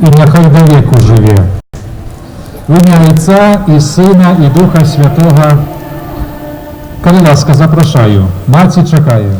і нехай до віку живе. В ім'я Отця і Сина, і Духа Святого. Коли ласка, запрошаю. Маці чекає.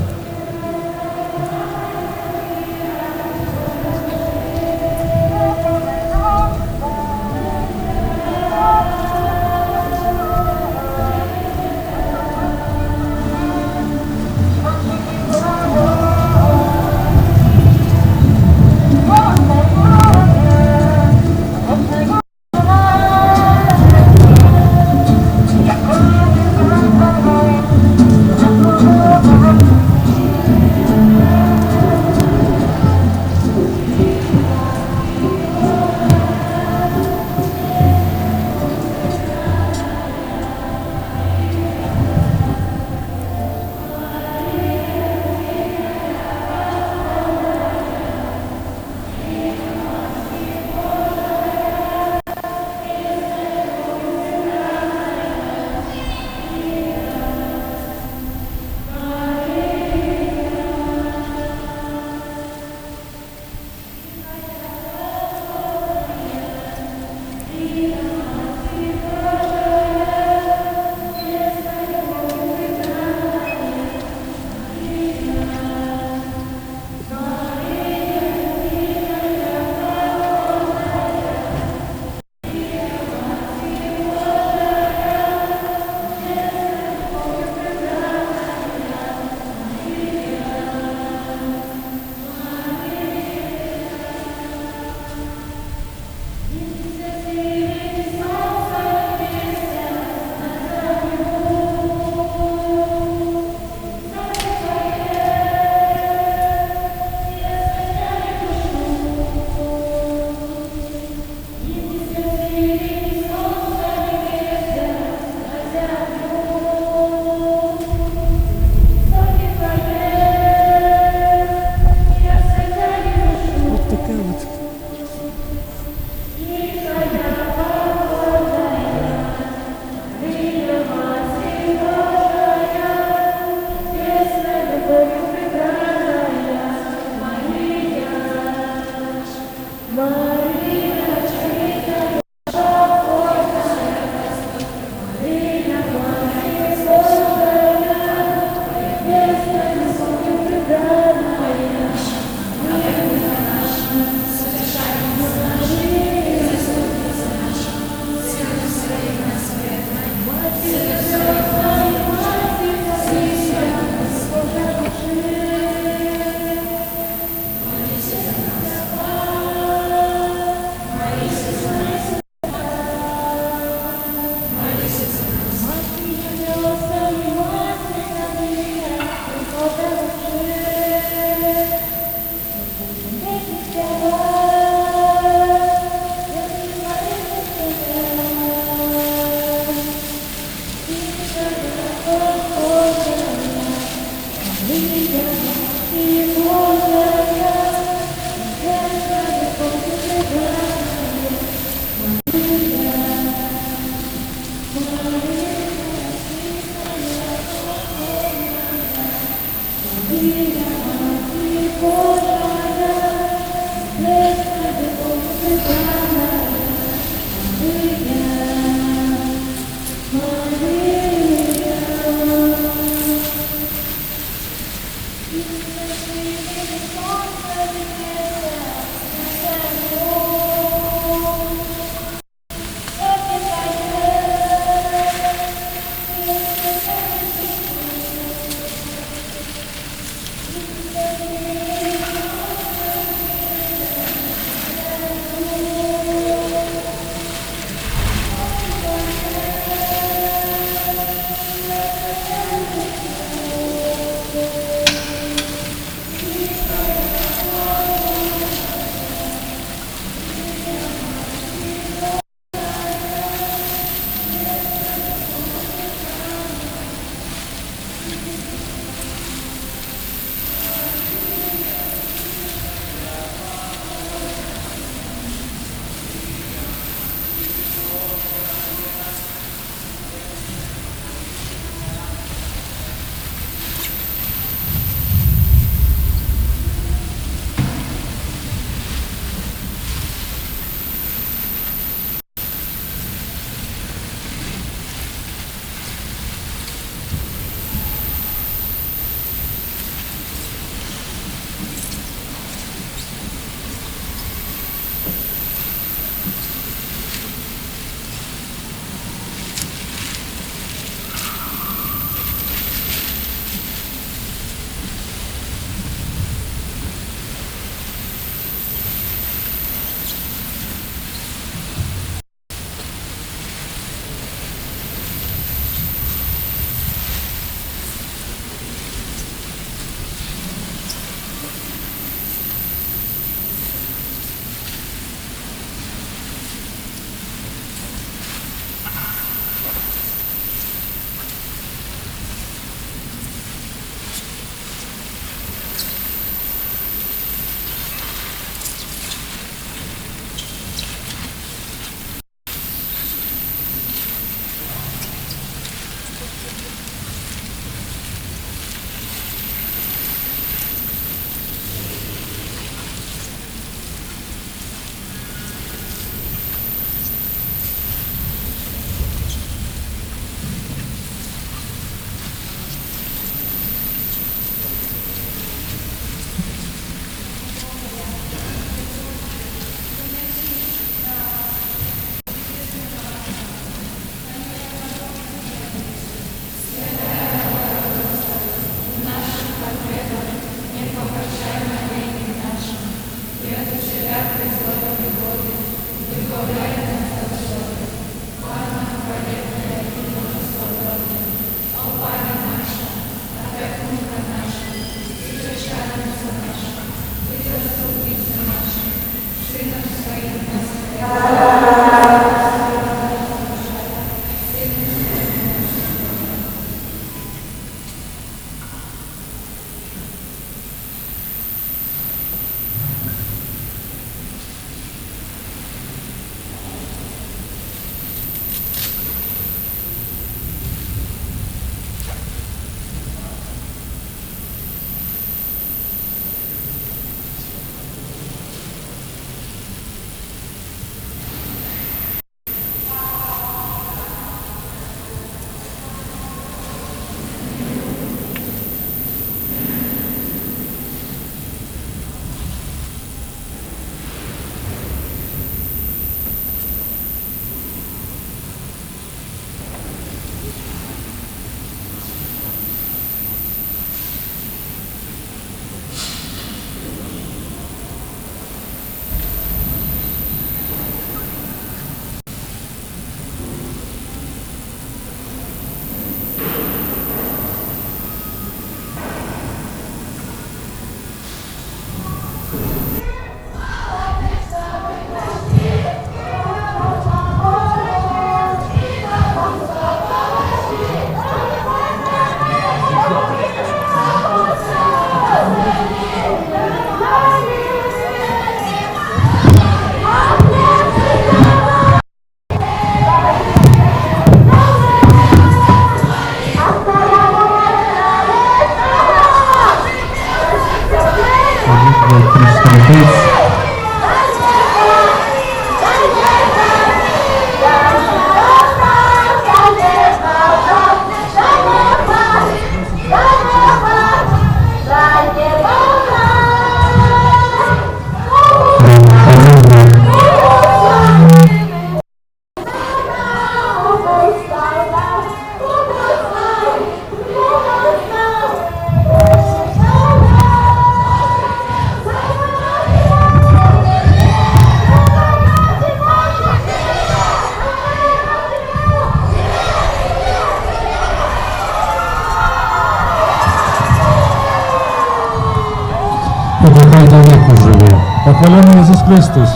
Pochwalony Jezus Chrystus.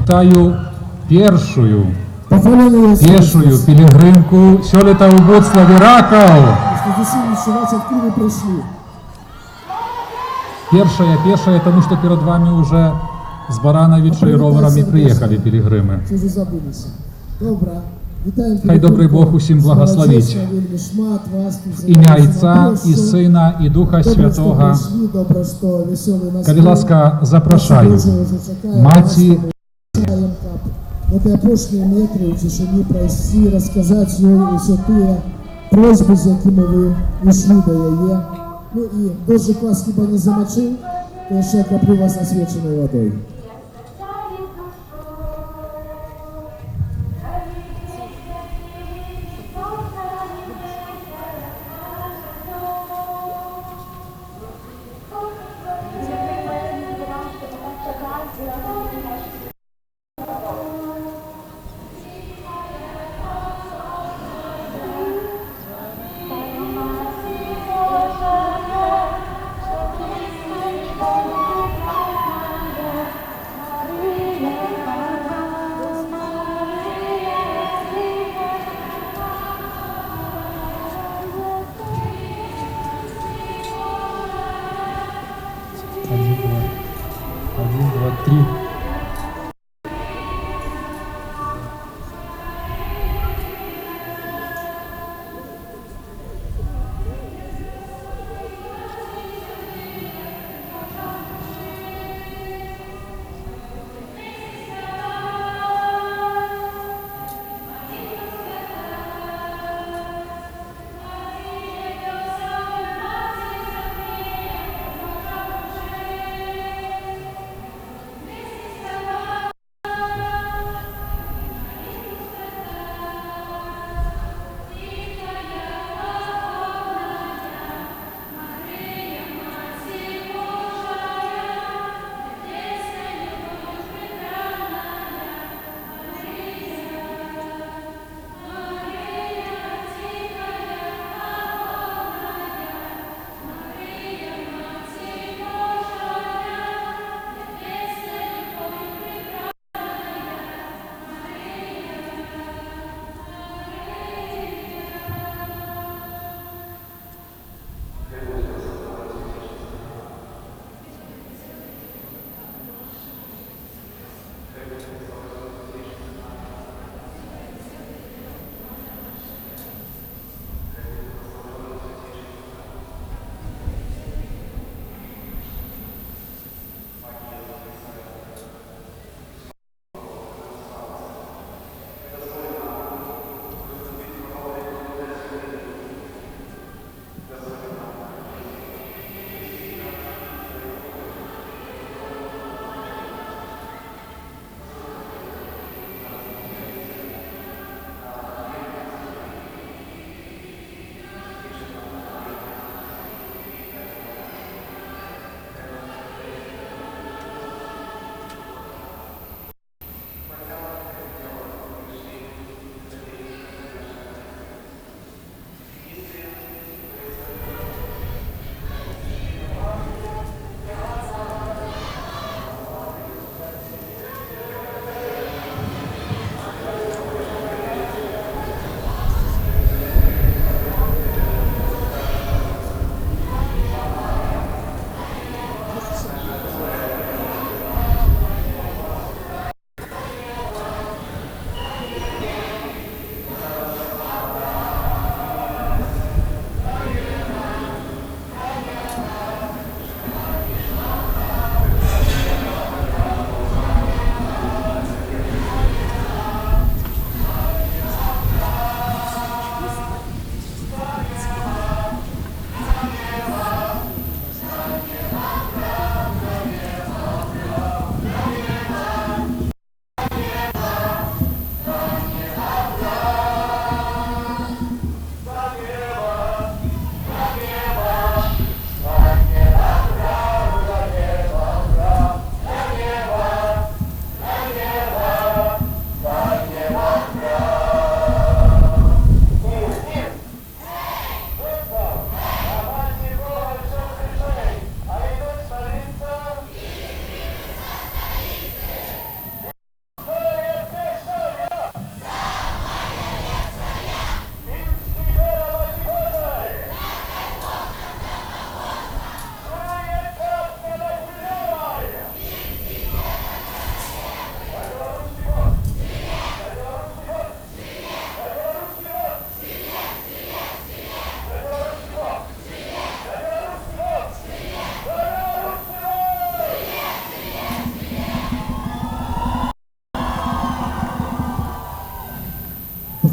Вітаю Pochwalony jest пішою Chrystus. пілігримку сьолета убодства Віраков. Воскресенье 17 км вы прошли. Першая, тому що перед вами уже з Барановича і роверами приїхали пілігрими. Чи вже забулися? Добре. Вітаємо Хай добрий Бог усім благословить. В ім'я Отця і Сина і Духа Святого. Коли ласка, запрошаю Маті Вот и опошние метры в тишине пройти, рассказать все те просьбы, за якими ви ушли до яє. Ну і дождик вас хіба не замочив, то я ще коплю вас освяченою водою.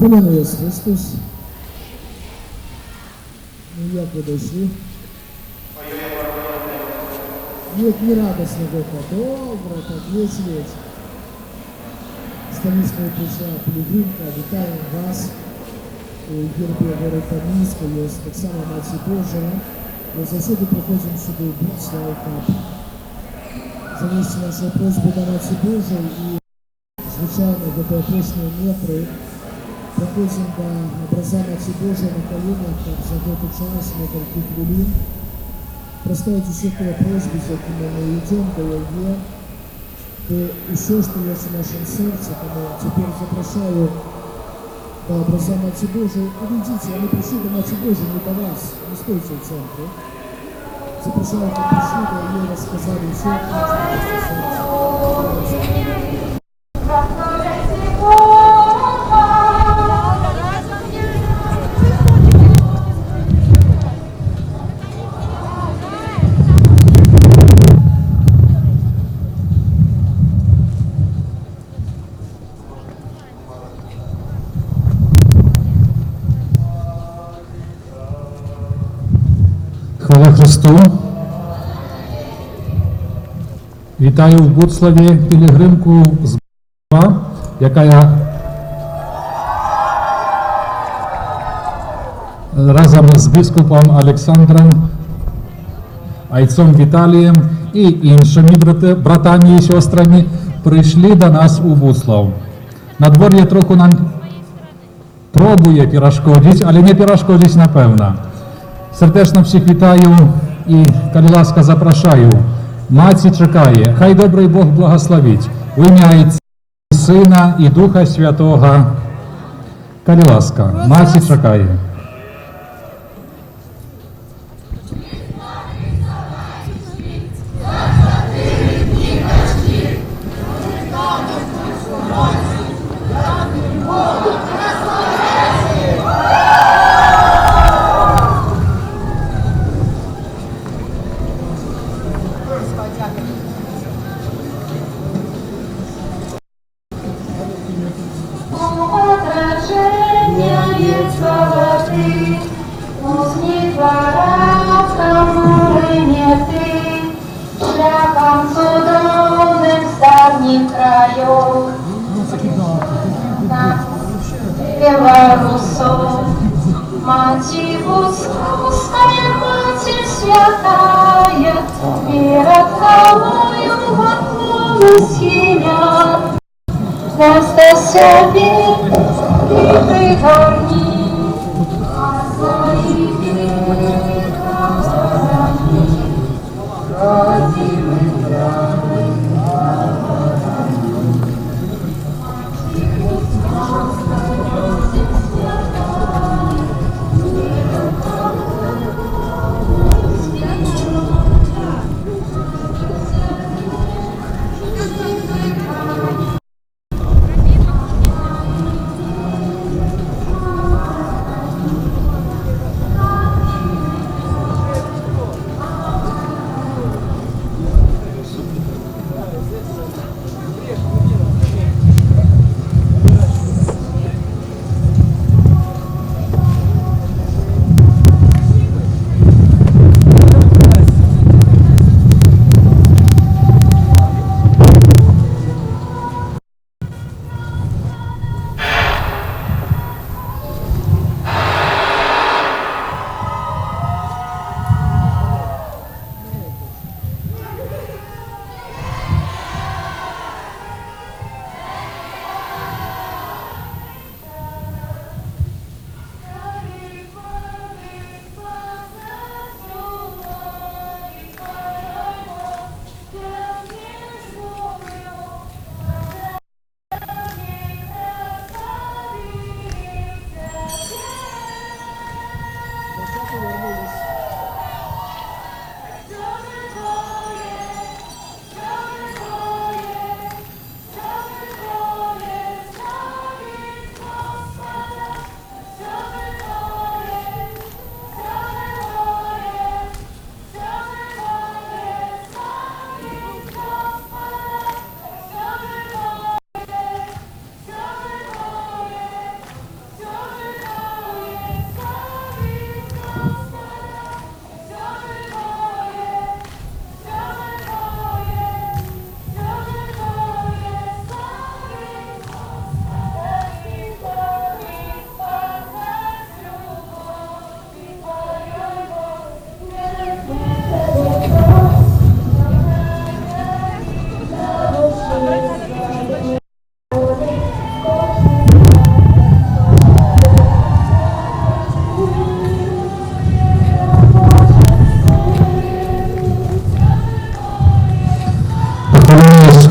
Вспомяну Ісус Христос. Ну, як ви дійшли? Нет, не радостно это. Добро, так, лечь. Станицького прийшла пілігримка, вітаю вас. У гербі гори Камінська є так само Маті Божа. Ми завжди приходимо сюди в Бог, слава Кап. Занести нашу просьбу до Маті Божої і, звичайно, до опошні метри проходимо до образа Маті Божої на коленях, так, за этот час, несколько хвилин. Проставить еще те просьбы, за которыми мы идем, до Яге, то еще что есть в нашем сердце, тому теперь запрашаю до образа Маті Божией. Идите, они пришли до Маті Божией, не до вас, не стойте в центре. Запрашаю, как пришли, до Яге, рассказали все, что в сердце. Хвала Христу! Вітаю в Буцлаві пілігримку з Бога, яка разом з біскупом Олександром, отцом Віталієм і іншими братами і сестрами прийшли до нас у Буцлав. Надвор'я трохи нам пробує перешкодити, але не перешкодить напевно. Сердечно всіх вітаю і, коли ласка, запрошую. Маті чекає. Хай добрий Бог благословить. В ім'я Отця, і Сина і Духа Святого. Коли ласка, Маті чекає. Шляхом цудовным с давних краев на Белорусов. Мати Бусковская, Матерь святая, перед тобою воткнулась семя. Настася век, и пригорни, а свои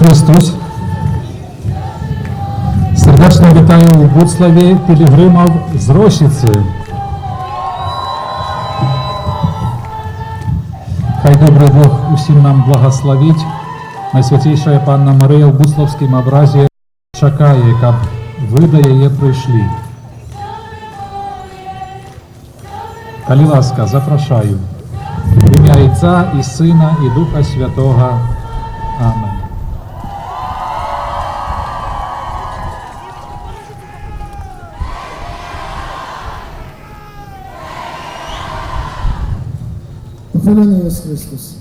Христос! Сердечно вітаю у Буцлаві пілігримів з Рощиці. Хай добрий Бог усім нам благословить. Найсвятейшая Панна Марія в Буцлавському образі чекає, щоб ви до її прийшли. Коли ласка, запрошаю. В ім'я Отця і Сина і Духа Святого. Амінь. Похвалений Ісус Христос.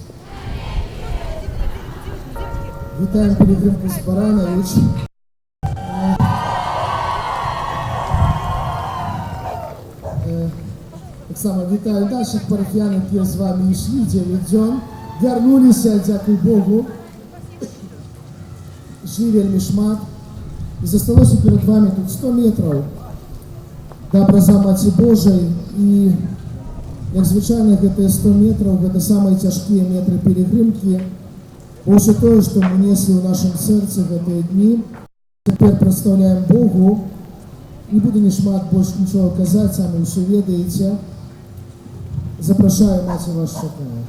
Вітаємо пілігримку з Баранович. Так само вітаю наших парафіян, які з вами йшли 9 днів. Вернулися, дякую Богу. Йшли вельми шмат. І зосталося перед вами тут 100 метрів до образа Маті Божої. І як звичайно, гэта 100 метров, гэта самые тяжкие метры пилигримки. Бо ўсё тое, што мы несли ў нашым сэрцы гэтыя дні, цяпер прадстаўляем Богу. Не буду ні шмат больш нічого казаць, самі ўсё ведаеце. Запрашаю, Маці вас чакае.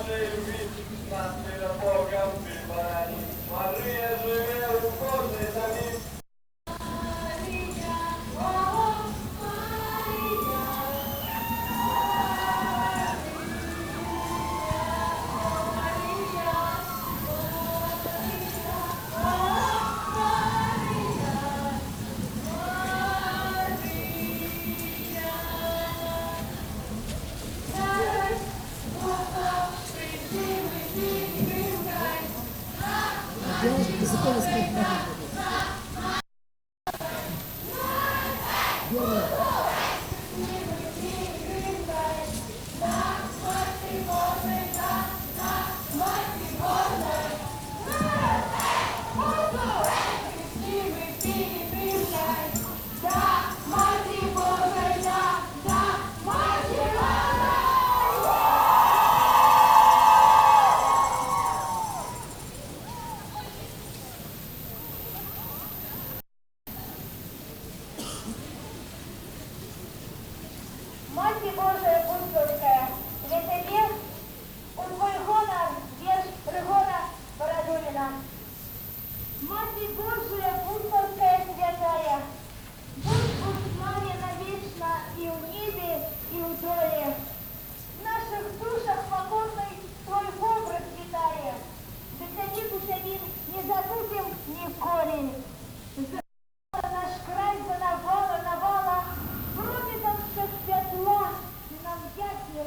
Божий від нас Богом вибрані. Марія живе у кожній домі. Девушка, высоко воспринимает. Первое. Мати Божия Бунтовская, Ветеле, у твой гонор, веш Рыгона Бородулина. Мати Божия Бунтовская святая, будь у славе навечно и в небе, и в доле. В наших душах покорный твой образ витая, Ветеле Кушавин не забудем николи. Наш край занавала, навала, промітом все святла, ти нам ясні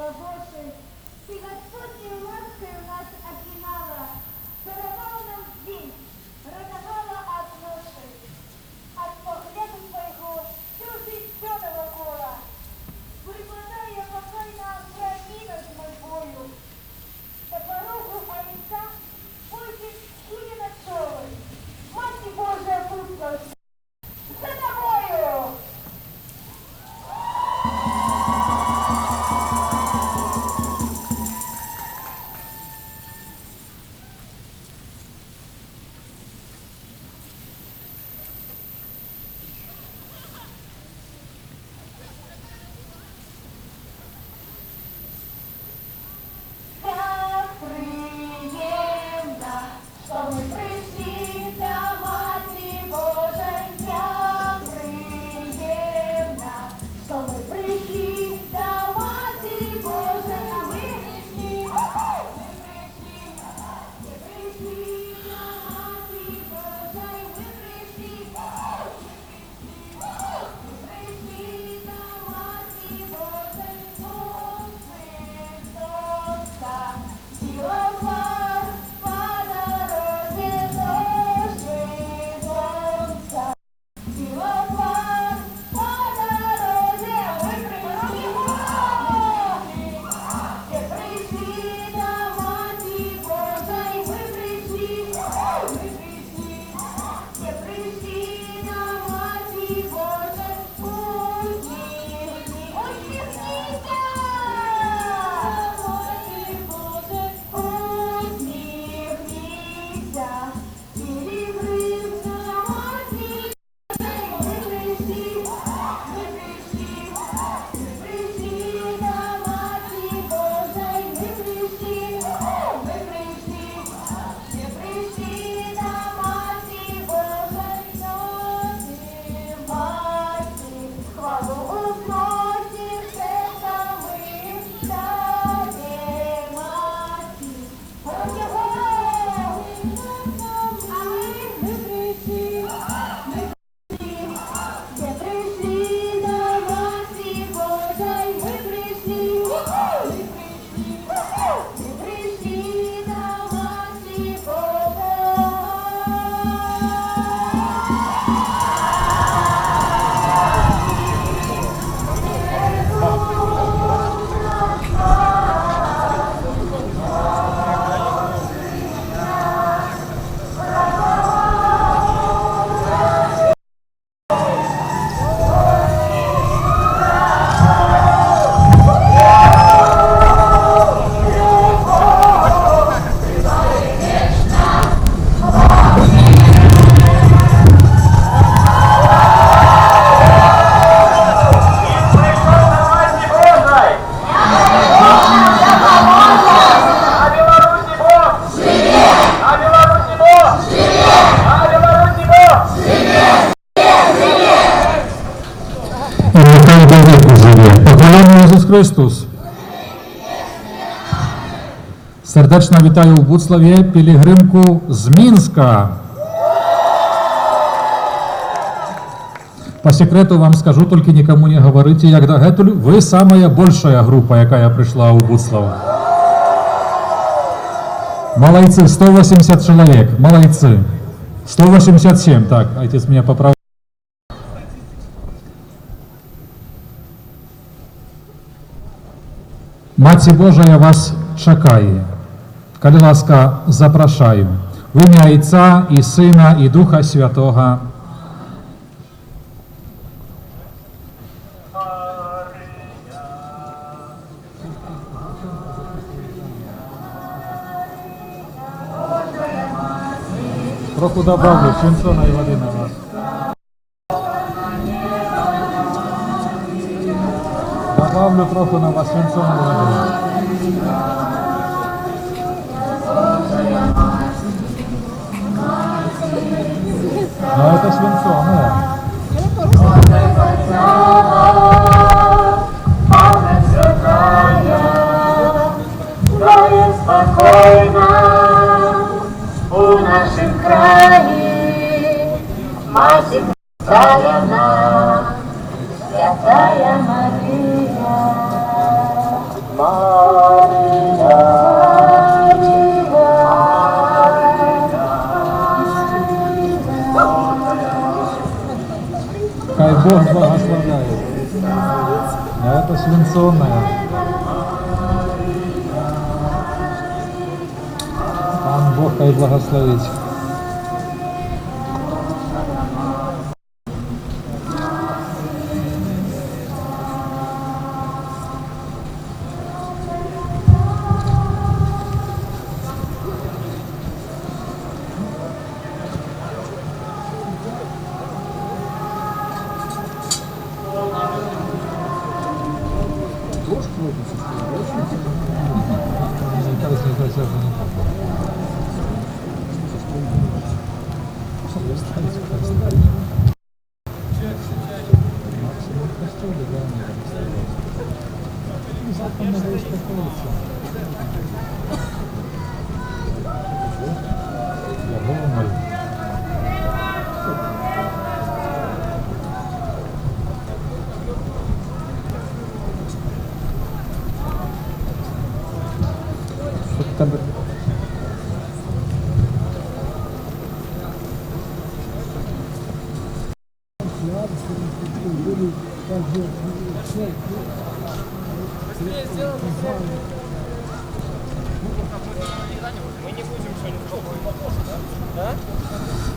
і до віку живе. Похвалений Ісус Христос. Сердечно вітаю у Буцлаві пілігримку з Мінська. По секрету вам скажу, только никому не говорите, як до гетуль, ви самая большая група, яка прийшла у Буцлав. Молодцы, 180 человек, молодцы. 187, так, отец меня поправил. Маці Божая вас чекає. Коли ласка, запрошаю. В ім'я Отця і Сина і Духа Святого. Трохи добавлю свинцоної води на вас. Добавлю трохи на вас свинцоної води. Ну это свинцоная. Спокойно у нашем крае, Мать Царевна, Святая Мария, Хай Бог благословляет. А это свинцоная. Пан Бог хай благословить.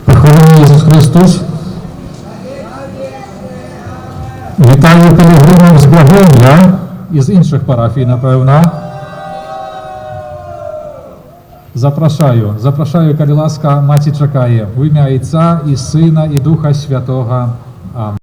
Похвалений Ісус Христос. Вітаю пілігримів з Благов'я і з інших парафій, напевно. Запрошаю, коли ласка, Маті чекає. В ім'я Отця і Сина і Духа Святого. Амінь.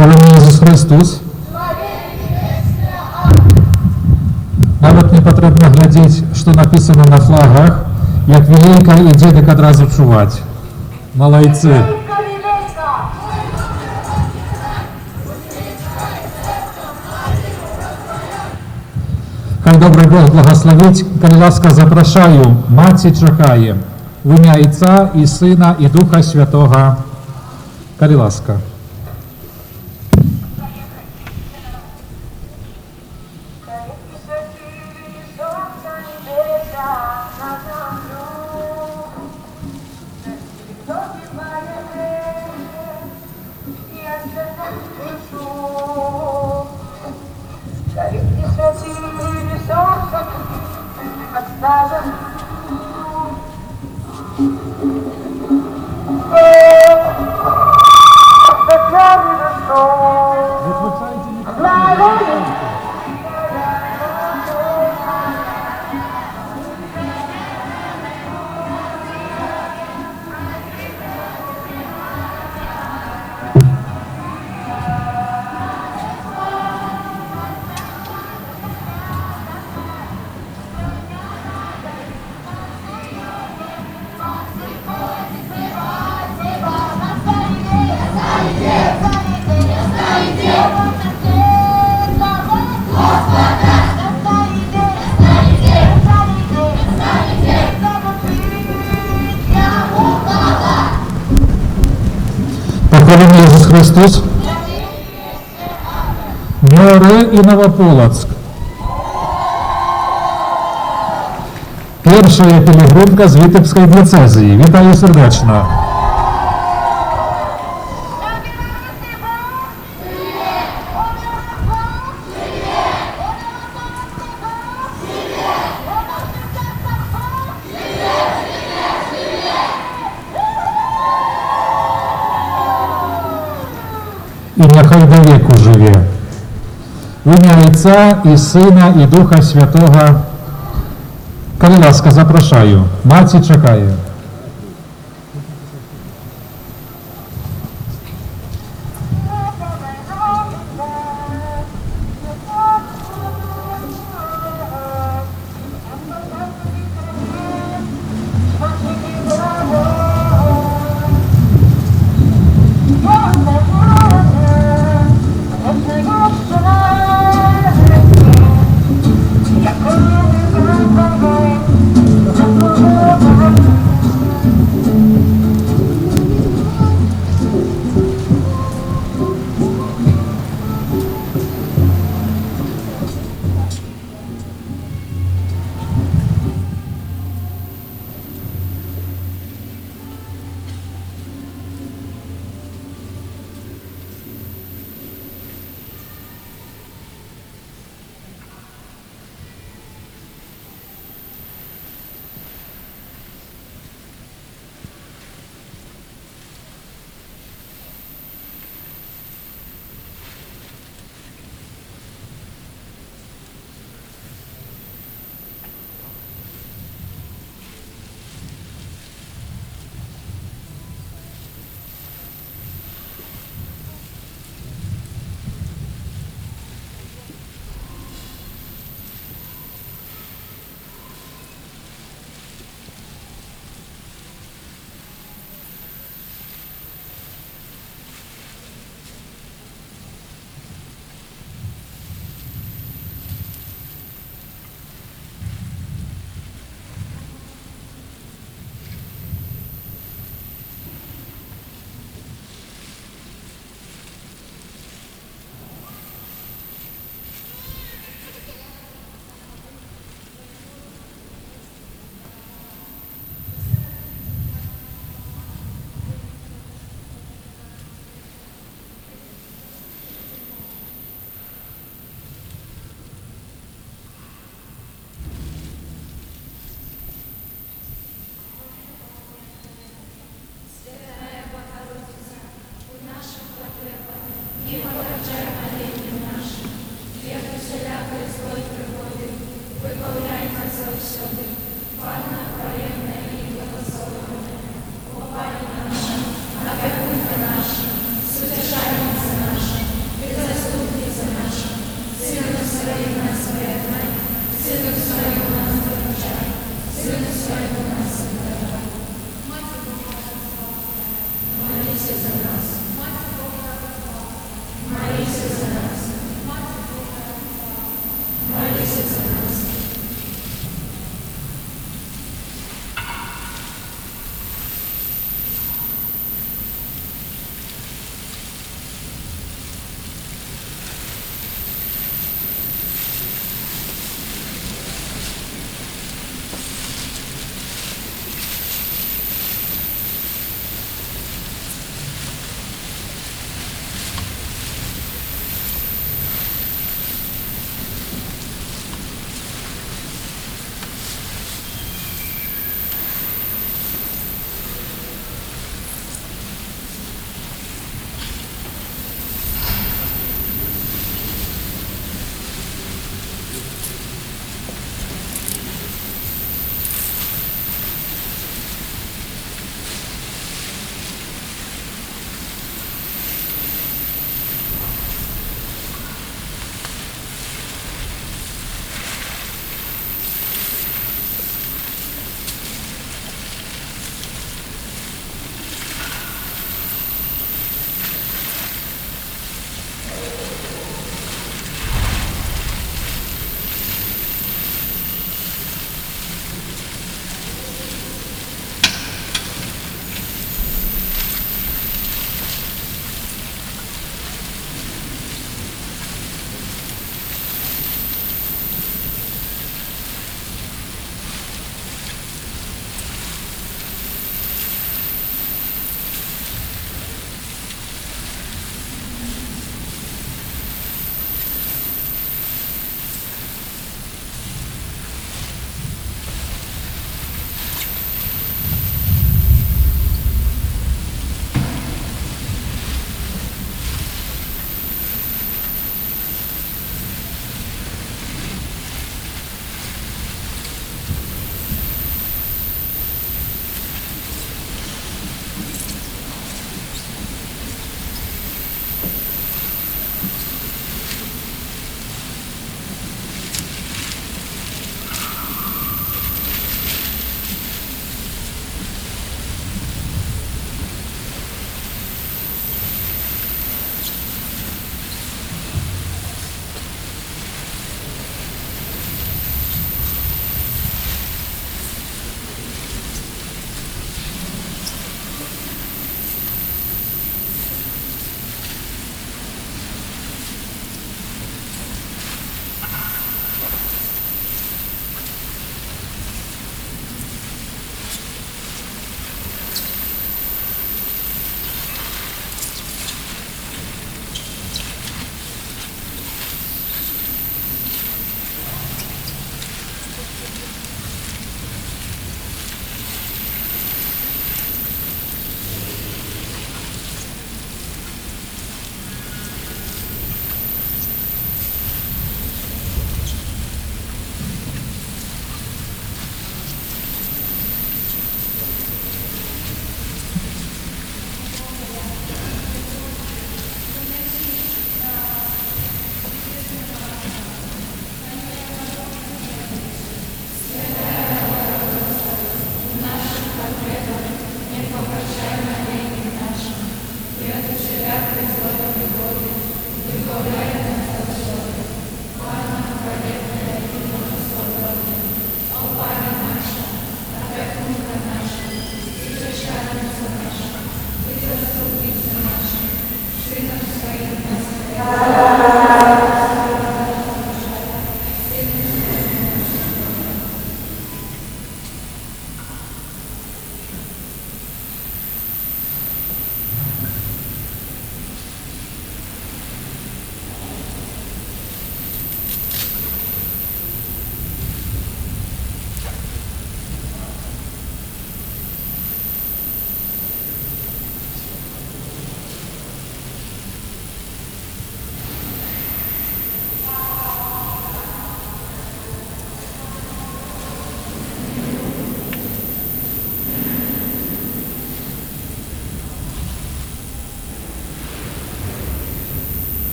Pochwalony Jezus Chrystus. Nawet nie potrzebno глядеть, что написано на флагах, jak Wilenka i dziadek od razu czuwać. Malajcy. Хай добрий Бог благословить, коли ласка запрошаю, Маті чекає, в ім'я Отця і Сина і Духа Святого. Коли ласка. Христос. Міоре і Новополоцк. Перша пілігримка з Вітебської дієцезії. Вітаю сердечно. І нехай до віку живе. В ім'я Отця і Сина, і Духа Святого. Коли ласка, запрошаю. Маці чекає.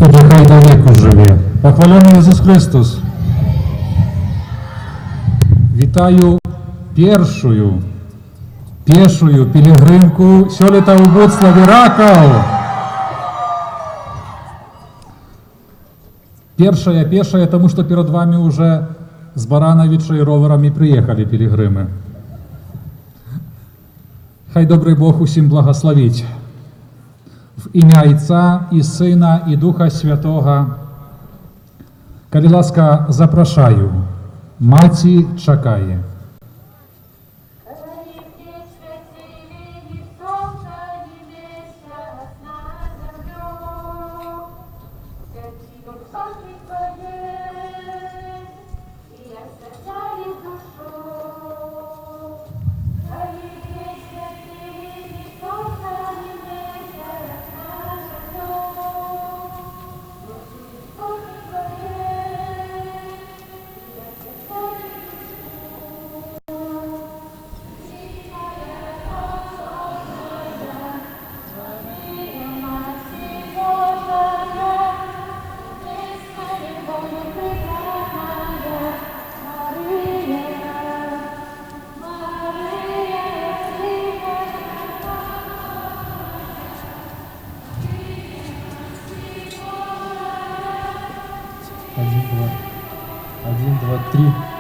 і нехай до віку живе. Похвалений Ісус Христос. Вітаю першую пешую пилигримку сёлета у Буцлаве Ракаў. Першая пешая, тому что перед вами уже с Барановича и роверами приехали пилигримы. Хай добрий Бог усім благословить. В ім'я Отця і Сина і Духа Святого. Коли ласка, запрошаю. Маті чекає. Один, два, три.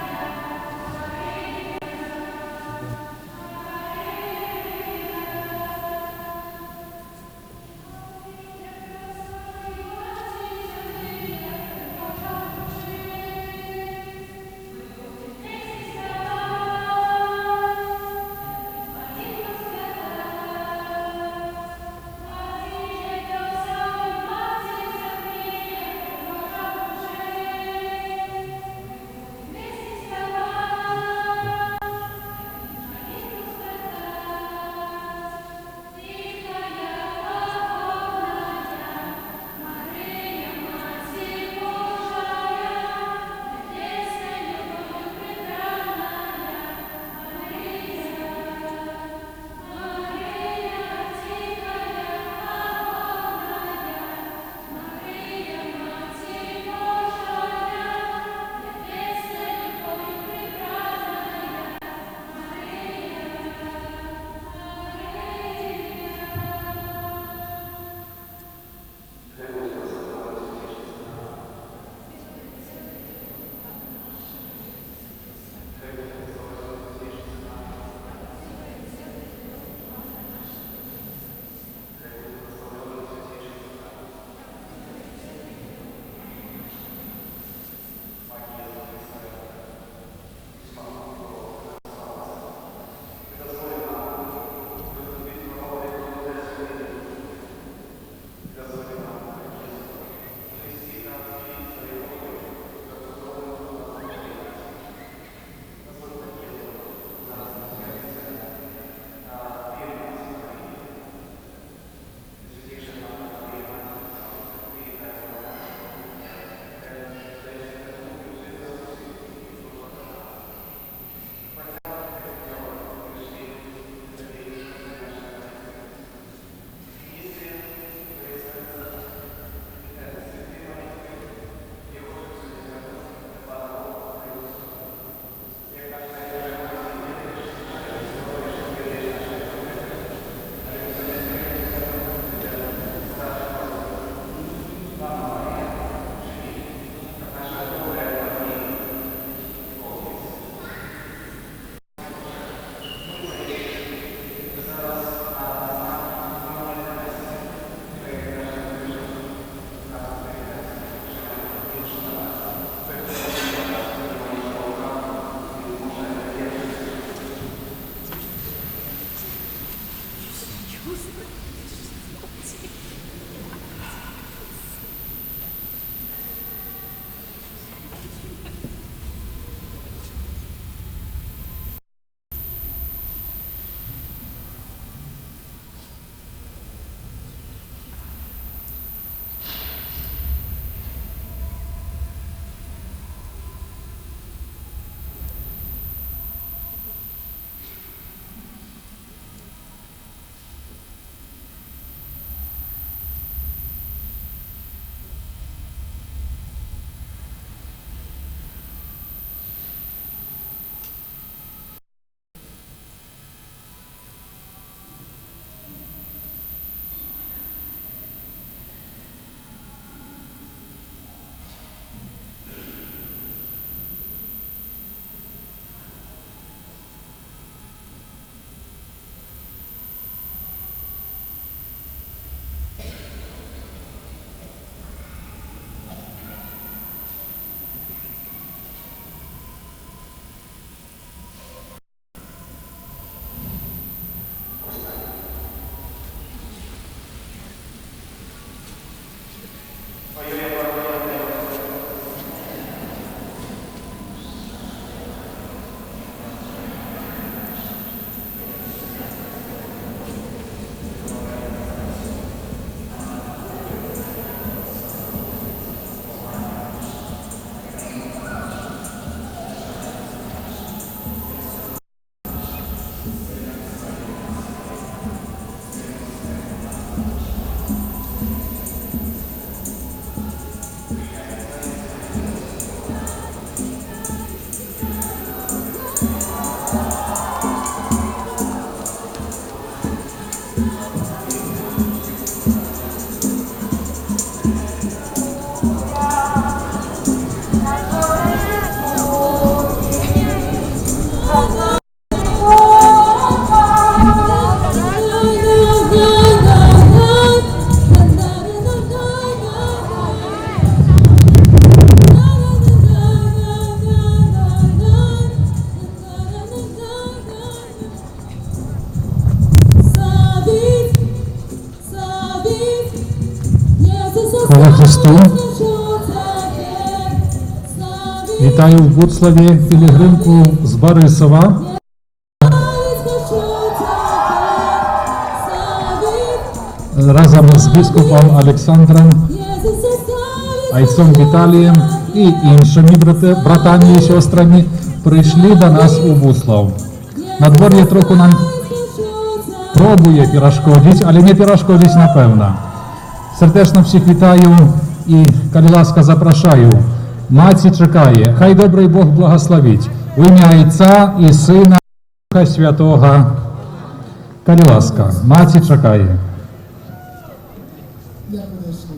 Христу. Вітаю в Буцлаві пілігримку з Борисова. Разом з біскупом Олександром, отцом Віталієм і іншими братами і сестрами прийшли до нас у Буцлав. Надвор'я трохи нам пробує перешкодити, але не перешкодить напевно. Сердечно всіх вітаю і, коли ласка, запрошую. Маці чекає. Хай добрий Бог благословить. В ім'я Отця і Сина і Духа Святого. Коли ласка, Маці чекає. Як ви знайшли?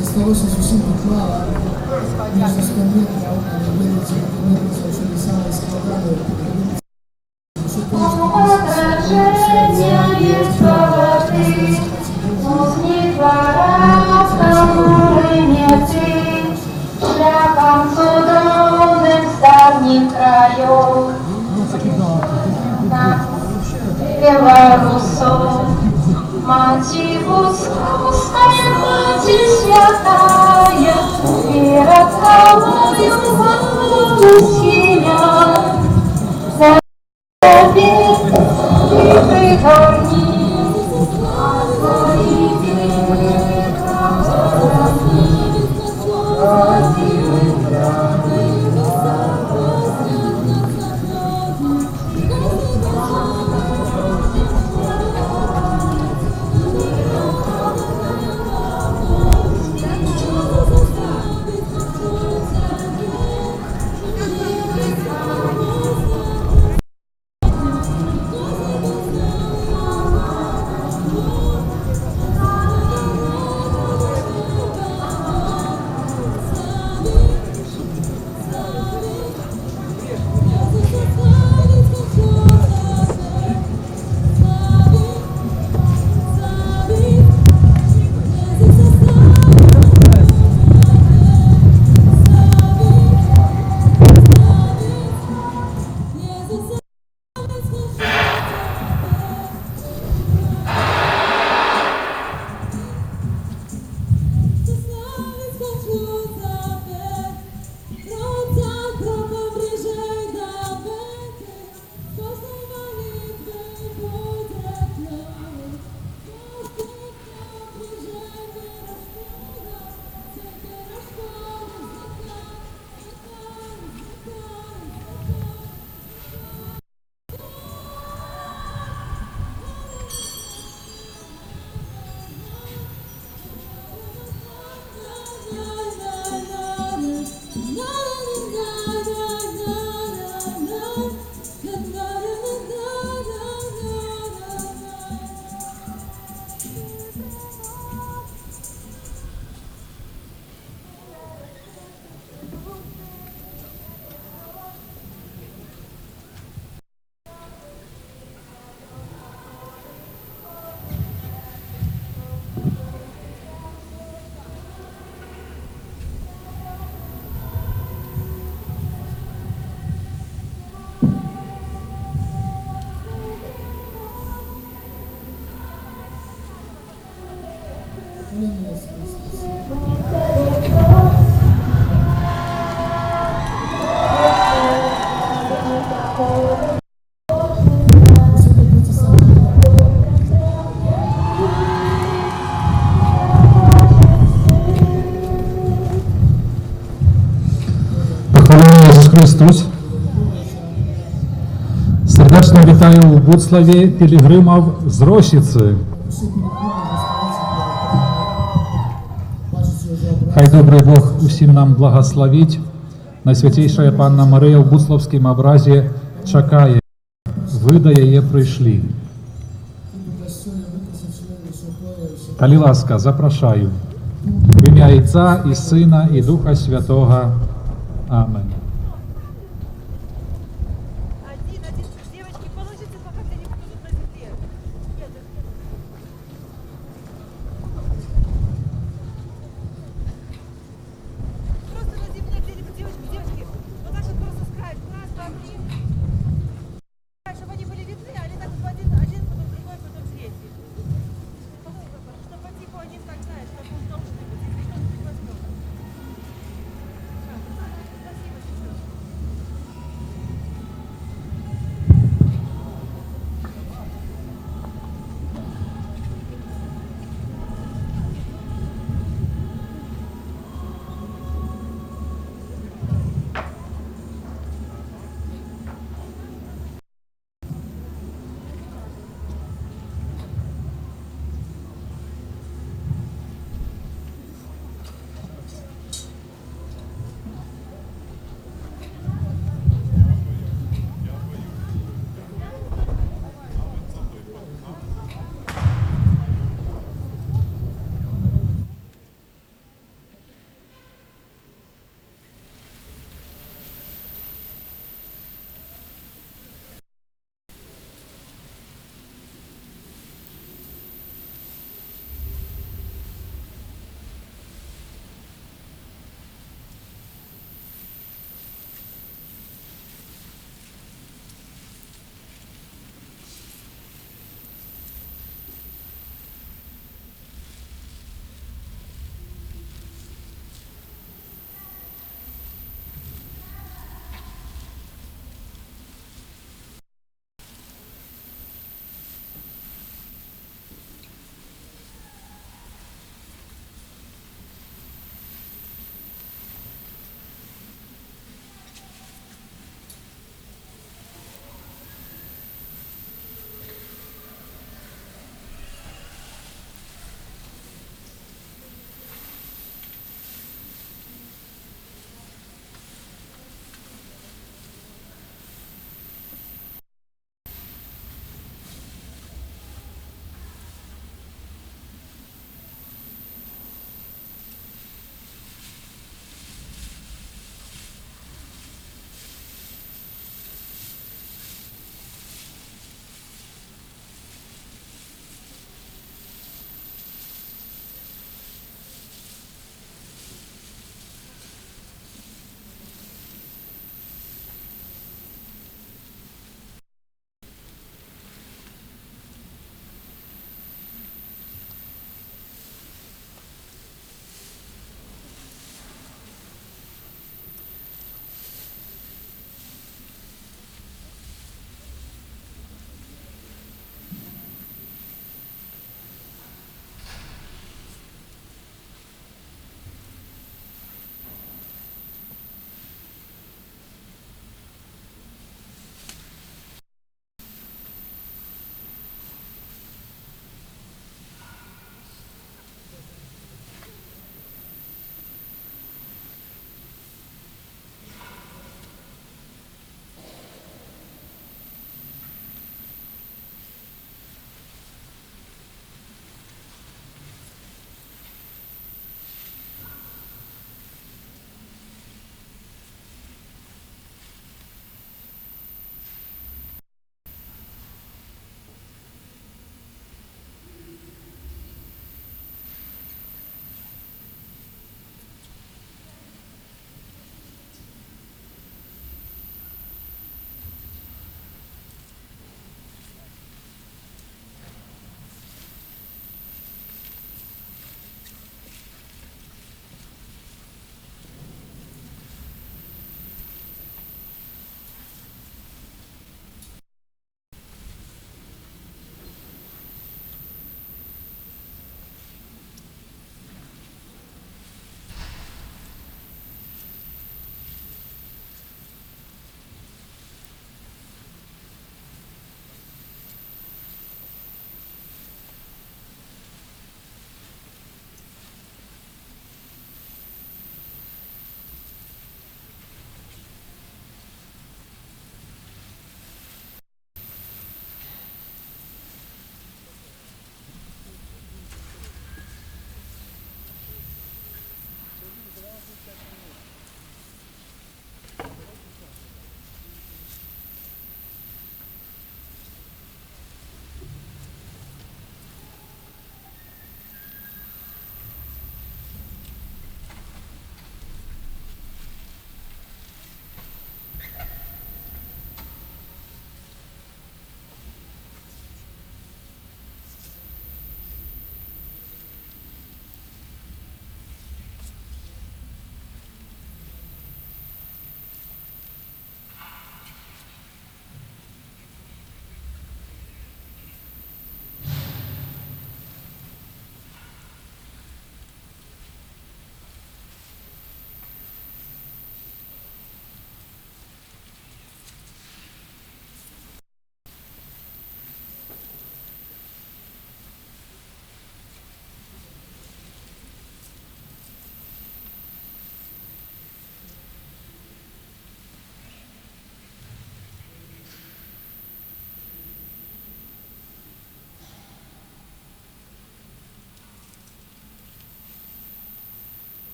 Засталося зовсім тут мало. Між остальним, вилиці, що не саме складали. Отражение есть правоты, муzni двора, ты, шляхом судовным старних краев. На Белорусов, Мати Воскресная, Мати Святая, перед тобою голову схиля. Тебе и пригорни, а твои Христос. Сердечно вітаю у Буцлаві пілігримів з Рощиці. Хай добрий Бог усім нам благословить. Найсвятейшая Панна Марія в Буцлавському образі чекає. Ви до її прийшли. Коли ласка, запрошую. В ім'я Отця і Сина і Духа Святого. Аминь. Девочки, получится, пока ты не будут на земле. Нет,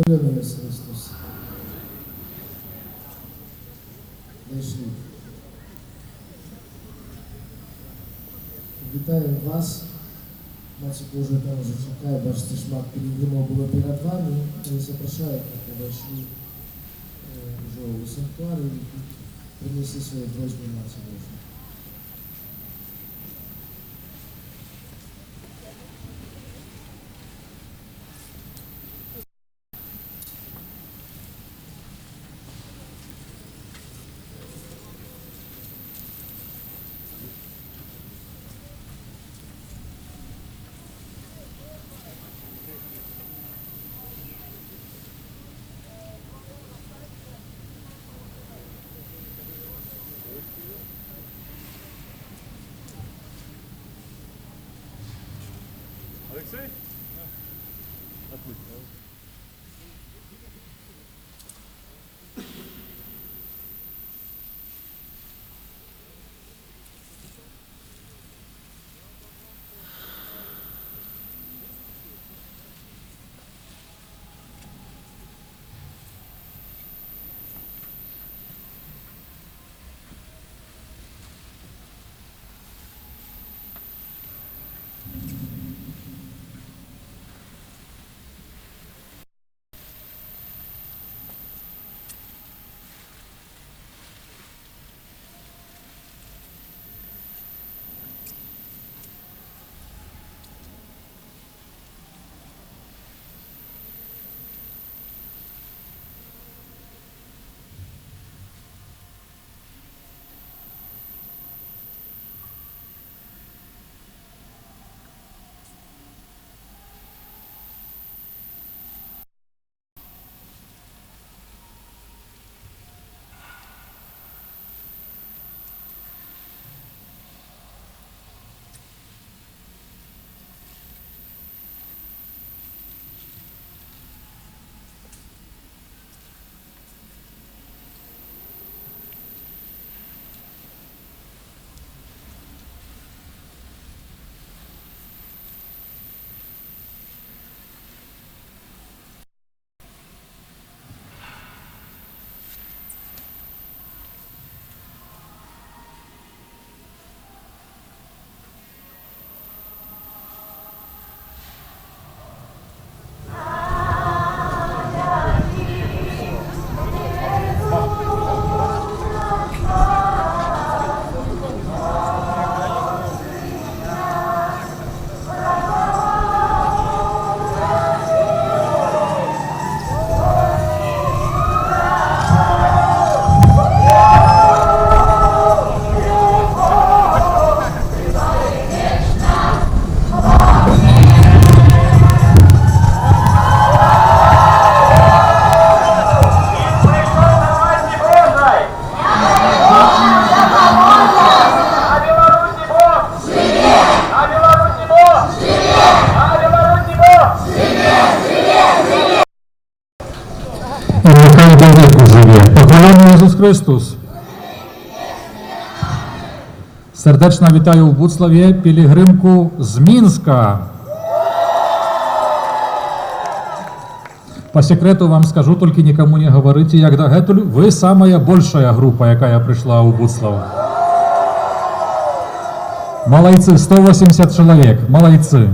Хвилює Христос. Дійшли. Вітаю вас. Матір Божа там вже чекає, бачите, шмат пілігримів було перед вами. І запрошую, як ви вийшли вже у санктуарі і принесли свої просьби Матір Божій. Алексей? Христос. Сердечно вітаю у Буцлаві пілігримку з Мінська. По секрету вам скажу, только никому не говорите, як до гетуль, ви самая большая група, яка прийшла у Буцлав. Молодцы, 180 человек, молодцы.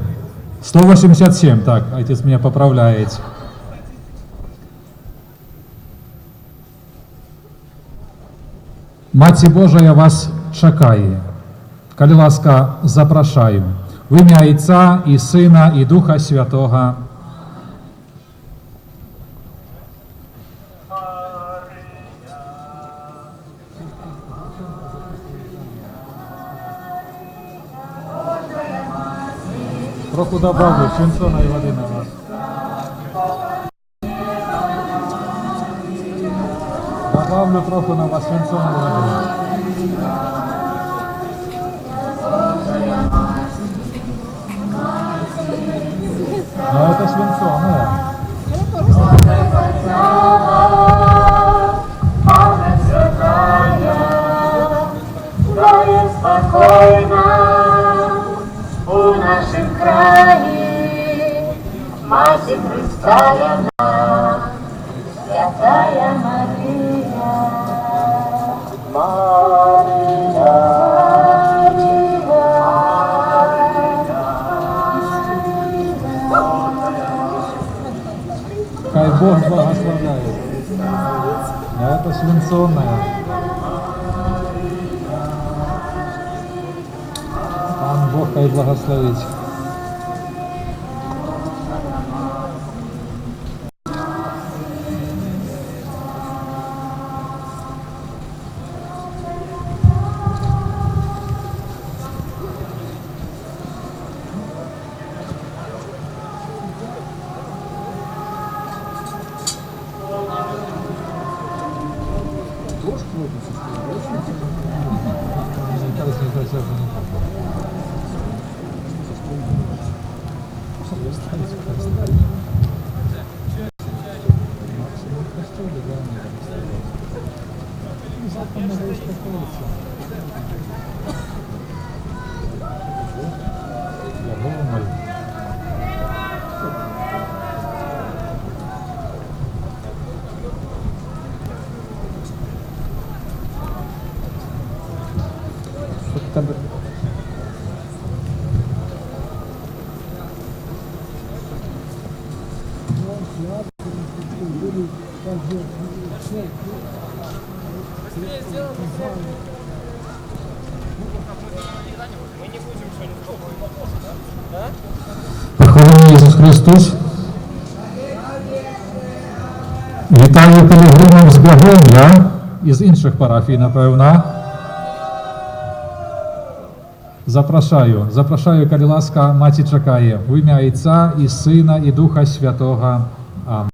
187, так, отец меня поправляет. Маці Божа вас чекає. Коли ласка, запрошаю. В ім'я Отця і Сина і Духа Святого. Трохи добавлю свинцоної води на вас. Добавлю трохи на вас свинцоної води. Ну это свинцоное. Спокойно у нашем крае, Маті Христа я Святая Мария, Хай Бог благословляет. А это свинцовная. Пан Бог хай благословить. Похвалений Ісус Христос. Вітаю пілігримів з Богомля і з інших парафій, напевно. Запрошаю, коли ласка, Маті чекає. В ім'я Отця і Сина і Духа Святого. Амінь.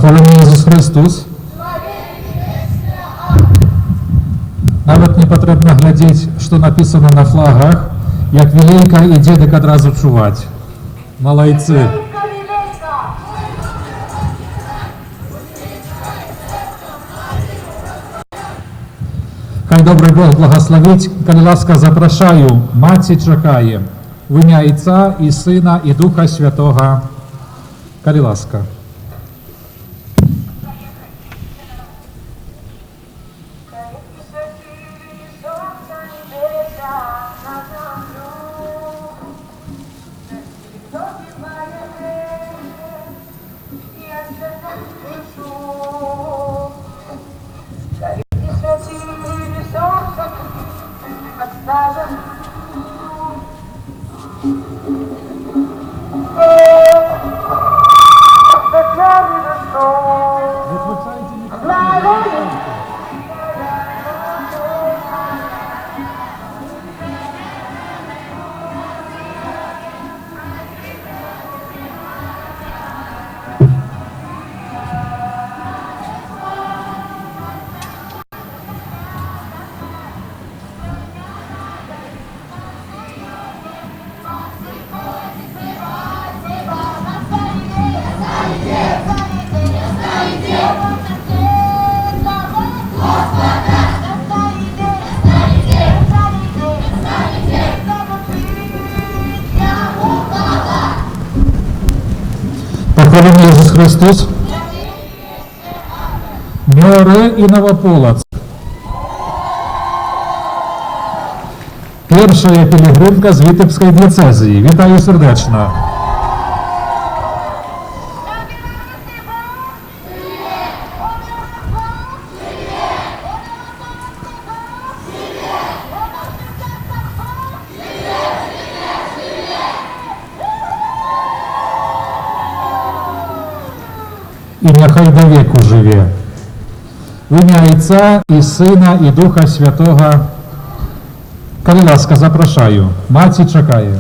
Pochwalony Jezus Chrystus. Nawet nie potrzebno глядеть, что написано на флагах, jak Wilenka i dziadek od razu czuwać. Malajcy. Хай добрий Бог благословить, коли ласка запрошаю, Маті чекає, в ім'я Отця і Сина і Духа Святого, коли ласка. Błogosławiony Jezus Chrystus. Miore i Nowoполоцк. Перша є пілігримка з Вітебської дієцезії. Вітаю сердечно. І нехай до віку живе. В ім'я Отця і Сина, і Духа Святого. Коли ласка, запрошаю. Маці чекає.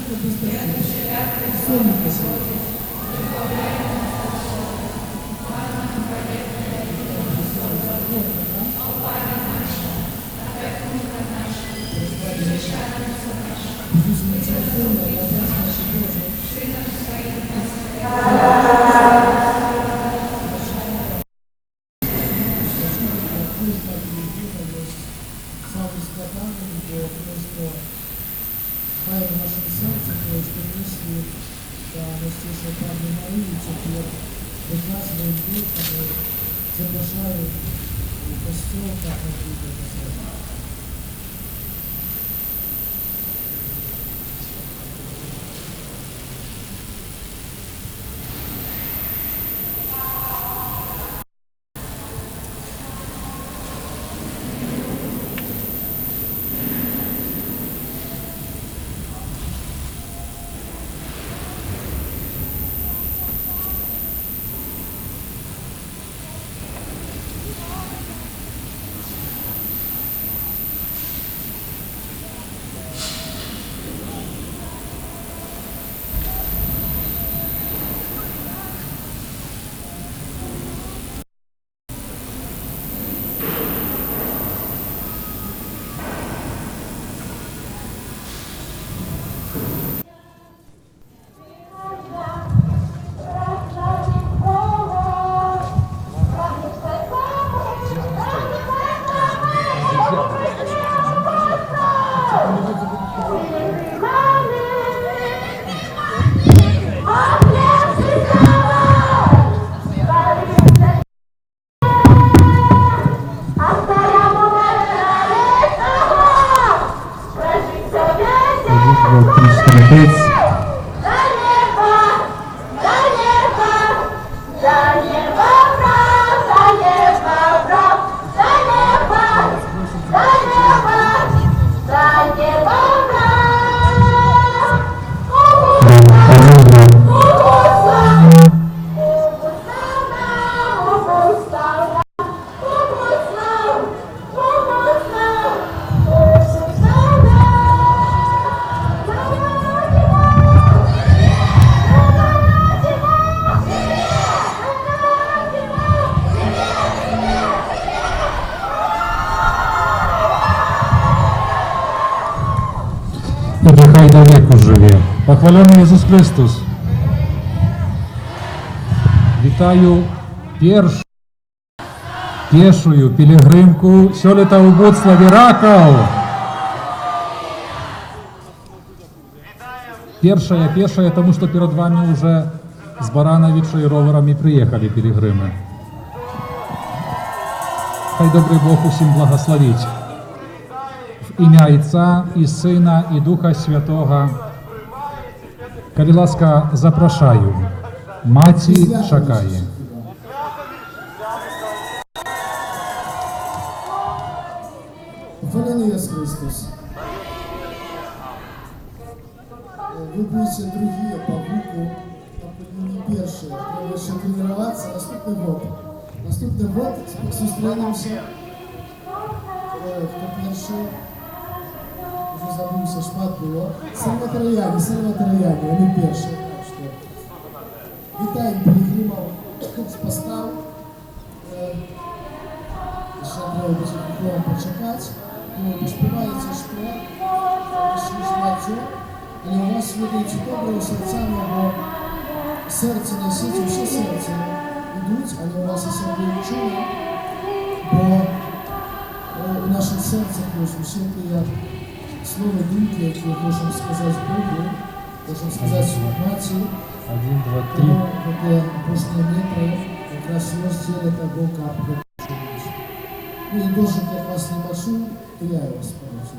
Только без таких. Сольно посмотрим. Має в нашому серці, то що мислі та Святішої Пані Марії, тепер прекрасною духом запрошую у костюм, так як буде на себе. І нехай до віку живе. Похвалений Ісус Христос. Вітаю пешую пилигримку сёлета у Буцлаве Раков. Пешая, тому что перед вами уже с Барановича и роверами приехали пилигримы. Хай добрий Бог усім благословить. В ім'я Отця і Сина і Духа Святого. Коли ласка, запрошаю. Маті чекає. Похваленный Иисус Христос. Вы будете другие по звуку, не первые. Треба еще тренироваться. Наступный год. Наступный год зустрінемося. Хто перший? Уже забувся, шмат було. Сальватрояні, вони перші. Так що вітаємо пілігримів з постав. Ще треба буде вам почекати. Ви співаєте, що прийшли ждати. Але у вас видається добре серцями, бо серце носить, всі серце йдуть, але у вас особливо чує, бо у наших серцях усі є слова, думки, які хочемо сказати Богу, хочемо сказати нації. 1, 2, 3. Де кожні метри якраз розділи того, як ну і дуже, як вас не бачу, то я вас побачу.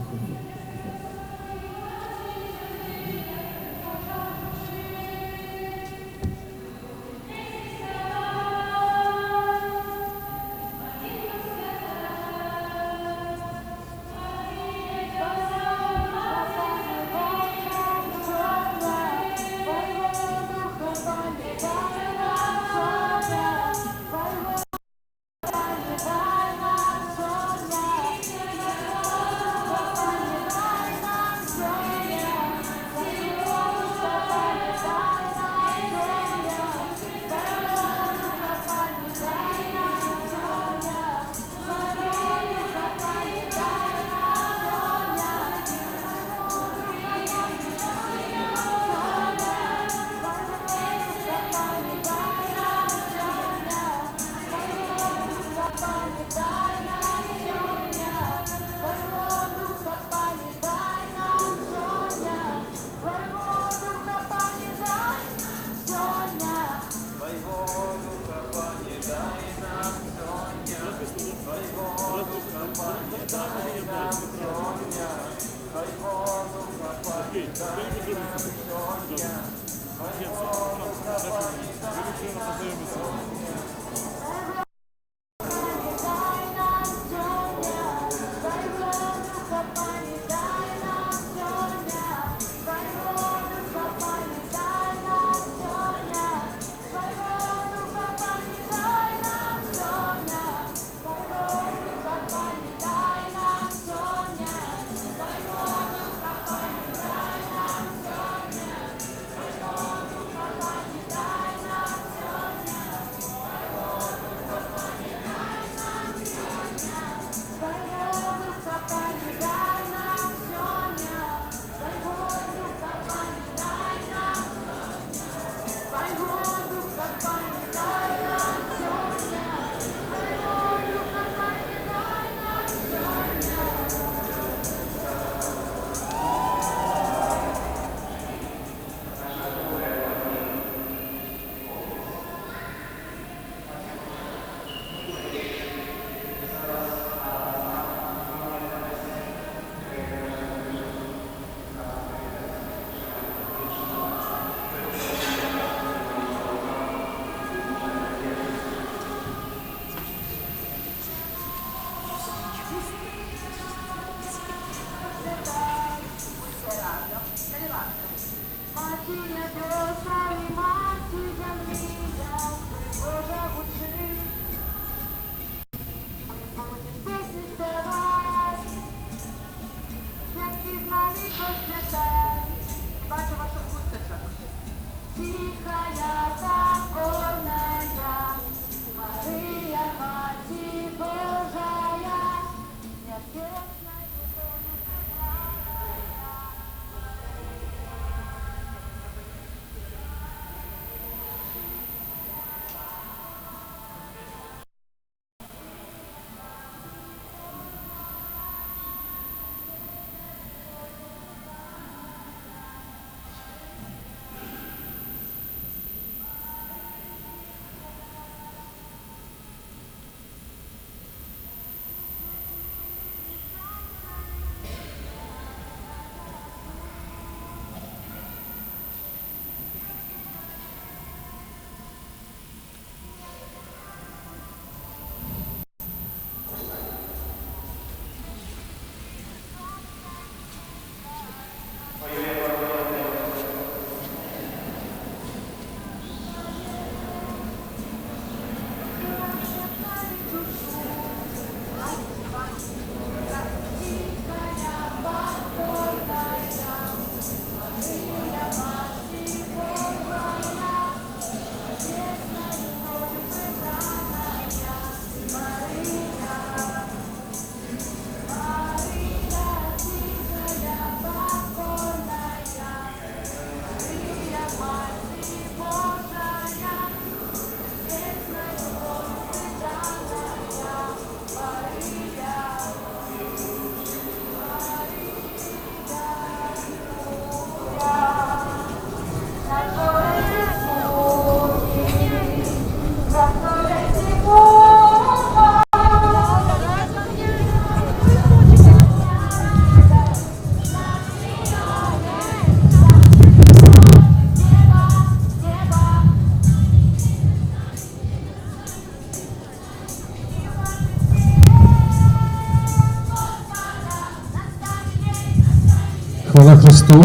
Хвала Христу!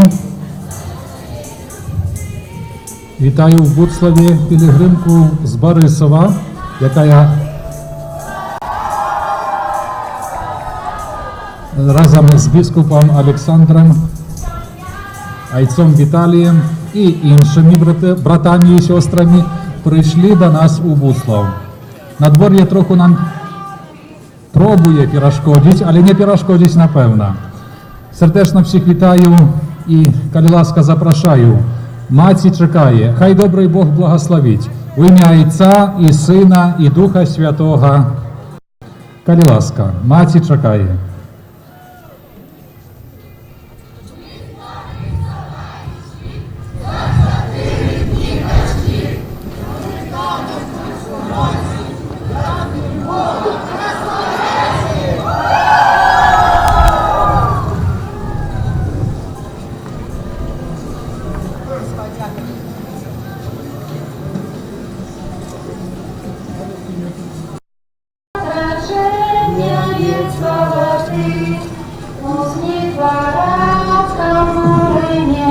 Вітаю в Буцлаві пілігримку з Борисова, яка разом з біскупом Олександром, отцом Віталієм і іншими братами і сестрами прийшли до нас у Буцлав. Надвор'я трохи нам пробує перешкодити, але не перешкодить напевно. Сердечно всіх вітаю і, коли ласка, запрошую. Маці чекає, хай добрий Бог благословить. В ім'я Отця і Сина і Духа Святого. Коли ласка, Маці чекає.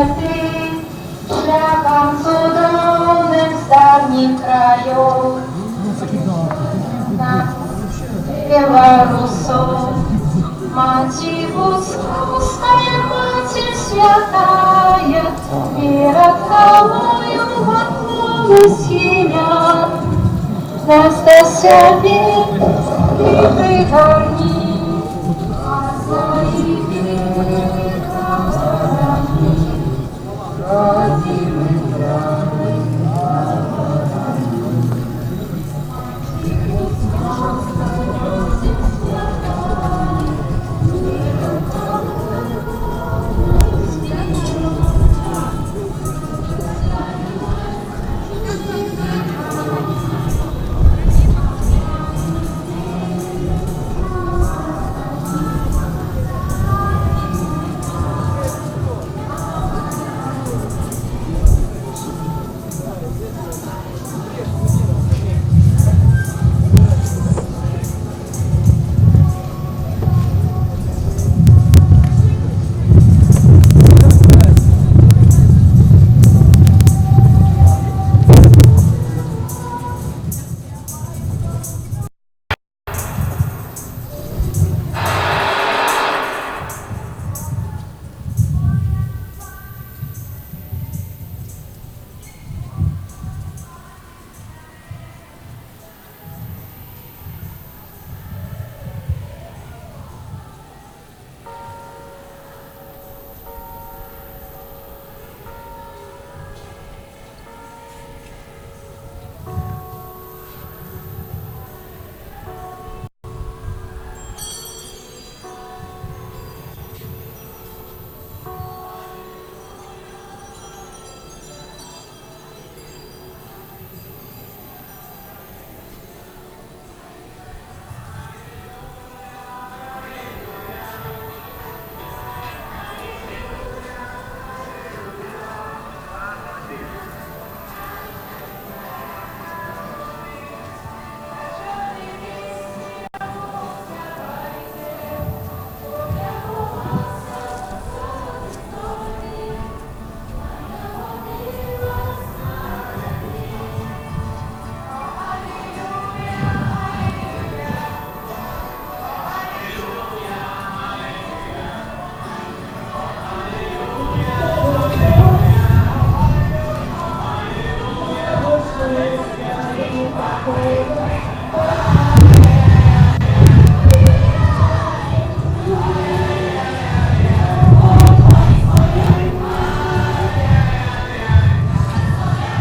ти шляхом судовним з давніх крайов. На Белорусов, Мати Воскресная, Мати Святая, перед тобою готовилась я. Настася вік і пригорні, а свої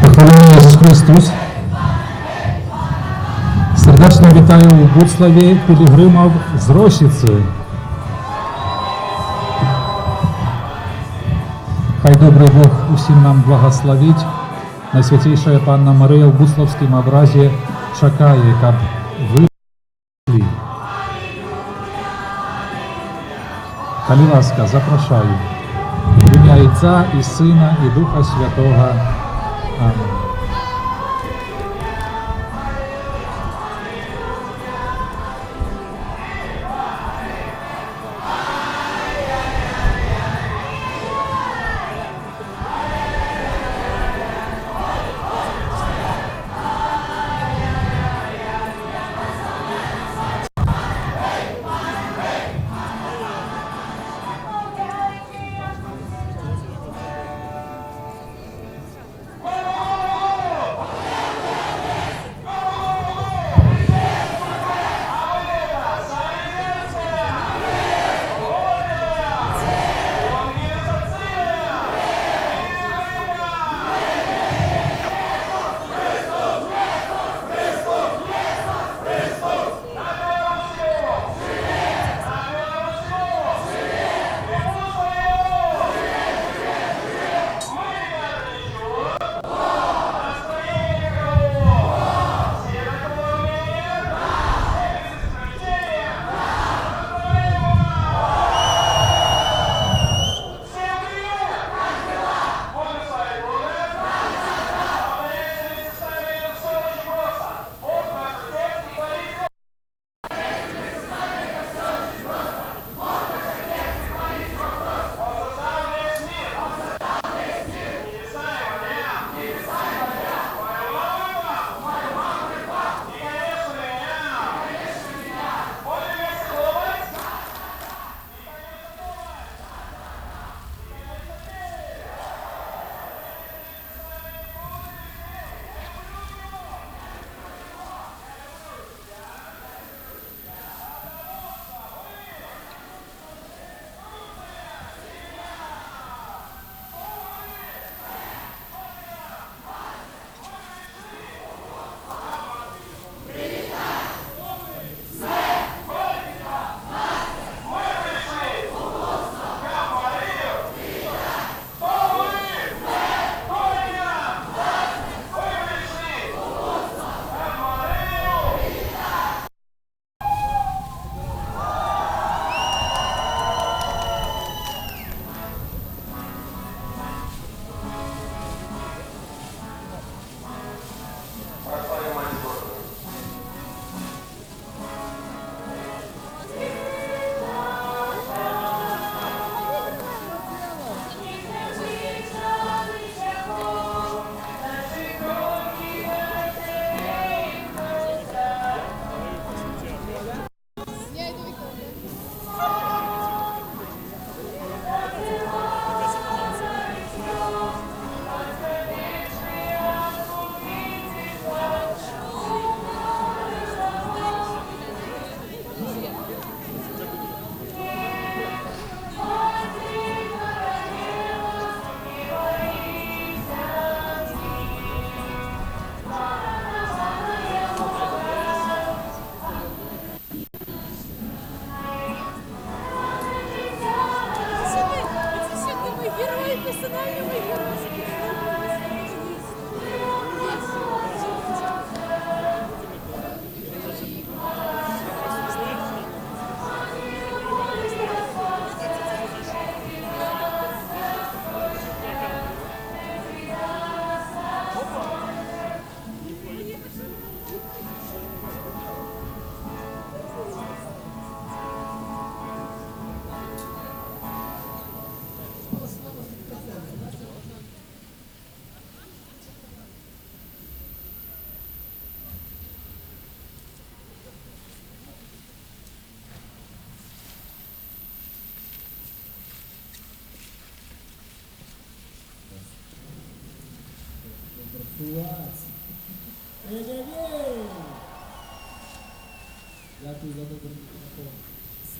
Похвалений Ісус Христос. Сердечно вітаю у Буцлаві пілігримів з Рощиці. Хай добрий Бог усім нам благословить. Найсвятейшая Панна Мария в Буцлавскім образі чекає, каб ви прийшли. Коли ласка, запрошаю. В ім'я Отця і Сина і Духа Святого. Амінь.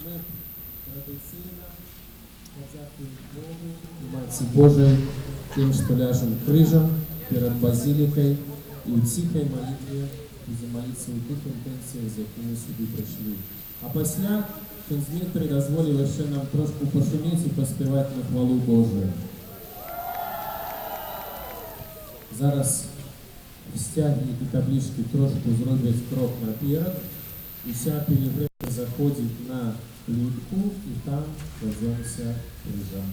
Ми традиційно подякуємо Богу і Матці Божій тим, що ляжемо крижем перед базилікою і у тихій молитві будемо молитися у тих інтенціях, з якими сюди прийшли. А після князь Дмитрий дозволив ще нам трошки пошуміти і поспівати на хвалу Божию. Зараз стяги і таблички трошки зроблять крок наперед, і вся пілігрима заходить на плитку, і там кладемося крижем.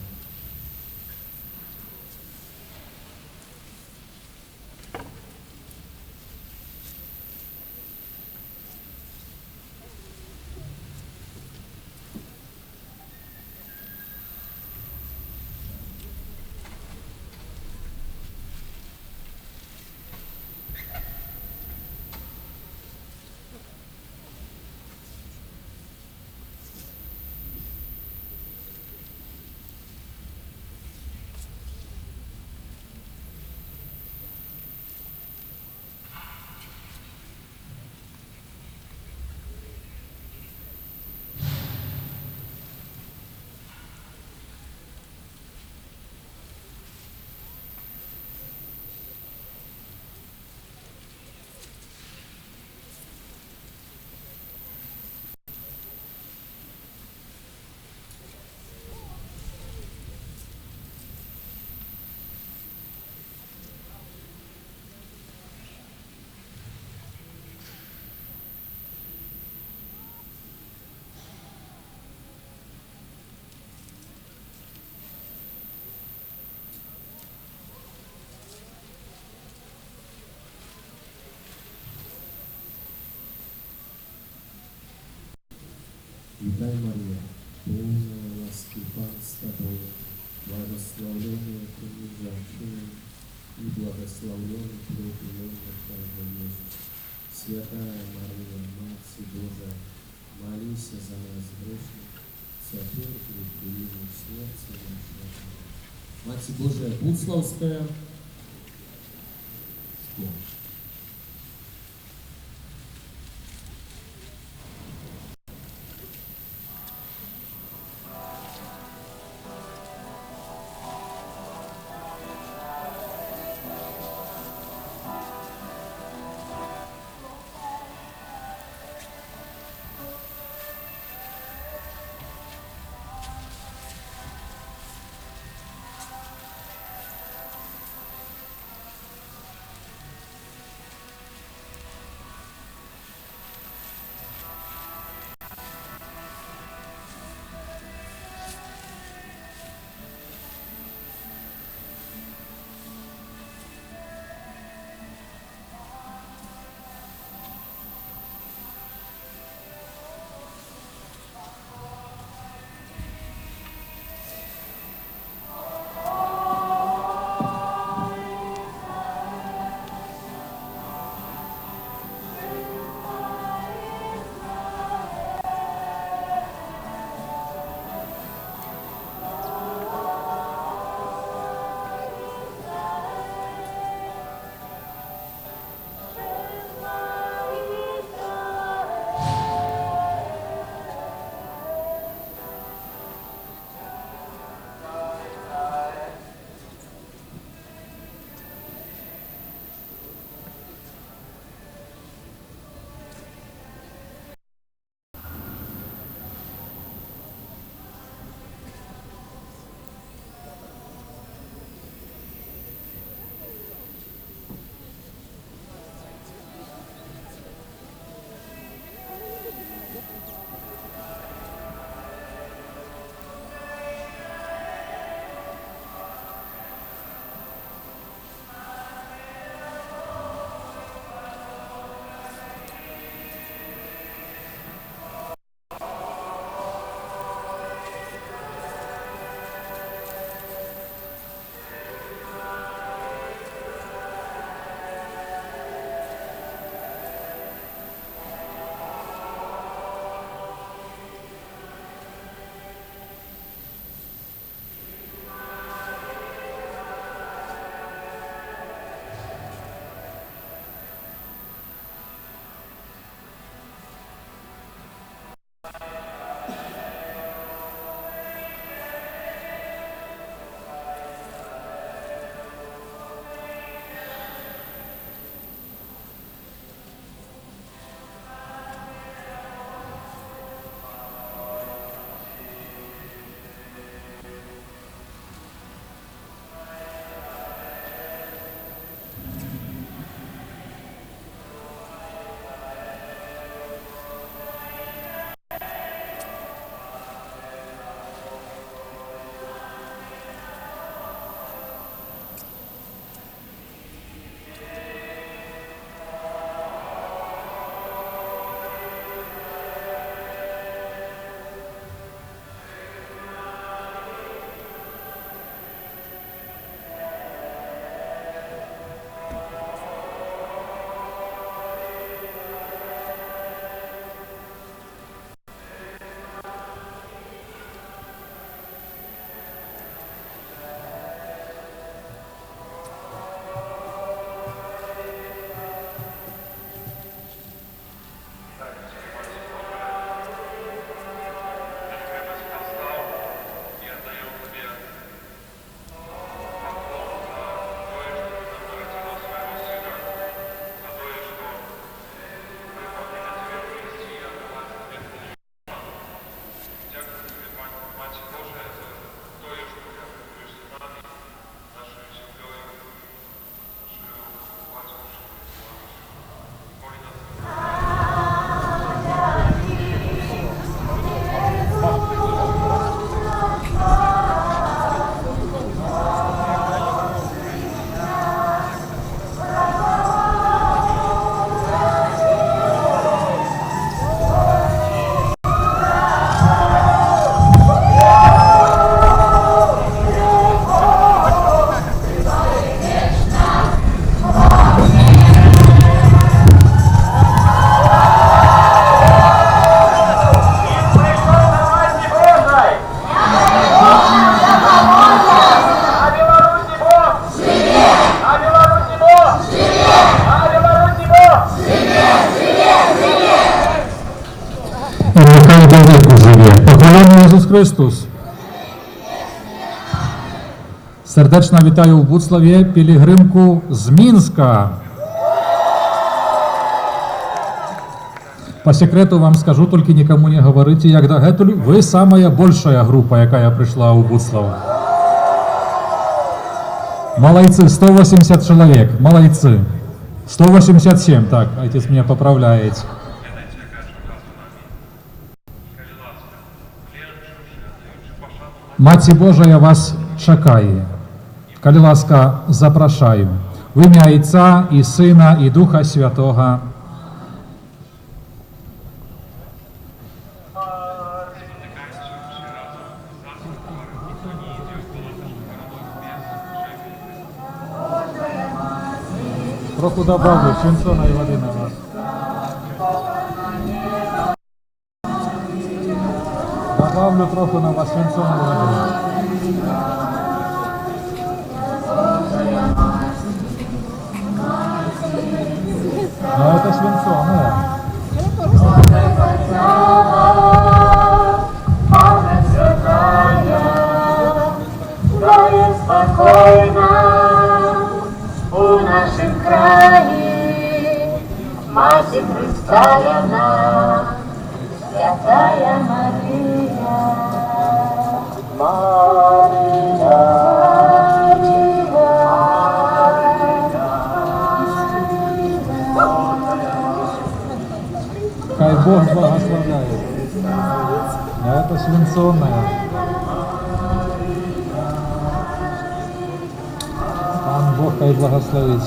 Вітай, Марія, повна ласки, Пан з тобою, благословенная ты между женщинами, и благословенный плод лона Твоего Иисус. Святая Мария, Матерь Божия, молись за нас грешных, теперь и в годину смерти нашей. Матерь Божия, Буцлавская, Похвалений Ісус Христос. Сердечно вітаю у Буцлаві пілігримку з Мінська. По секрету вам скажу, только никому не говорите, як до гетуль, ви самая большая група, яка прийшла у Буцлав. Молодцы, 180 человек, молодцы. 187, так, отец меня поправляет. Маці Божая вас чекає. Коли ласка, запрошаю. В ім'я Отця і Сина і Духа Святого. Трохи добавлю свинцоної води на вас. Добавлю трохи на вас свинцоної води. Ну это свинцоная. Дає спокійна у нашім краї, Маті Христа яна, Святая Марія. Хай Бог благословляет. А это свинцоная. Пан Бог хай благословит.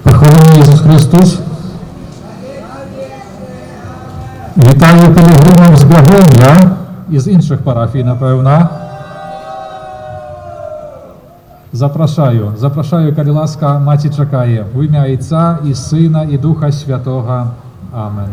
Похвалений Ісус Христос. Вітаю пілігримів з Богомля, із інших парафій, напевно. Запрошаю, коли ласка, Маті чекає. В ім'я Отця і Сина і Духа Святого. Амен.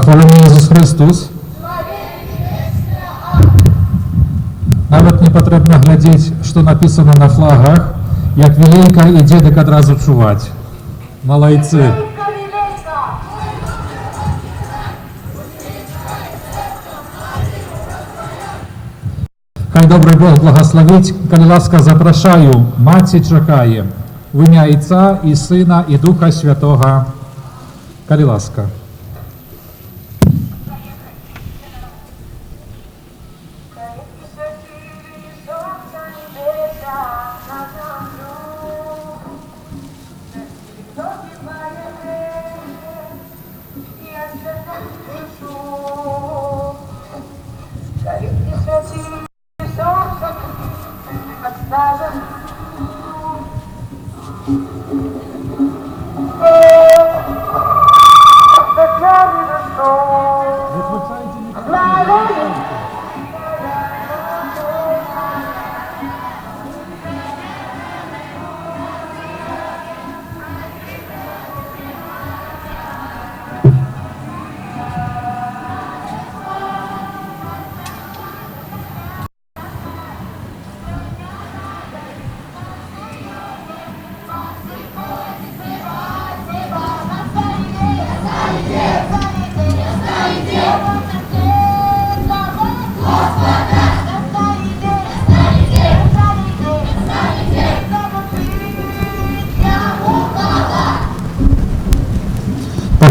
Pochwalony Jezus Chrystus. Nawet nie potrzebno глядеть, что написано на флагах, jak Wilenka i dziadek od razu czuwać. Malajcy. Хай добрий Бог благословить, коли ласка запрошаю, Маті чекає, в ім'я Отця і Сина і Духа Святого, коли ласка.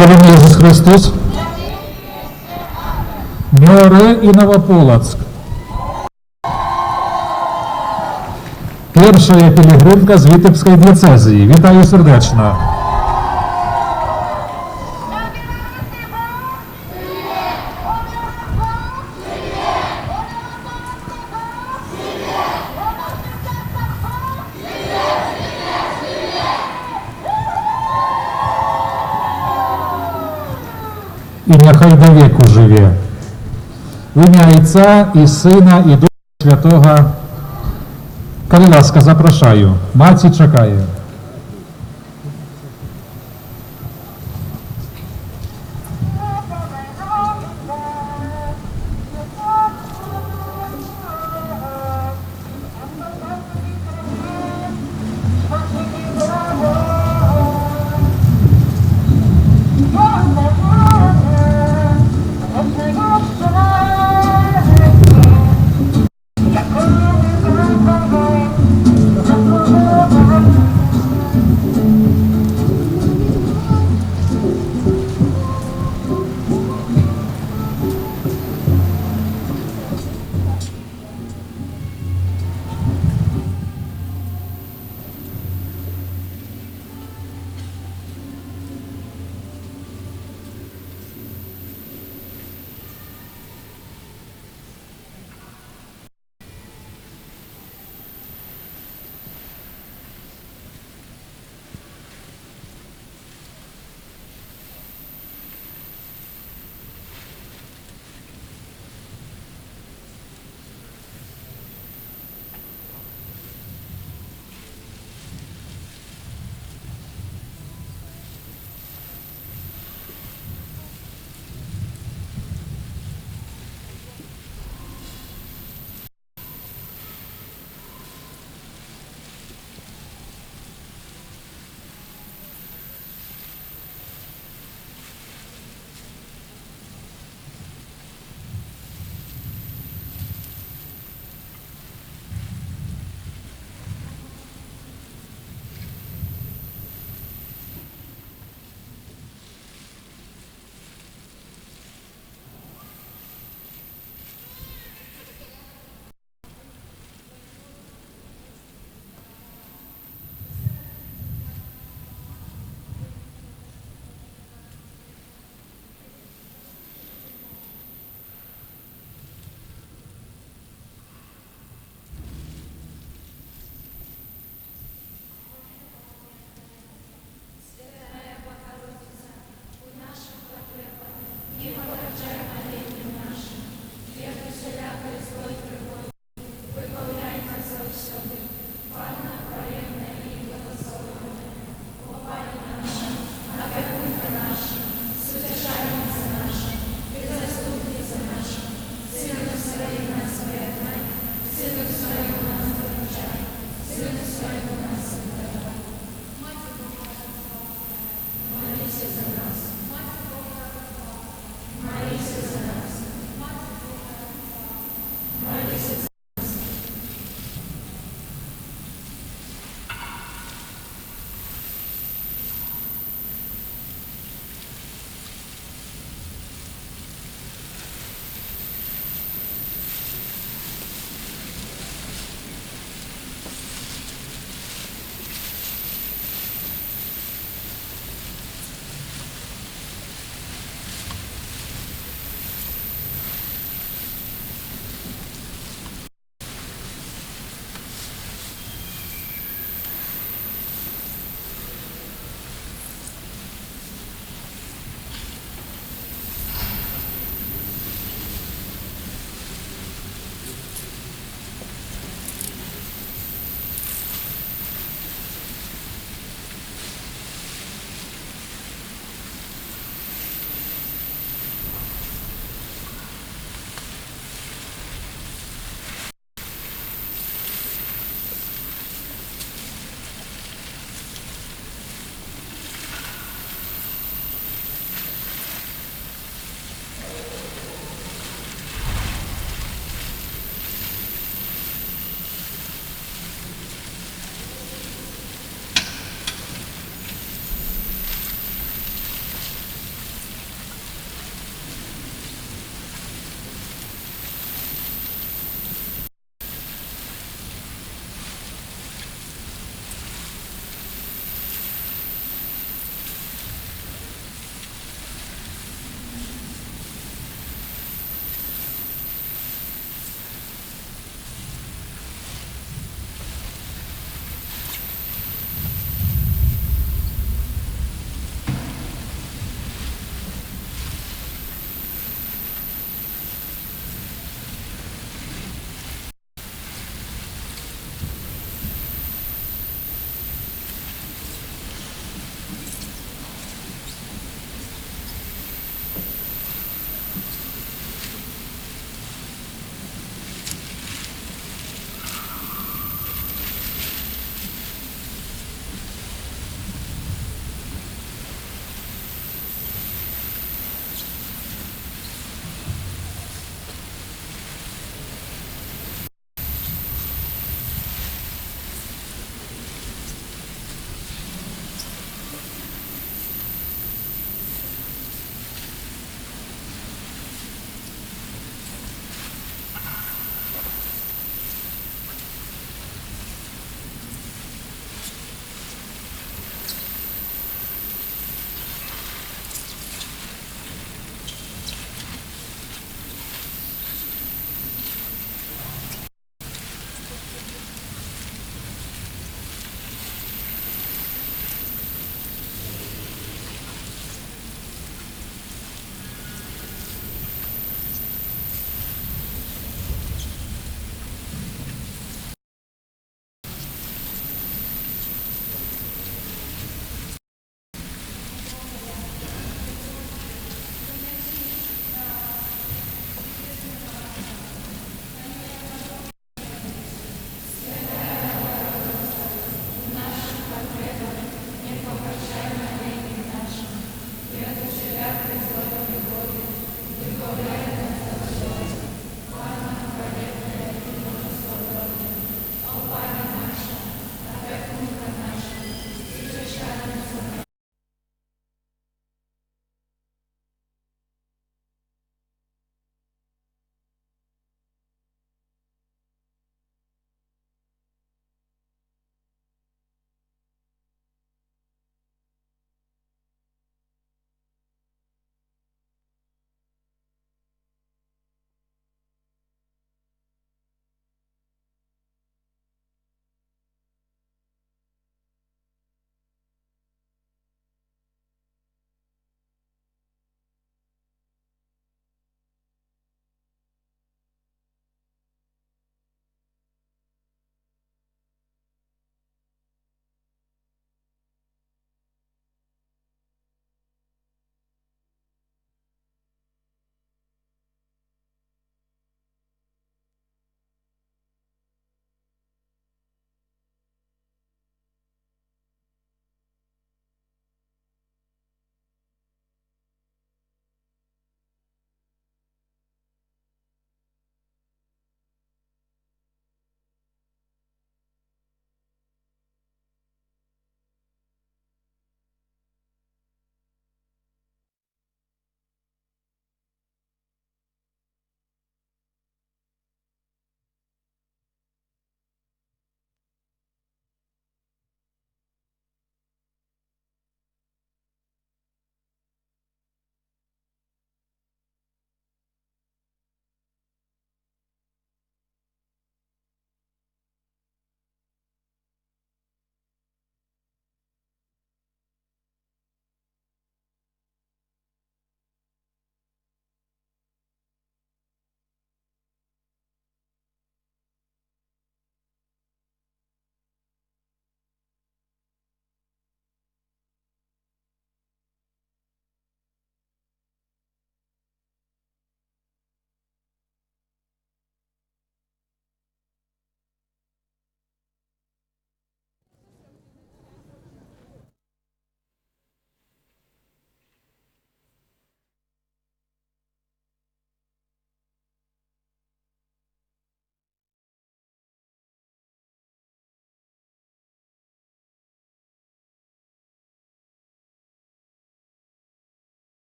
Верховний Ісус Христос. Мьоре і Новополоцк. Перша пілігримка з Вітебської дієцезії. Вітаю сердечно. І нехай до віку живе. В ім'я Отця і Сина, і Духа Святого. Коли ласка, запрошаю. Маці чекає.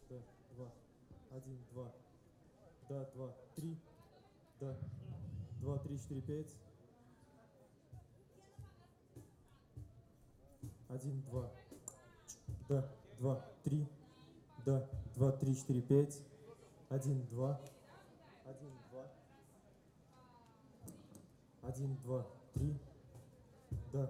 Да, 2. 1, 2. Да, 2, 3. Да. 2, 3, 4, 5. 1, 2. Да, 2, 3. Да, 2, 3, 4, 5. 1, 2. 1, 2. 1, 2, 3. Да.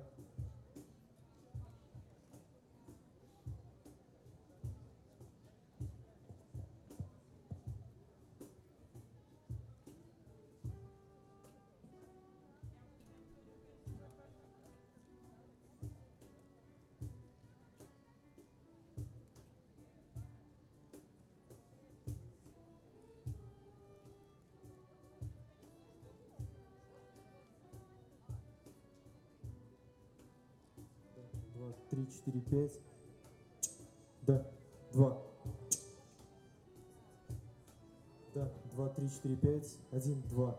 Два, три, четыре, пять. Да, 2. Да, 2, 3, 4, 5. 1, 2.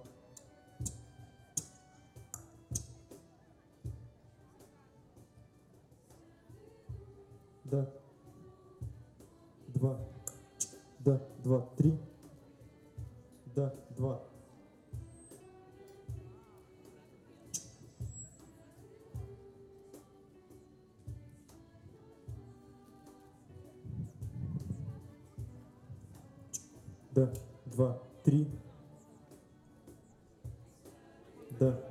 Да. 2. Да, 2, 3. Да, 2. Да, 2, 3. Да.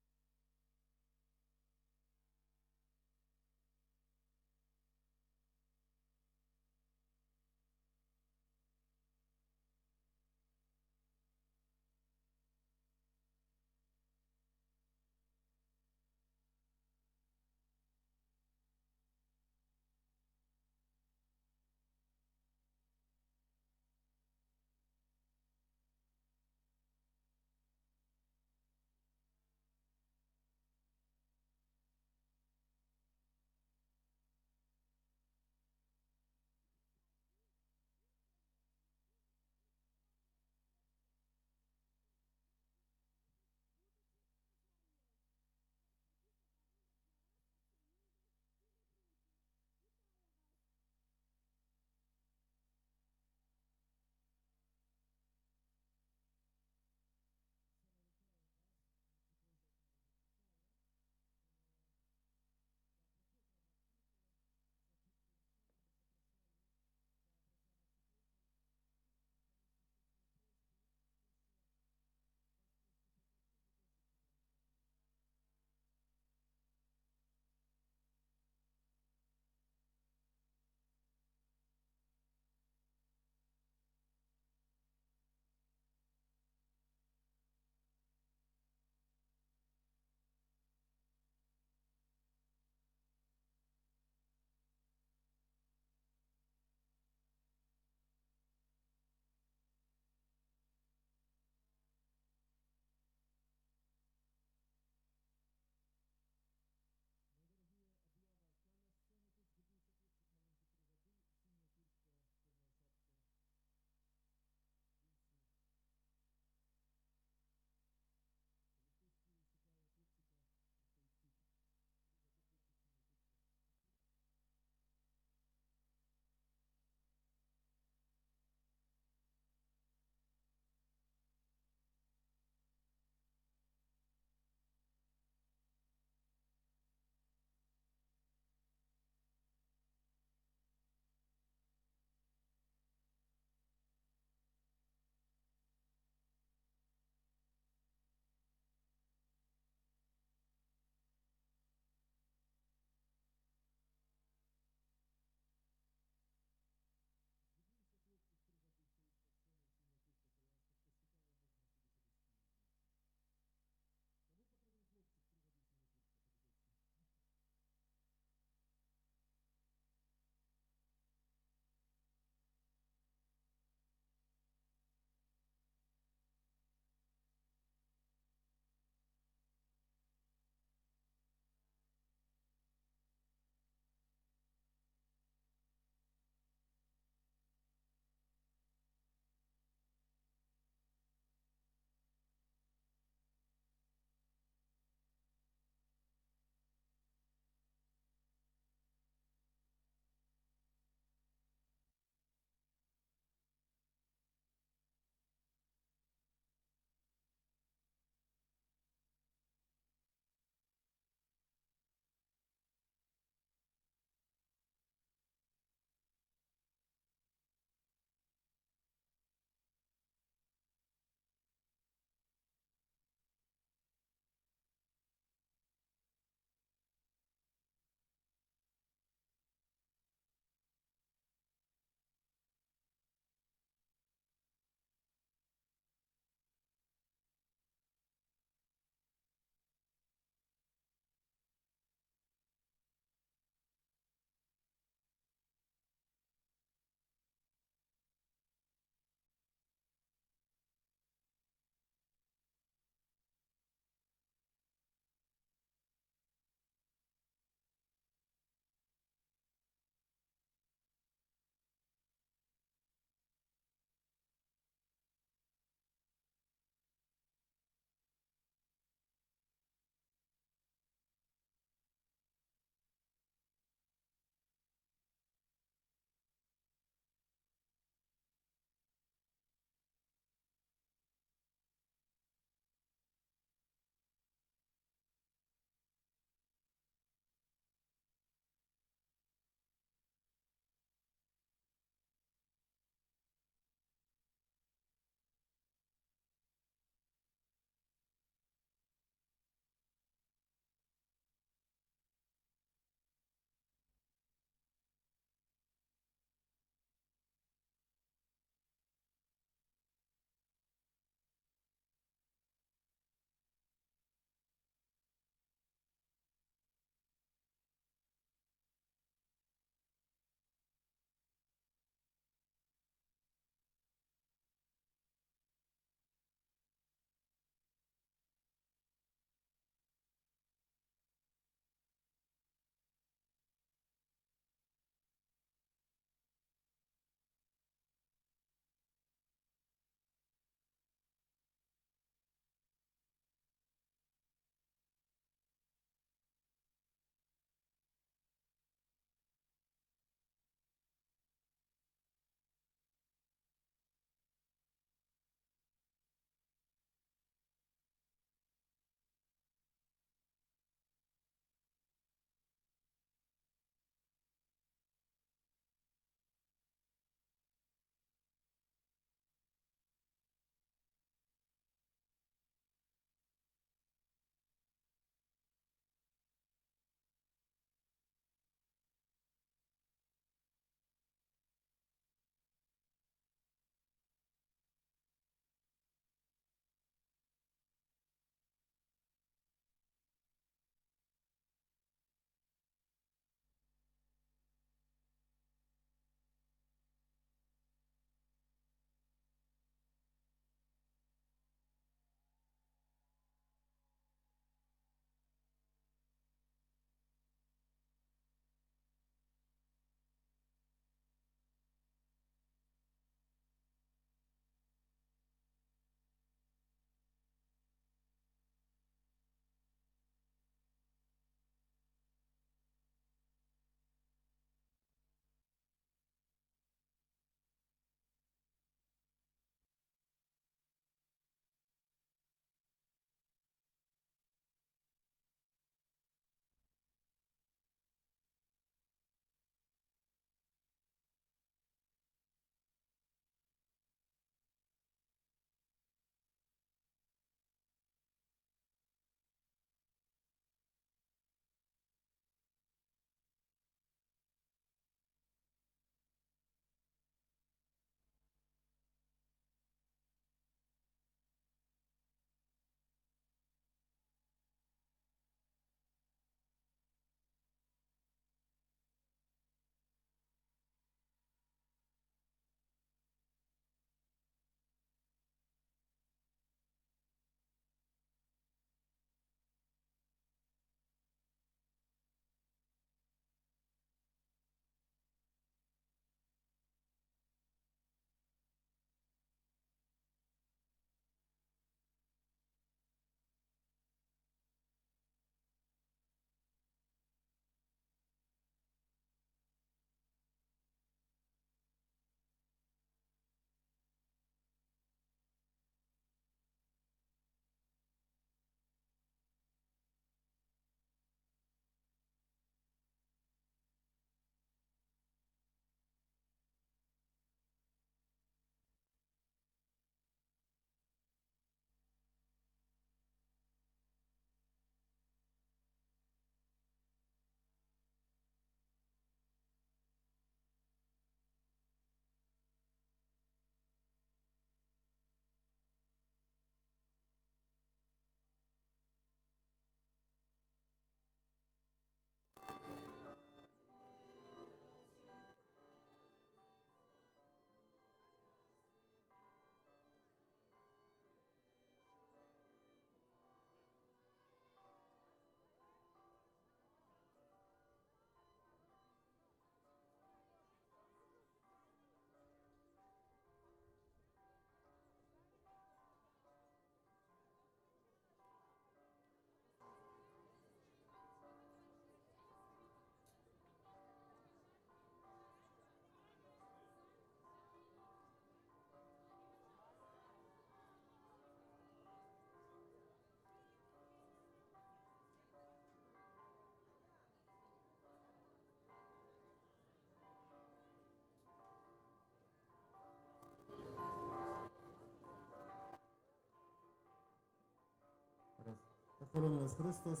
Похвалений Ісус Христос.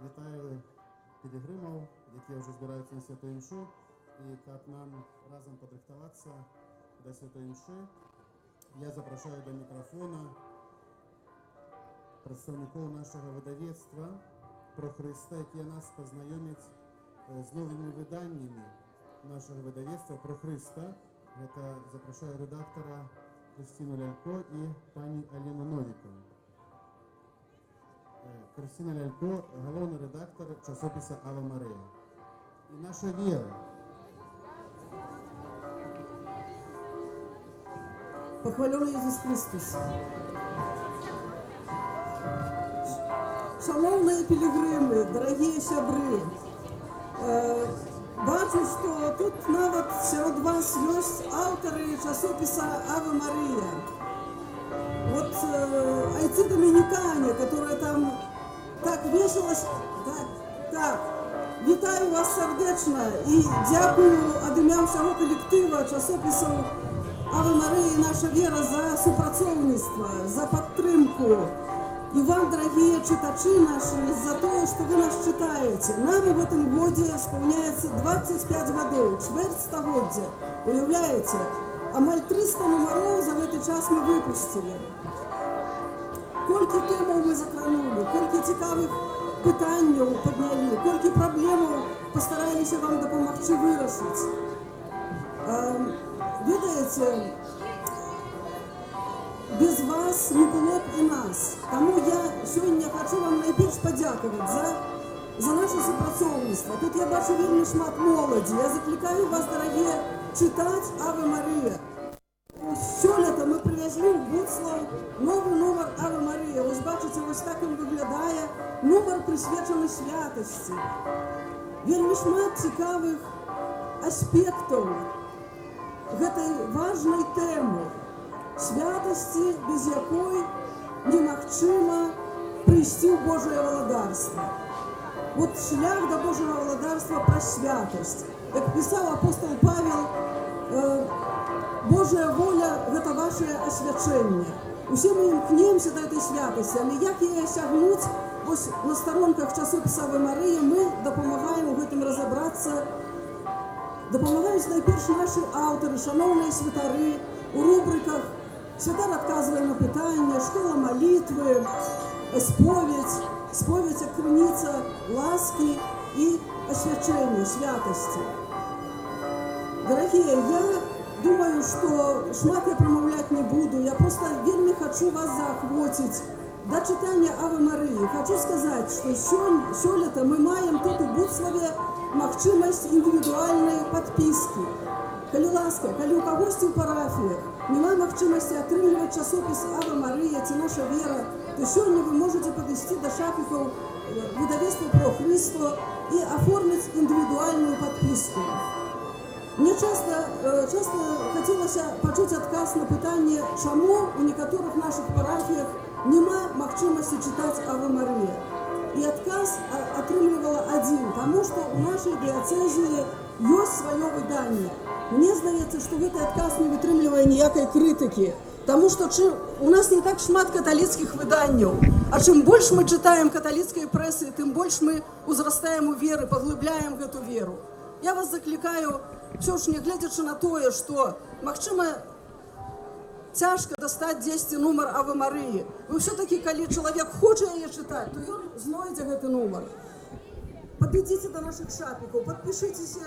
Вітаю пілігримів, які вже збираються на Святу Імшу. І як нам разом подрихтуватися до Святої Імши, я запрошую до мікрофона представників нашого видавництва «Про Христа», які нас познайомлять з новими виданнями нашого видавництва «Про Христа». Это запрошую редактора Кристину Лялько і пані Аліну Новікову. Кристина Лялько – головний редактор часописа «Ава Марія». І наша віра. Похвалений Ісус Христос. Шановні пілігрими, дорогі сябри, бачу, що тут навіть серед вас є автори часописа «Ава Марія». Вот айцы-доминикане, которые там так весело... Так. Вітаю вас сердечно і дякую ад ім'я всього колектива часопису «Ава Марія» наша вера за супрацовництво, за підтримку. И вам, дорогие читачи наши, за то, что вы нас читаете. Нам в этом году исполняется 25 годов, чверть століття. Уявляете? Амаль 300 номеров за этот час мы выпустили. Колькі темаў мы закранули, колькі цікавых пытанняў подняли, колькі проблемаў постараліся вам дапамагчы вырашыць. Ведаеце, без вас не было б и нас. Тому я сегодня хочу вам найперш подякувати за наше супрацовництво. Тут я бачу вельми шмат молоді. Я закликаю вас, дорогие, читать «Ава Марія». Сёлета мы привезли в Буцлав новый номер «Ава Марія». Вы бачите, ось так він виглядає. Номер присвячений святості. Вельми шмат цікавих аспектів гэтай важной теми. Святості, без якої немагчыма прийти в Божие владарство. Вот шлях до Божьего владарства про святость. Как писал апостол Павел, Божья воля – это ваше освячение. Усе мы імкнемся до этой святости, але як її осягнуть, ось на сторонках часописа «Ава Марія» ми допомагаємо в этом розібратися. Допомагають найперш наші автори, шановні святари, у рубриках «Святар отказывая на питание», «Школа молитвы», «Споведь як криниця ласки» и «Освячение святости». Дорогие, я думаю, что шмат я промовлять не буду. Я просто вельми хочу вас заохвотить до читания «Ава Марии». Хочу сказать, что сёлета мы маем тут у Буцлаве магчымасць індывідуальнай падпіскі. Калі ласка, калі у кагосьці ў парафіях няма магчымасці атрымліваць часопіс «Ава Марія» ці «Наша вера», то сёння вы можете падысці да шапікаў выдавецтва «Про Христа» і аформіць індывідуальную падпіску. Мне часто хацелася пачуць адказ на пытанне, чаму у некаторых наших парафіях няма магчымасці чытаць «Ава Марія». И отказ отрымливала один, потому что у нашей диацезии есть свое выдание. Мне здаецца, что гэты отказ не вытрымлівае ніякай критики, потому что у нас не так шмат католицких выданняў, а чем больше мы читаем католицкой прессы, тем больше мы узрастаем у веры, поглубляем эту веру. Я вас закликаю, все ж не глядячи на то, что, магчыма, цяжка достать 10 номер «Ава Марии». Вы все-таки, калі человек хочет ее читать, то он знойдзе гэты номер. Подойдите до наших шапиков, подпишитесь,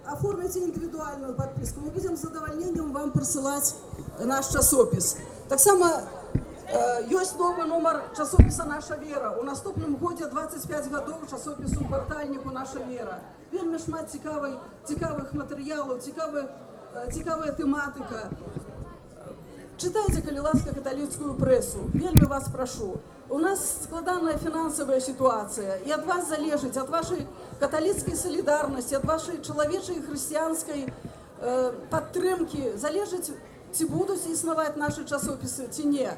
оформите индивидуальную подписку. Мы будем с задовольнением вам присылать наш часопис. Так само есть новый номер часописа «Наша вера». У наступным году 25 годов часопису «Квартальнику «Наша вера». Вельми шмат цікавых материалов, цікавая тематика. Читайте, калі ласка, католицкую прессу. Вельми вас прошу. У нас складанная финансовая ситуация, и от вас залежит, от вашей католицкой солидарности, от вашей человечей и христианской подтрымки, залежит, ці будут існаваць наши часописы, ці не.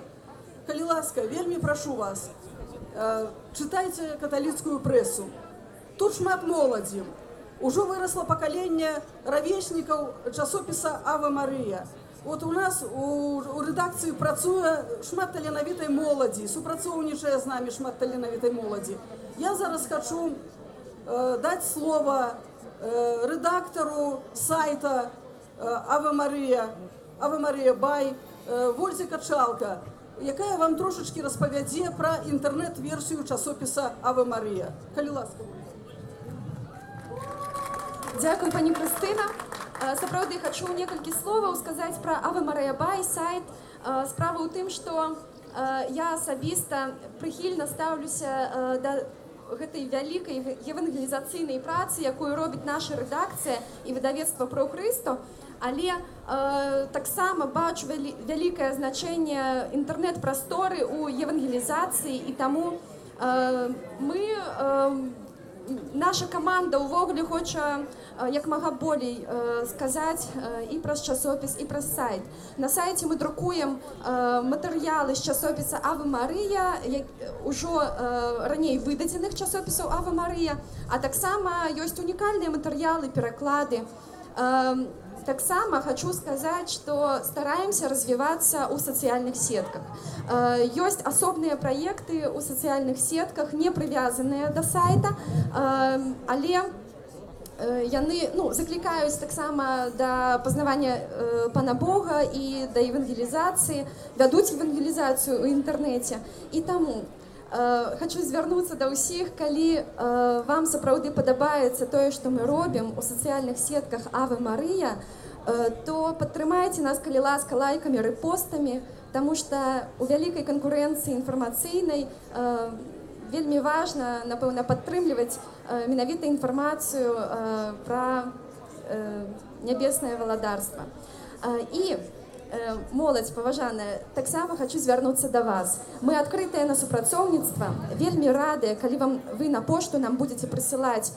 Калі ласка, вельми прошу вас, читайте католицкую прессу. Тут шмат моладзі. Ужо выросло поколение ровесников часописа «Ава Мария». от у нас у рэдакцыі працуе шмат таленавітай моладзі, супрацоўнічае з намі шмат таленавітай моладзі. Я зараз хочу даць слова рэдактару сайта Ave Maria Бай Вользе Качалка, якая вам трошечки распавядзе пра інтэрнэт-версію часопіса Ave Maria. Калі ласка. Дякую, пані Крыстына. Сапраўды хочу некалькі словаў сказаць пра Ave Maria Бай сайт. Справа ў тым, што я асабіста прыхільна стаўлюся да гэтай вялікай евангелізацыйнай працы, якую робіць наша рэдакцыя і выдавецтва «Про Христо», але таксама бачу вялікае значэнне інтэрнэт-прасторы ў евангелізацыі, і таму наша каманда ўвогуле хоча як мага болей сказаць і праз часопіс, і праз сайт. На сайце мы друкуем матэрыялы з часопіса Ave Maria, ўжо раней выдадзеных часопісаў Ave Maria, а таксама ёсць унікальныя матэрыялы, пераклады. Таксама хочу сказаць, што стараемся развівацца ў сацыяльных сетках. Ёсць асобныя праекты ў сацыяльных сетках, не прывязаныя да сайта, але яны заклікаюць таксама да пазнавання Пана Бога і да евангелізацыі, вядуць евангелізацыю ў інтэрнэце. І таму хочу звярнуцца да ўсіх, калі вам сапраўды падабаецца тое, што мы робім у сацыяльных сетках Ave Maria, то падтрымайце нас, калі ласка, лайкамі, рэпостамі, таму што у вялікай канкурэнцыі інфармацыйнай вельмі важна, напэўна, падтрымліваць менавіта інфармацыю пра нябеснае валадарства. І моладзь паважаная, таксама хочу звярнуцца да вас. Мы адкрытыя на супрацоўніцтва, вельмі радыя, калі вы на пошту нам будзеце прысылаць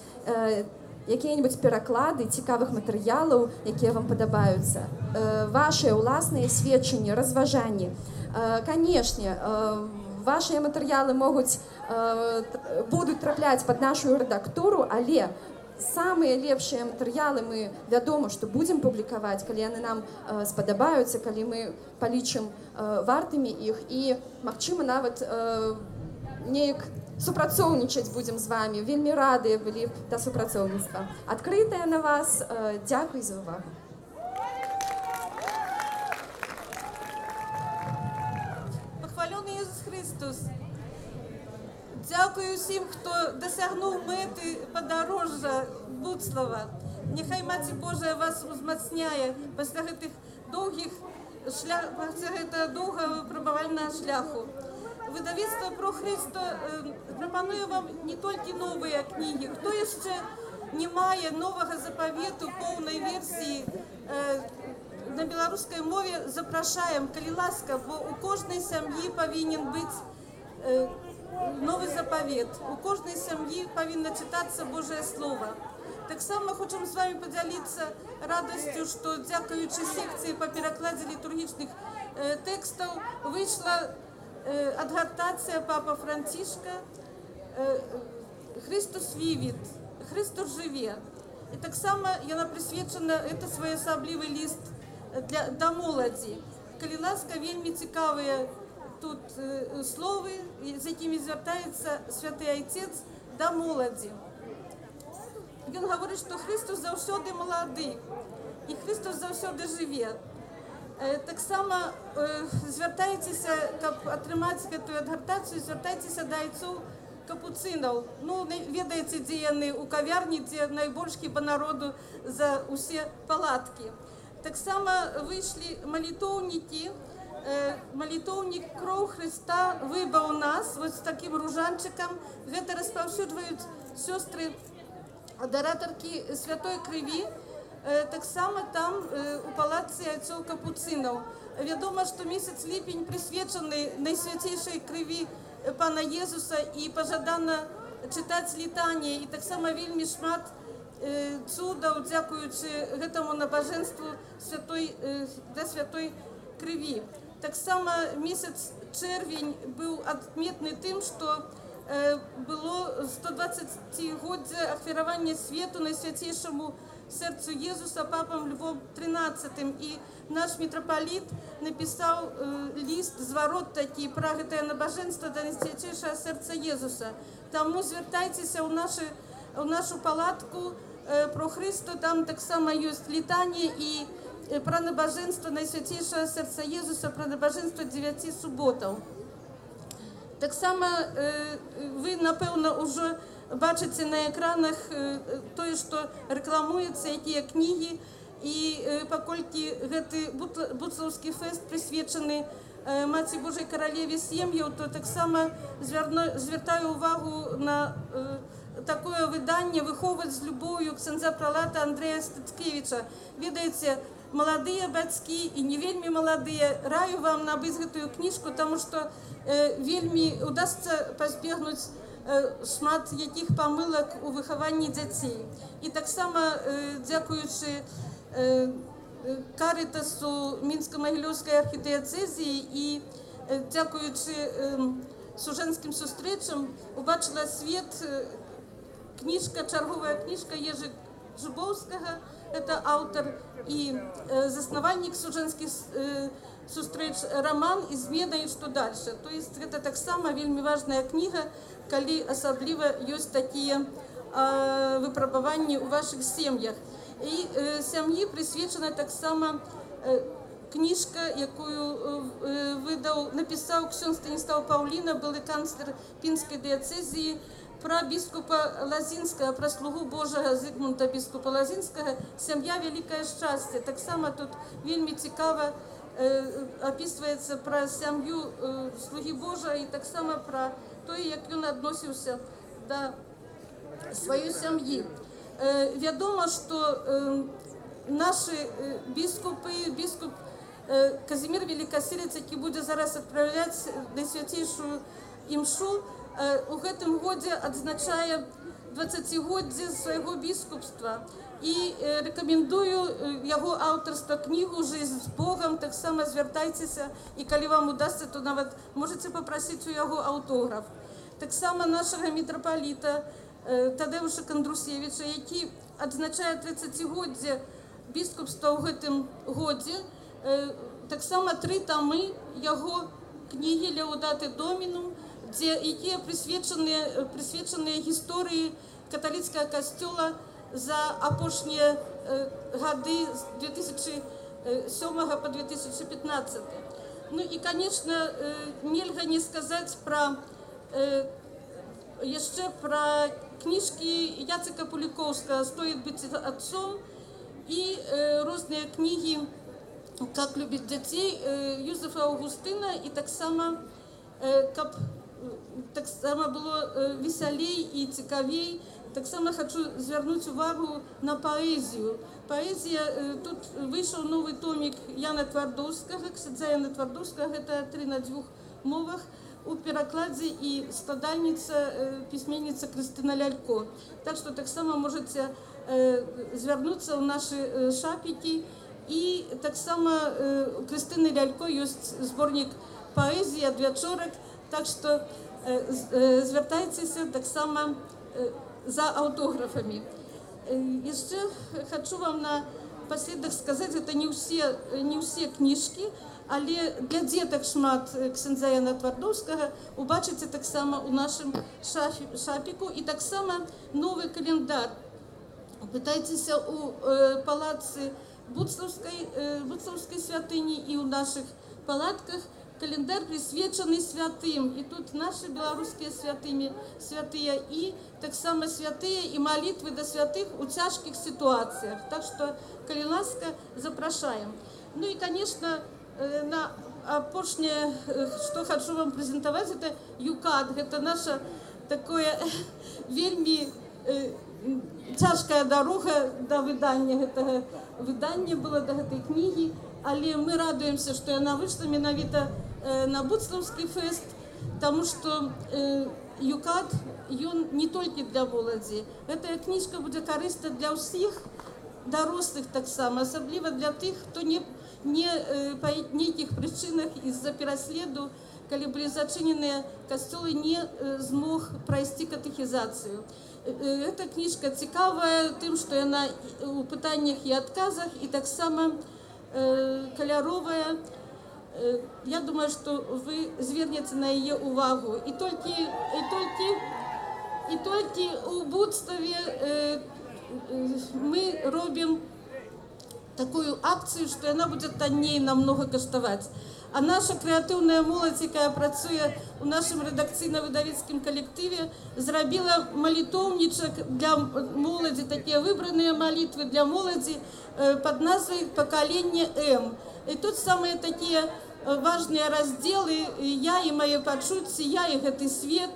якія-небудзь пераклады цікавых матэрыялаў, якія вам падабаюцца, вашыя ўласныя сведчанні, разважанні. Канешне, вашыя матэрыялы будуць трапляць пад нашу рэдактуру, але самыя лепшыя матэрыялы мы, вядома, што будзем публікаваць, калі яны нам спадабаюцца, калі мы палічым вартымі іх, і, магчыма, нават неяк супрацоўнічаць будзем з вамі. Вельмі радыя былі да супрацоўніцтва. Адкрытая на вас. Дзякуй за ўвагу. Пахвалёны Ісус Христос. Дякую всім, хто досягнув мети подорожжя Буцлава. Нехай Маці Божа вас узмацняє після гэтых довгого випробувального шляху. Видавецтво «Про Христо» пропонує вам не тільки нові книги. Хто ще не має нового заповіту, повної версії на білоруській мові, запрошуємо, коли ласка, бо у кожної сім'ї повинен бути новий заповіт. У кожної сім'ї повинно читатися Божє Слово. Так само хочемо з вами поділитися радістю, що дякуючи секції по перекладі літургічних текстів вийшла адгортація Папа Францишка «Христос вівіт», «Христос живе». І так само вона присвячена, це своєособлівий лист для молоді. Коли ласка, вельми цікаві тут слови, з якими звертається Святий Отець до молоді. Він говорить, що Христос завжди молодий, і Христос завжди живе. Так само звертайтеся, щоб отримати цю адгортацію, звертайтеся до отців капуцинів. Ну, ведаєте, де вони у кав'ярні, де найбільше по народу за усі палатки. Так само вийшли молитовники. Молитовник «Кров Христа» вибав у нас вот з таким ружанчиком. Це розповсюджують сестри аdoratorки Святої Крові. Так само там у палаці отців капуцинів. Відомо, що місяць липень присвячений найсвятішій крові Пана Єсуса і пожадано читати літання. І так само вельми шмат чудов, дякуючи цьому набоженству для Святої Крові. Так само місяць червень був відмітний тим, що было 120-годзе ахвяравання свету найсвятейшаму сердцу Езуса папам Львом XIII. І наш митрополит написал лист, зворот такі про гэтае набажэнства да найсвятейшага сердца Езуса. Таму звяртайцеся ў нашу палатку про Христа, там таксама ёсць літанне і про набажэнства найсвятейшага сердца Езуса, про набажэнства 9 суботаў. Таксама вы, напэўна, ўжо бачыце на экранах тое, што рэкламуецца, якія кнігі, і паколькі гэты буцлаўскі фэст прысвечаны Маці Божай Каралеве сем'яў, то таксама звяртаю ўвагу на такое выданне «Выхоўваць з любоўю» ксяндза пралата Андрэя Стыцкевіча. Ведаеце, маладыя бацькі і не вельмі маладыя, раю вам набыць гэтую кніжку, таму што вельмі удасца пазбегнуць шмат якіх памылак у выхаванні дзяцей. І таксама дзякуючы Карытасу Мінска-Магілёўскай архідыяцэзіі і дзякуючы сужэнскім сустрэчам убачыла свет кніжка, чарговая кніжка Ежы Жыбоўскага, это аўтар і заснавальнік сужэнскіх сустрэч, роман «І змена і што дальше». То есть гэта таксама вельмі важная кніга, калі асабліва ёсць такія выпрабаванні ў вашых сем'ях. І сям'і прысвечана таксама кніжка, якую напісаў ксёндз Станіслаў Паўліна, былы канцлер Пінскай дыяцэзіі, пра біскупа Лазінскага, пра слугу Божага Зігмунта біскупа Лазінскага «Сям'я – вялікае шчасце». Таксама тут вельмі цікава описывается про сям'ю слуги Божа і таксама про тое, як ён адносіўся да сваёй сям'і. Вядома, што нашы біскупы, біскуп Казімір Велікасілец, які будзе зараз адпраўляць найсвяцейшую імшу, у гэтым годзе адзначае 20-годдзе свайго біскупства. І рэкамендую яго аўтарства кнігу «Жизнь з Богом», таксама звяртайцеся, і калі вам удасца, то нават можаце папрасіць у яго аўтограф. Таксама нашага мітрапаліта Тадеуша Кандрусевіча, які адзначае 30-годдзе біскупства ў гэтым годзе, таксама 3 тамы яго кнігі «Леудате Домінум», якія прысвечаныя гісторыі каталіцкага касцёла за апошнія гады з 2007 по 2015. Ну і, конечно, нельга не сказаць яшчэ пра кніжкі Яцека Пулікоўскага «Стоит быть отцом» і розныя кнігі «Как любить дзяцей» Юзефа Аўгустына, і таксама, каб таксама было весялей і цікавей, таксама хочу звярнуць увагу на паэзію. Паэзія, тут выйшаў новы томік Яна Твардоўскага, ксяндза Яна Твардоўскага, гэта 3 на 2 мовах, у перакладзе і складальніца, пісьменніца Крыстына Лялько. Так што таксама можаце звярнуцца ў нашы шапікі. І таксама у Крыстыны Лялько ёсць зборнік паэзіі ад вячорак, так што звяртайцеся таксама за аўтографамі. Яшчэ хочу вам напоследак сказаць, гэта не ўсе кніжкі, але для дзетак шмат ксяндза Яна Твардоўскага убачыце таксама ў нашым шапіку, і таксама новы календар. Пытайцеся у палацы Буцлаўскай святыні і ў нашых палатках календар прысвечаны святым. І тут нашы беларускія святыя і таксама святыя і малітвы да святых у цяжкіх сітуацыях. Так што, калі ласка, запрашаем. Ну і, конечно, на апошняе, што хочу вам прэзентаваць, это ЮКАД. Гэта наша такое вельмі цяжкая дарога да выдання гэтага выдання была, да гэтай кнігі, але мы радуемся, што яна выйшла менавіта на Буцлаўскі фэст, таму што ЮКАД, ён не толькі для моладзі. Гэтая кніжка будзе карысна для ўсіх дарослых таксама, асабліва для тых, хто не па нейкіх прычынах з-за пераследу калі былі зачыненыя касцёлы, не змог прайсці катэхізацыю. Эта кніжка цікавая тым, што яна у пытаннях і адказах, і таксама каляровая. Я думаю, што вы звернеце на яе увагу. І толькі у Будставе мы робім такую акцыю, што яна будзе танней намнога каштаваць. А наша крэатыўная моладзь, якая працуе ў нашым рэдакцыйна-выдавецкім калектыве, зрабіла малітоўнічак для моладзі, такія выбраныя малітвы для моладзі пад назвай «Пакаленне М». І тут самыя такія важныя раздзелы «Я і мае пачуцці», «Я і гэты свет»,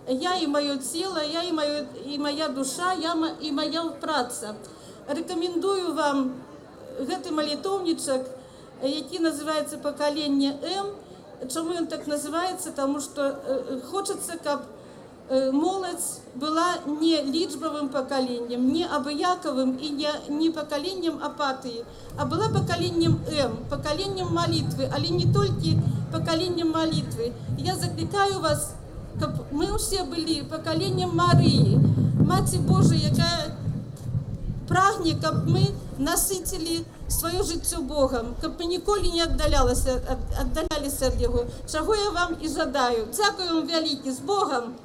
«Я і маё цела», «Я і мая душа», «Я і мая праца». Рэкамендую вам гэты малітоўнічак, які называецца «Пакаленне М». Чаму ён так называецца? Таму што хочацца, каб моладзь была не лічбавым пакаленнем, не абыякавым і не пакаленнем апатыі, а была пакаленнем М, пакаленнем малітвы, але не толькі пакаленнем малітвы. Я заклікаю вас, каб мы ўсе былі пакаленнем Марыі, Маці Божай, якая прагне, каб мы насыцілі сваё жыццё Богам, каб мы ніколі не аддаляліся ад Яго, чаго я вам і жадаю. Дзякую вам вялікі, з Богам!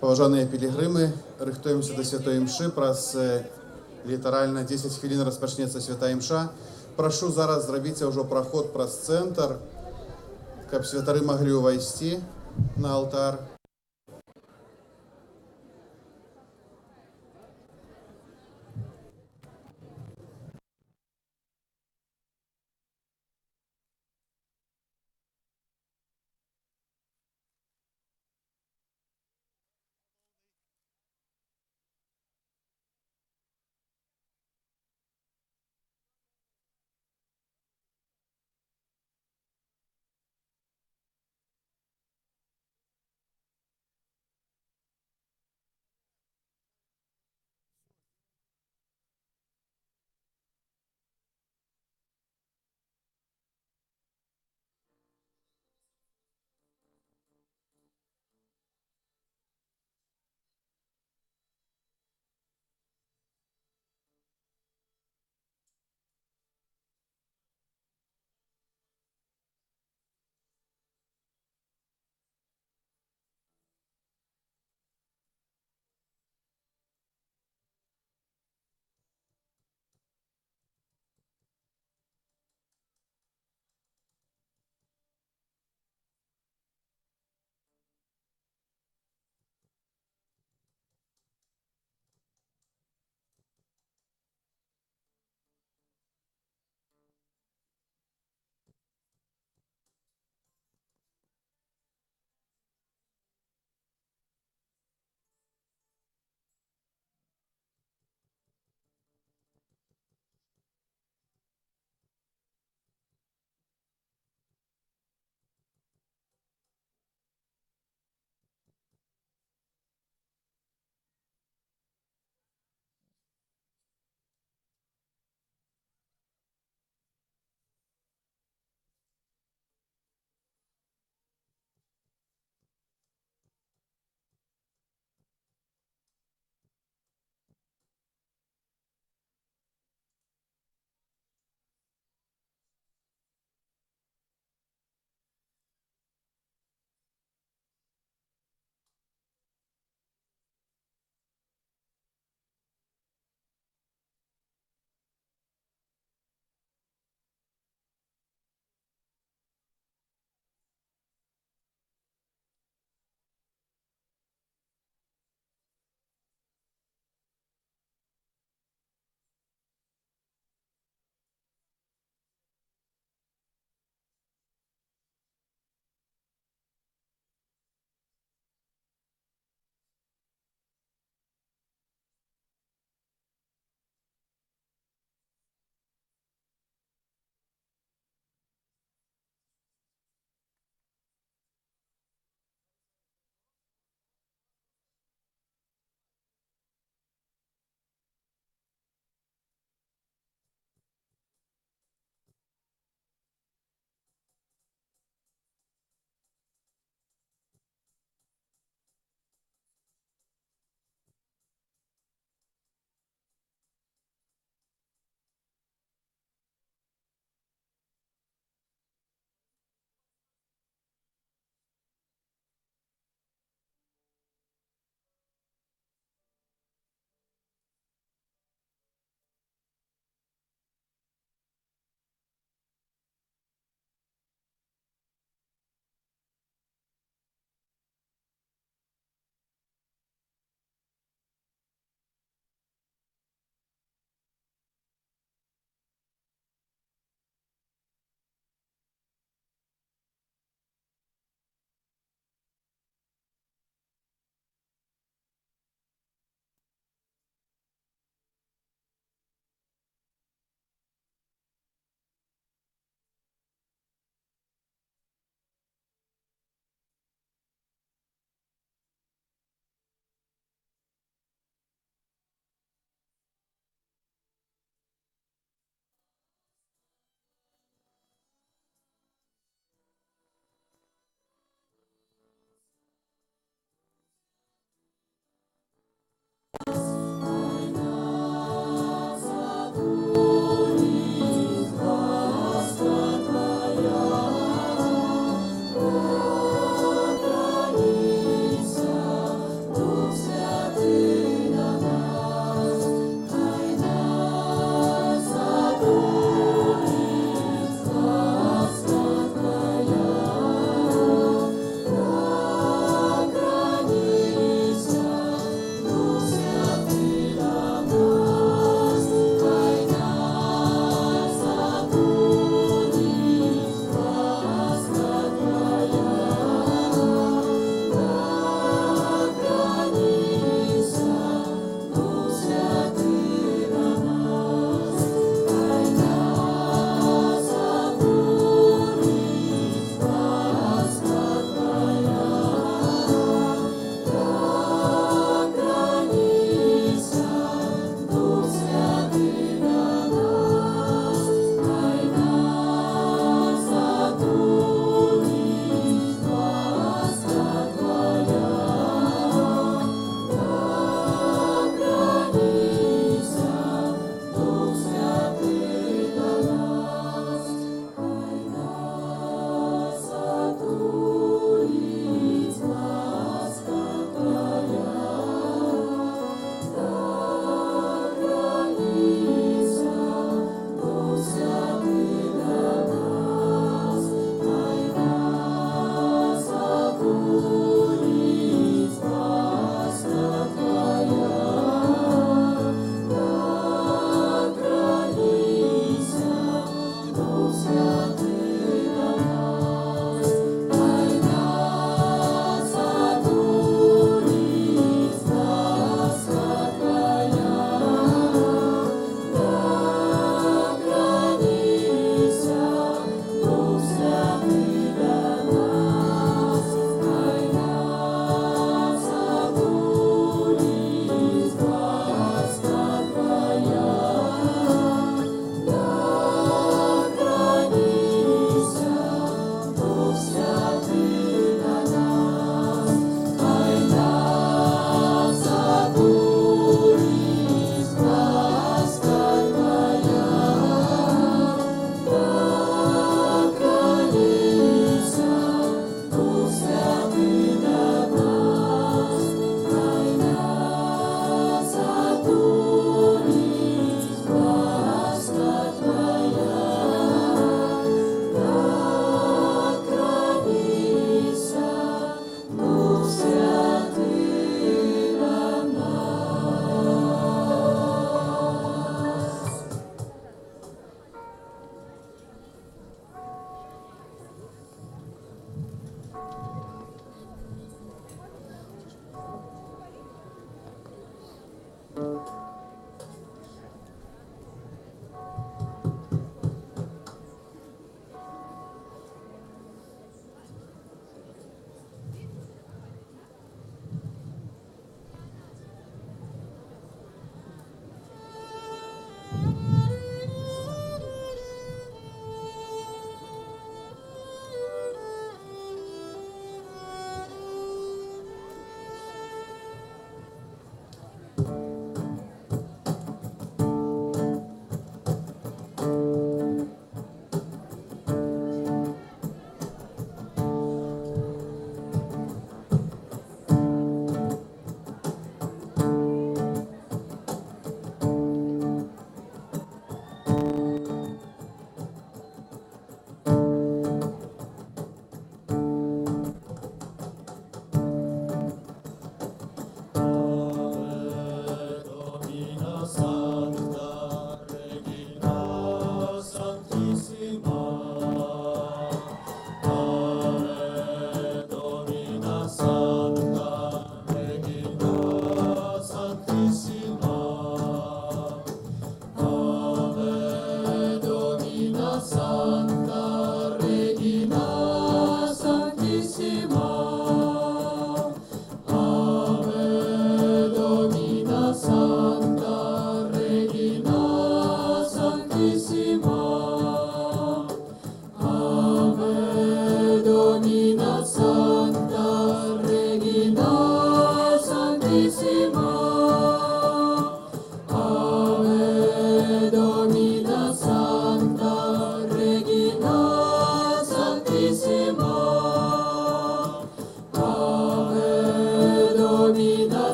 Поважаныя пілігрымы, рыхтуемся да святой імшы. Праз літаральна 10 хвілін распачнецца святая імша. Прашу зараз зрабіце ўжо праход праз цэнтр, каб святары маглі ўвайсці на алтар.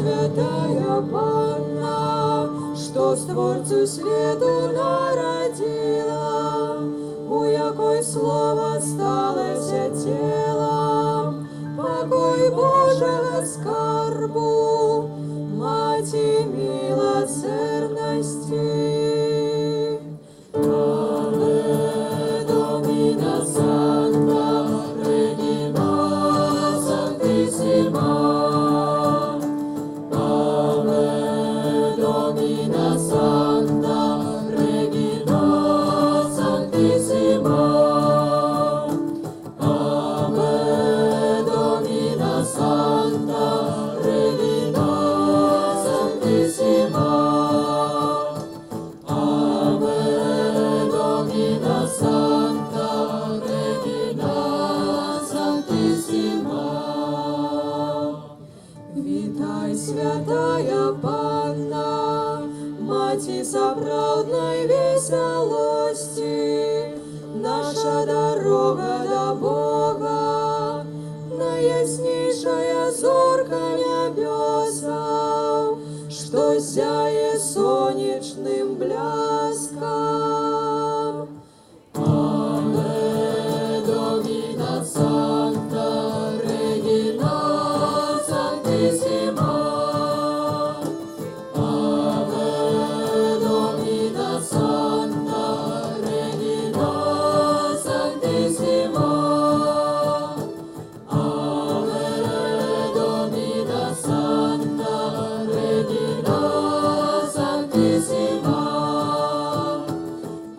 святая Панна, что Створцу свету народила, у якой слово сталося телом, покой Божого скарбу, Маті милосердности. Ave Domina Sancta, Regina Sanctissima. Ave Domina Sancta, Regina Sanctissima. Ave Domina Sancta, Regina Sanctissima. Ave Domina Sancta, Regina Sanctissima. Вітай, святая Панна, Маті сапраўднай весялосці, наша дорога до Бога, найяснейшая зорка небесаў, что сяе сонечным бляском. Ave Domina Sancta, Regina Sanctissima. Ave Domina Sancta, Regina Sanctissima. Ave Domina Sancta, Regina Sanctissima.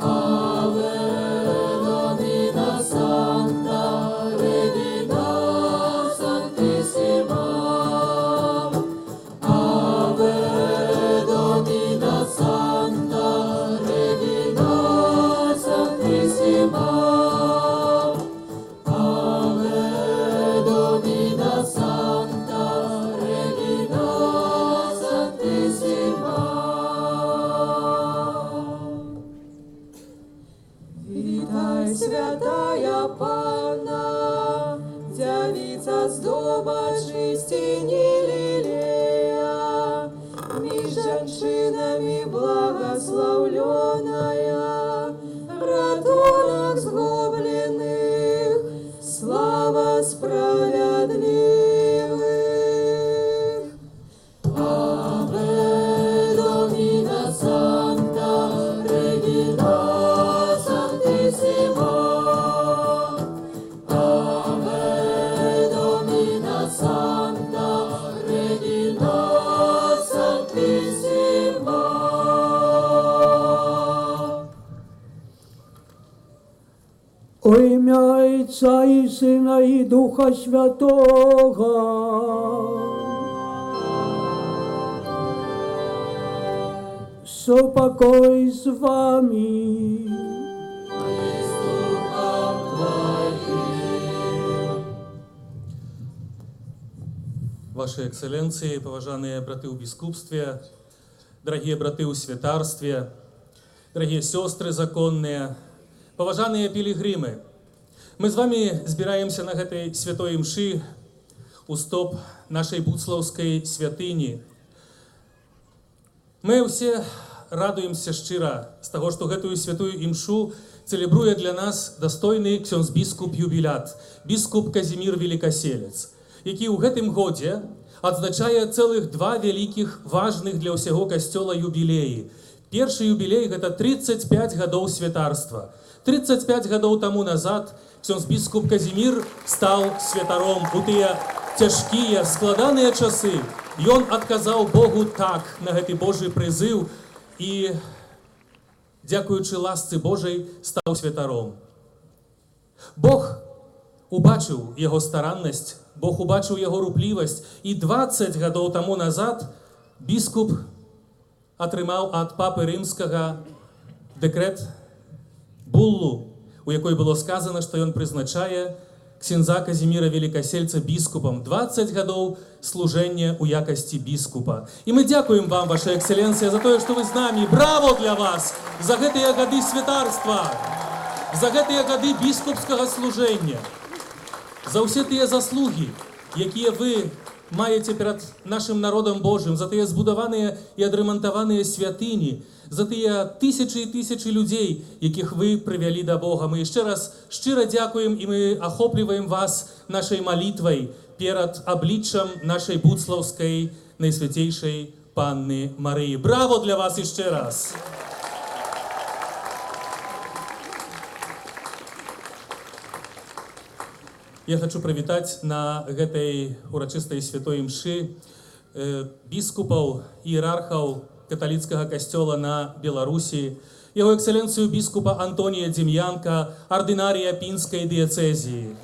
Ave Domina Sancta, Regina Sanctissima. Ave Domina Sancta, Regina Sanctissima. Ave Domina Sancta, Regina Sanctissima. Вітай, святая Панна, Дзявіца здоба чисті лілея, між жанчинами благословленная, ратунок згублених, слава справедливих. Ave Domina Sancta, Regina Sanctissima. Ave Domina Sancta, Regina Sanctissima. О ім'я Отця і Сина і Духа Святого. Сопокой з вами. Ваши экселленции, поважанные браты у біскупстве, дорогие браты у святарстве, дорогие сестры законные, поважанные пілігрими, мы з вами збираемся на гэтай святой мшы у стоп нашей буцлаўскай святыні. Мы все радуемся шчыра з таго, што гэтую святую імшу цэлебруе для нас дастойны ксёндз-біскуп юбілят, біскуп Казімір Велікаселец, які ў гэтым годзе адзначае цэлых два вялікіх важных для ўсяго касцёла юбілеі. Першы юбілей гэта 35 гадоў святарства. 35 гадоў таму назад ксёндз-біскуп Казімір стаў святаром у тыя цяжкія, складаныя часы. Ён адказаў Богу так на гэты Божий прызыў і, дзякуючы ласцы Божай, стаў святаром. Бог убачыў яго стараннасць, Бог убачыў яго руплівасць, і 20 гадоў таму назад біскуп атрымаў ад папы рымскага дэкрэт, буллу, у якой было сказано, што ён прызначае ксяндза Казіміра Велікасельца біскупам. 20 гадоў служэння ў якасці біскупа. І мы дзякуем вам, ваша экселенцыя, за тое, што вы з намі. Браво для вас за гэтыя гады святарства, за гэтыя гады біскупскага служэння, за ўсе тыя заслугі, якія вы маєте перед нашим народом Божим, за тыя збудаваныя і адрамантаваныя святыні, за тыя тысячы і тысячы людзей, якіх вы прывялі да Бога. Мы яшчэ раз шчыра дзякуем і мы ахопліваем вас нашай малітвай перад абліччам нашай буцлаўскай найсвяцейшай Панны Марыі. Браво для вас яшчэ раз! Я хочу прывітаць на гэтай урачыстай святой імшы біскупаў і іерархаў каталіцкага касцёла на Беларусі, яго эксцэленцыю біскупа Антонія Дзім'янка, ардынарыя Пінскай дыяцэзіі.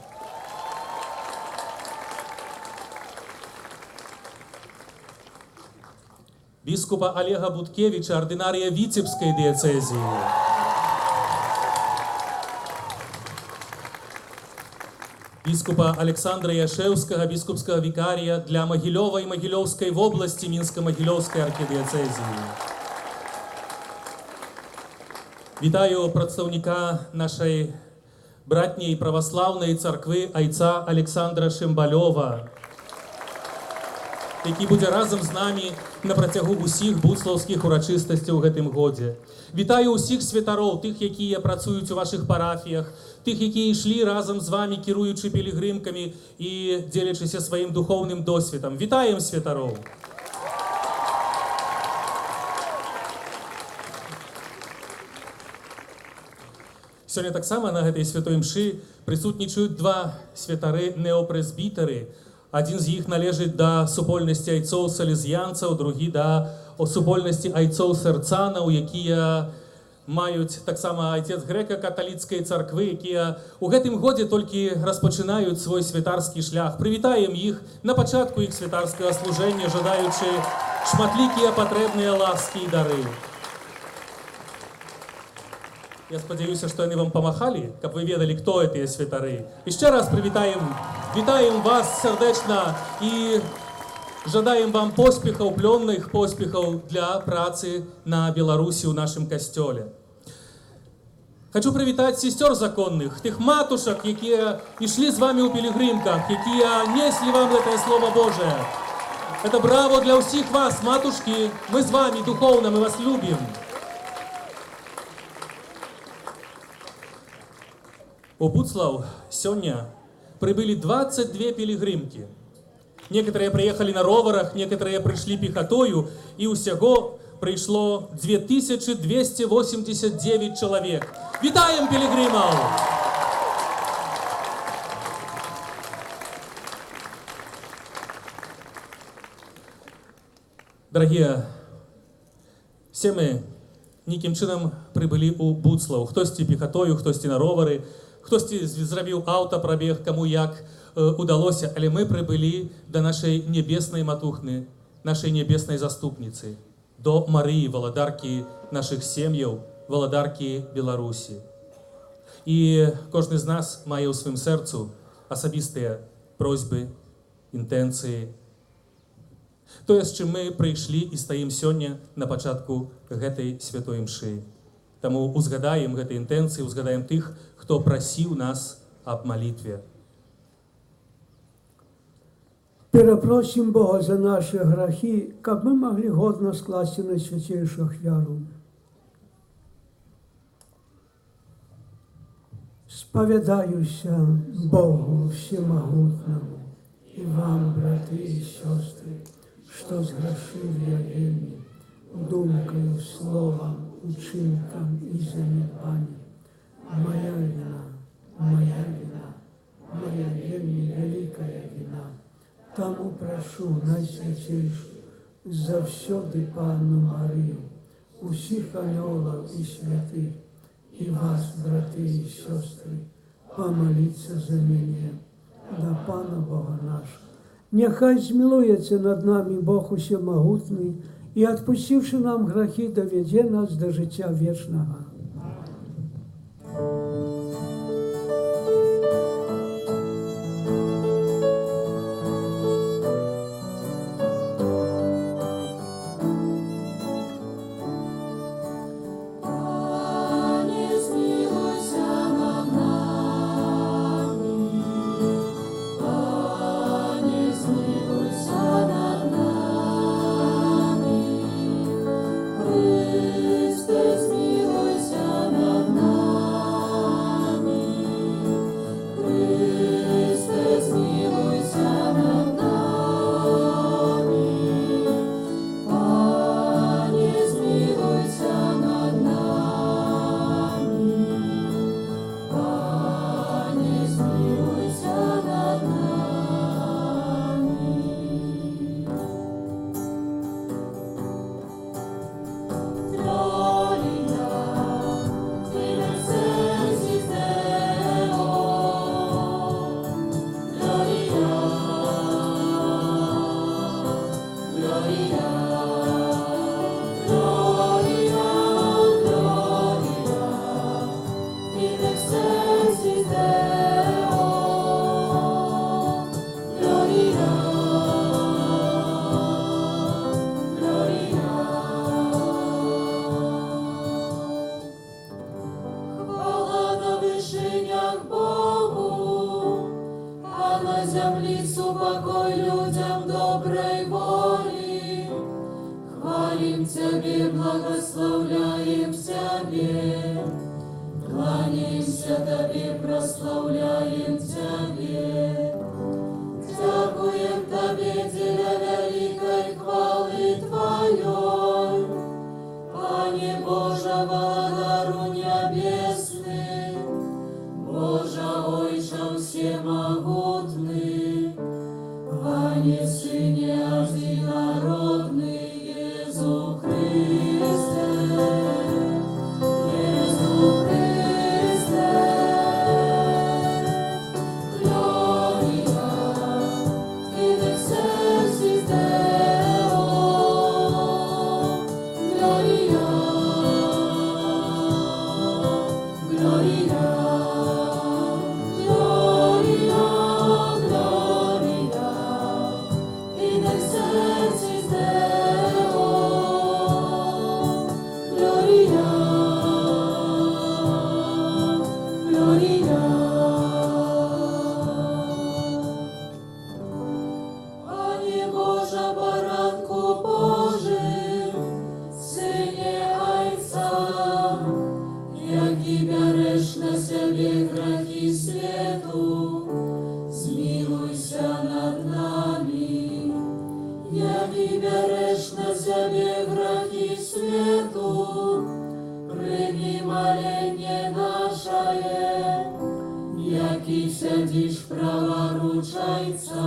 Біскупа Олега Буткевіча, ардынарыя Віцебскай дыяцэзіі. Біскупа Александра Яшэўскага, біскупскага вікарія для Магілёва і Магілёўскай вобласці Мінска-Магілёўскай архідыяцэзіі. Вітаю прадстаўніка нашай братняй праваслаўнай царквы айца Александра Шэмбалёва, які будзе разам з намі на працягу ўсіх буцлаўскіх урачыстасцяў у гэтым годзе. Вітаю ўсіх святароў, тых, якія працуюць у вашых парафіях, тых, якія ішлі разам з вамі, кіруючы пілігрымкамі і дзелячыся сваім духоўным досведам. Вітаем святароў! Сёння таксама на гэтай святой імшы прысутнічаюць два святары неопрэзбітары. Адзін з іх належыць да супольнасці айцоў салезіянцаў, другі да супольнасці айцоў сэрцанаў, якія маюць таксама айцец грэка-каталіцкай царквы, якія ў гэтым годзе толькі распачынаюць свой святарскі шлях. Прывітаем іх на пачатку іх святарскага служэння, жадаючы шматлікія патрэбныя ласкі і дары. Я спадзяюся, што яны вам памахалі, каб вы ведалі, хто гэтыя святары. Яшчэ раз вітаем вас сардэчна і жадаем вам поспехаў, плённых поспехаў для працы на Беларусі ў нашым касцёле. Хочу прывітаць сестёр законных, тых матушак, якія ішлі з вамі ў пілігрымках, якія неслі вам гэтае Слово Божие. Это браво для ўсіх вас, матушкі, мы з вамі духоўна, мы вас любім. У Буцлаў сёння прибыли 22 пилигримки. Некоторые приехали на роварах, некоторые пришли пехотою, и усяго пришло 2289 человек. Витаем пилигримов! Дорогие, все мы неким чином прибыли у Буцлаў. Хтосьці пехотою, хтосьці на ровары, хтосьці зрабіў аўтапрабег, каму як удалося, але мы прибыли до нашей небесной матухны, нашей небесной заступницы, до Марии, валадарки наших сем'яў, валадарки Беларусі. І кожны з нас мае ў сваім сэрцу асабістыя просьбы, інтэнцыі. Тое, з чым мы прыйшлі і стаім сёння на пачатку гэтай святой імшы. Таму узгадаем гэтыя інтэнцыі, узгадаем тых, хто прасіў нас аб малітве. Перапросім Бога за наши грахи, каб мы могли годно скласти на святейшую ахвяру. Споведаюся Богу Всемогутному и вам, браты и сестры, что сгрешил я вельми думкою, словом, учинком и занедбанием. Моя вина, моя вельми великая вина. Тому прошу найсвятейшую завсёды Панну Марию, усіх анёлов и святых, и вас, браты и сестры, помолиться за меня, да Пана Бога нашего. Нехай змилуется над нами Бог Усемогутный, и, отпустивши нам грехи, доведе нас до життя вечного. Пане, змилуйся Хвалим Тебе, благословляем Тебе, кланяемся Тебе, прославляем Тебе. Дякуем Тебе, для великой хвалы Твоей, Пане Боже, Владару небесный, Боже, Ойче всемогутный, Пане Сыне единородный, Иисус Христе, Иисус Христе. Gloria in excelsis Deo, Gloria, Gloria, Gloria, Gloria in excelsis Deo, Gloria, Gloria. Panie Boże, Baranku Boży, Synie Ojca, jaki bierzesz na siebie grzechy światu, zmiłuj się nad nami. Jaki bierzesz na siebie grzechy światu, przyjmij malenie nasze, jaki siedzisz praworucz Ojca.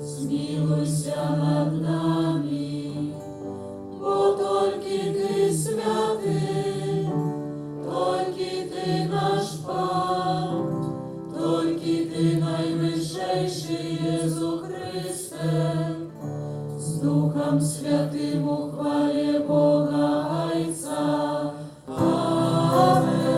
Zmiłuj się nad nami, bo tylko Ty święty, tylko Ty nasz Pan, tylko Ty najwyższy Jezu Chryste. Z Duchem Świętym chwalę Boga Ojca. Amen.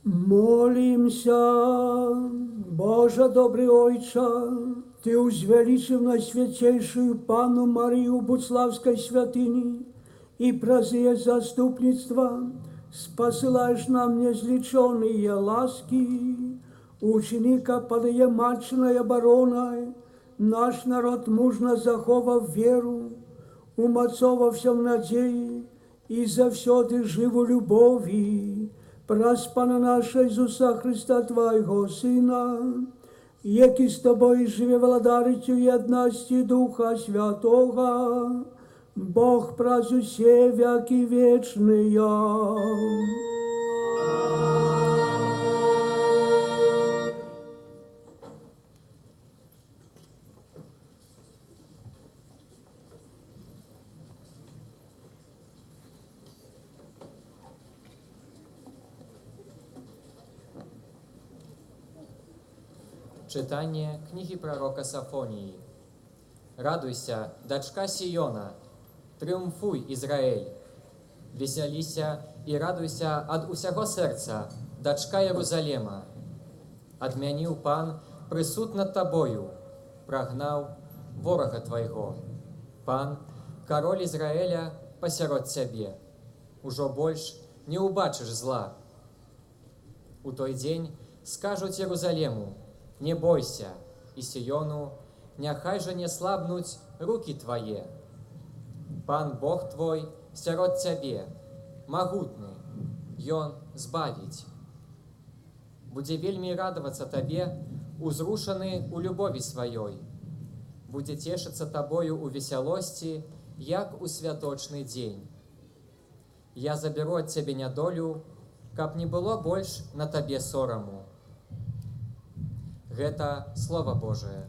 Молимся, Боже добрый Ojcze, Ty uзвеличив Najświętейшую Pannu Марию Буцлавской святыни и праз ее заступництво спосылаешь нам неизлеченные ласки, ученика под ее мачной обороной, наш народ мужно заховав веру, умацовався в надії і завсёды живу любові, праз Пана наша Ісуса Христа, Твоего Сина, який з Тобою живе владарить у єдності Духа Святого, Бог праз усе веки вечные. Czytanie kniги proroka Safonii. Радуйся, дочка Сиона, triumfuj Izrael. Веселися і радуйся ад усяго серця, дочка Єрусалема. Адмяніў Пан прысуд над табою, прагнаў ворага твайго. Пан, кароль Ізраэля, пасярод цябе. Ужо больш не ўбачыш зла. У той дзень скажуць Єрусалему: не бойся, і Сіёну, няхай жа не слабнуць руки твае. Пан Бог твой сярод цябе, магутны, Ён збавіць. Будзе вельмі радавацца табе, узрушаны у любові сваёй. Будзе цешыцца табою у весялосці, як у святочны дзень. Я заберу ад цябе нядолю, каб не было больш на табе сораму. Гэта Слово Божие.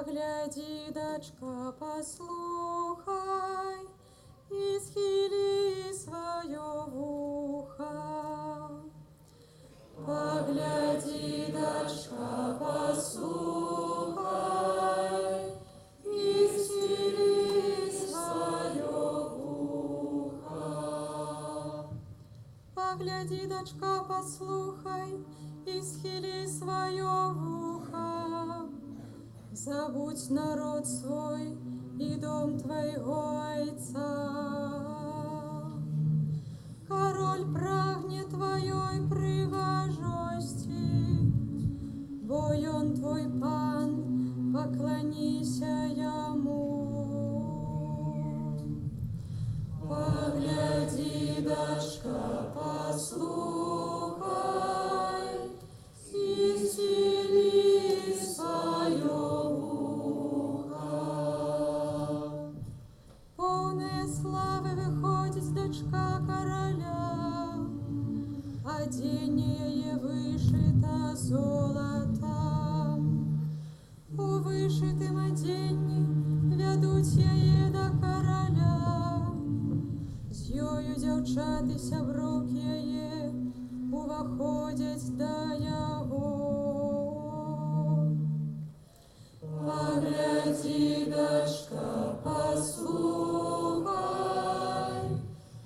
Погляди, дочка, послухай, и схили свое вухо. Погляди, дочка, послухай, и схили свое вухо. Погляди, дочка, послухай, и схили свое вухо. Забудь народ свой и дом твоего ойца. Король прагнет твоей пригожости, бо он твой пан, поклонися ему. Погляди, дочка, послухай, и схили свое ухо. Полная славы выходит дочка короля, оденье вышито золотом. У вышитым оденье ведуть яе до короля. З ёю дзяўчаты сяброўкі яе уваходять до яго. Погляди, дочка, послухай,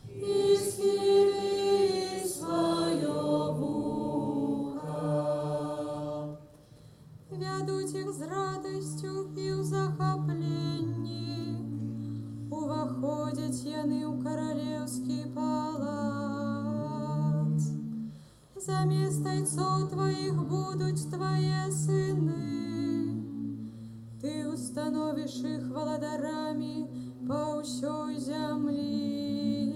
и схили свое вухо. Вядуть их з радостью и в захоплении, уваходять яны ў королевский палац. Замест айцоў твоих будут твои сыны, ты установишь их владарами по ўсёй зямлі.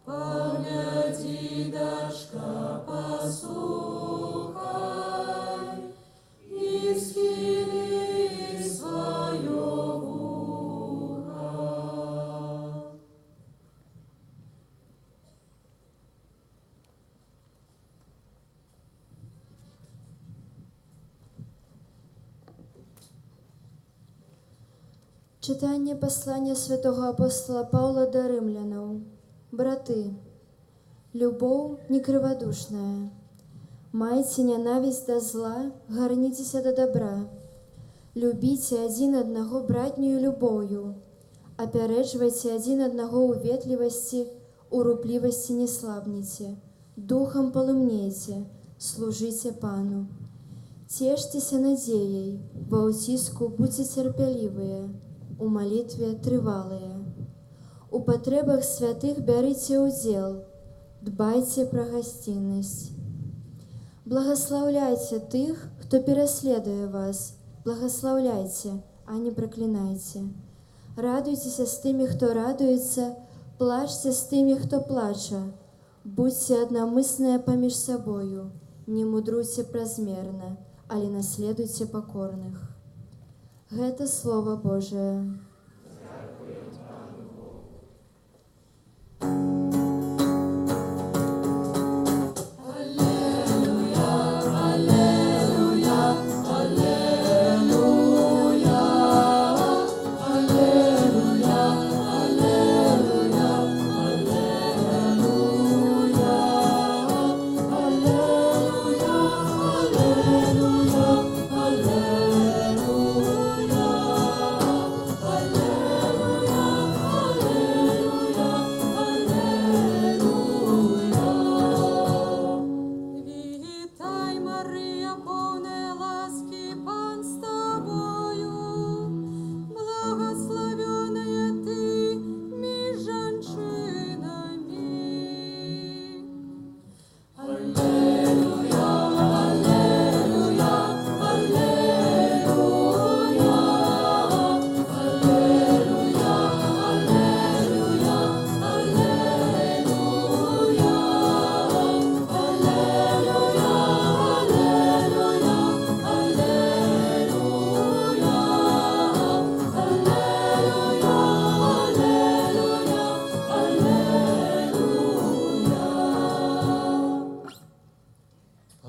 Погляди, дочка, послухай, и схили свое ухо. Читання послання святого апостола Павла до римлянаў. Браты, любоў не крывадушная. Майце нянавість до зла, гарніцеся до добра. Любіце адзін аднаго братнюю любоўю. Апярэджвайце адзін аднаго ў ветлівасці, у руплівасці не слабніце. Духам палымнейце, служыце Пану. Цешцеся надзеяй, ва ўціску будзьце цярпялівыя, у малітве трывалыя. У патрэбах святых бярыце ўдзел, дбайце пра гасціннасць. Благаслаўляйце тых, хто пераследуе вас, благаслаўляйце, а не праклінайце. Радуйцеся з тымі, хто радуецца, плачце з тымі, хто плача. Будзьце аднамысныя паміж сабою, не мудруйце празмерна, але наследуйце пакорных. Гэта Слово Божие.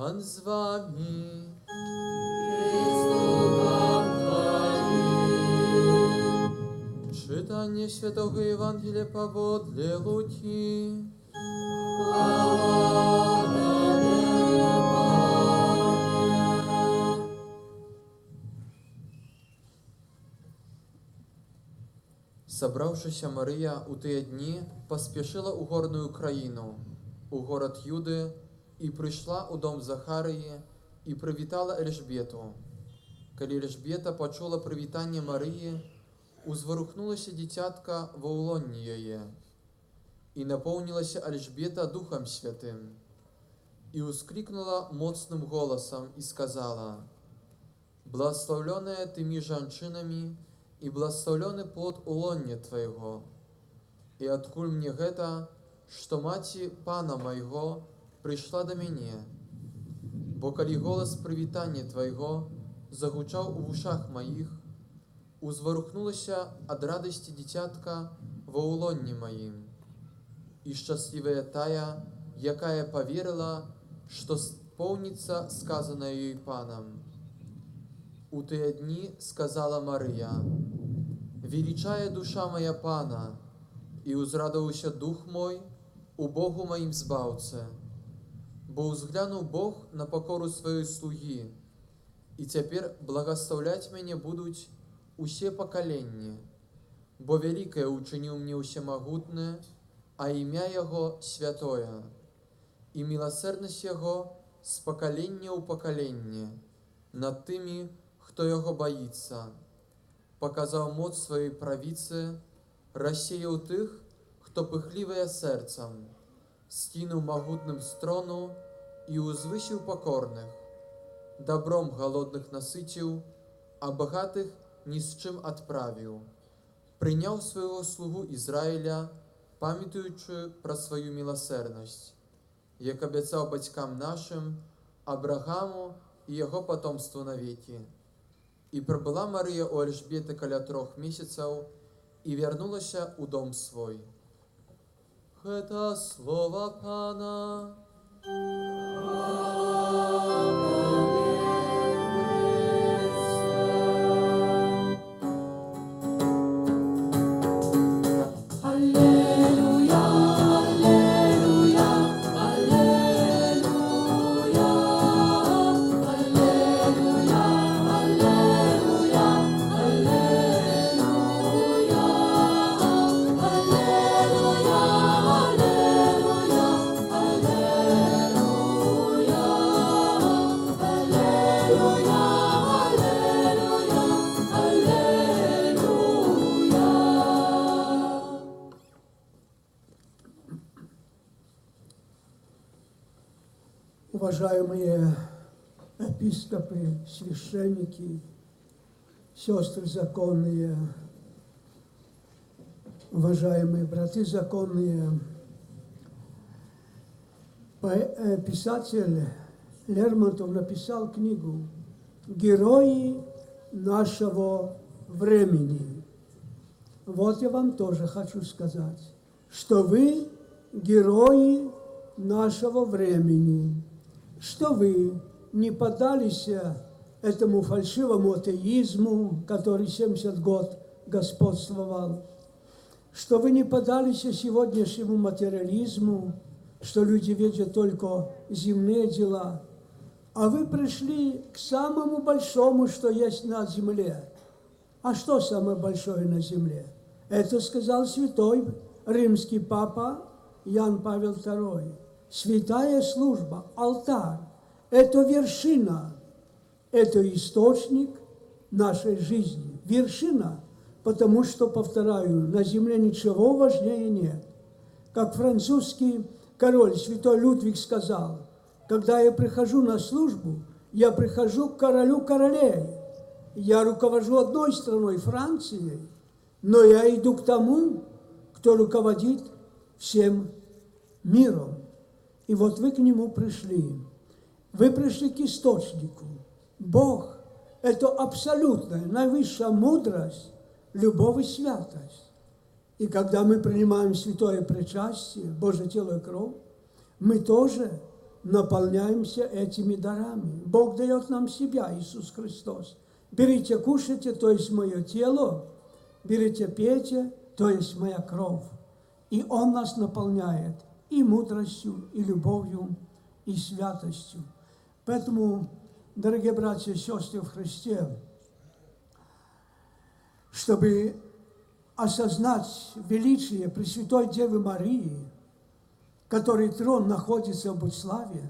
Пан з вами. Христу Читание Святого Евангелия поводле Луки. Собравшися Мария у тыя дні поспешила у горную краину, у город Юды, и пришла у дом Захарии, и привітала Эльжбету. Калі Эльжбета почула привітання Марии, узворухнулася дитятка во улонні яе, и наполнилася Эльжбета Духом Святым, и ускрикнула моцным голосом и сказала: «Благословленная тыми женщинами, и благословленный плод улоння Твоего. И откуль мне гэта, что маці Пана Майго пришла до мяне? Бо калі голос привітання Твоего загучаў у ушах моих, узворухнулася ад радости дитятка во улонні моим. И счастливая тая, якая поверила, что сполнится сказанное ей Паном. У тыя дні сказала Мария: «Величая душа моя Пана, и узрадовался дух мой у Богу моим Збавце, бо узглянул Бог на покору своей слуги, и теперь благословлять меня будут усе поколения, бо великое учинил мне усемогутное, а имя Его святое, и милосердность Его с поколения у поколения над тыми, кто Его боится. Показал моц своей правицы, рассеял тых, кто пыхливая сердцем, скинул могутным строну и узвысил покорных, добром голодных насытил, а богатых ни с чем отправил. Принял своего слугу Израиля, памятуючи про свою милосердность, як обещал батькам нашим, Аврааму и его потомству навеки. И пробыла Мария у Эльжбеты каля 3 месяцев, и вернулася у дом свой. Это слово Пана. Уважаемые епископы, священники, сестры законные, уважаемые браты законные, писатель Лермонтов написал книгу «Герои нашего времени». Вот я вам тоже хочу сказать, что вы герои нашего времени, что вы не поддались этому фальшивому атеизму, который 70 год господствовал, что вы не поддались сегодняшнему материализму, что люди видят только земные дела, а вы пришли к самому большому, что есть на земле. А что самое большое на земле? Это сказал святой римский папа Иоанн Павел II. Святая служба, алтарь – это вершина, это источник нашей жизни. Вершина, потому что, повторяю, на земле ничего важнее нет. Как французский король святой Людвиг сказал: когда я прихожу на службу, я прихожу к королю королей. Я руковожу одной страной, Францией, но я иду к тому, кто руководит всем миром. И вот вы к нему пришли. Вы пришли к источнику. Бог – это абсолютная, наивысшая мудрость, любовь и святость. И когда мы принимаем святое причастие, Божье тело и кровь, мы тоже наполняемся этими дарами. Бог дает нам себя, Иисус Христос. Берите, кушайте, то есть мое тело, берите, пейте, то есть моя кровь. И Он нас наполняет и мудростью, и любовью, и святостью. Поэтому, дорогие братья и сестры в Христе, чтобы осознать величие Пресвятой Девы Марии, который трон находится в Будславе,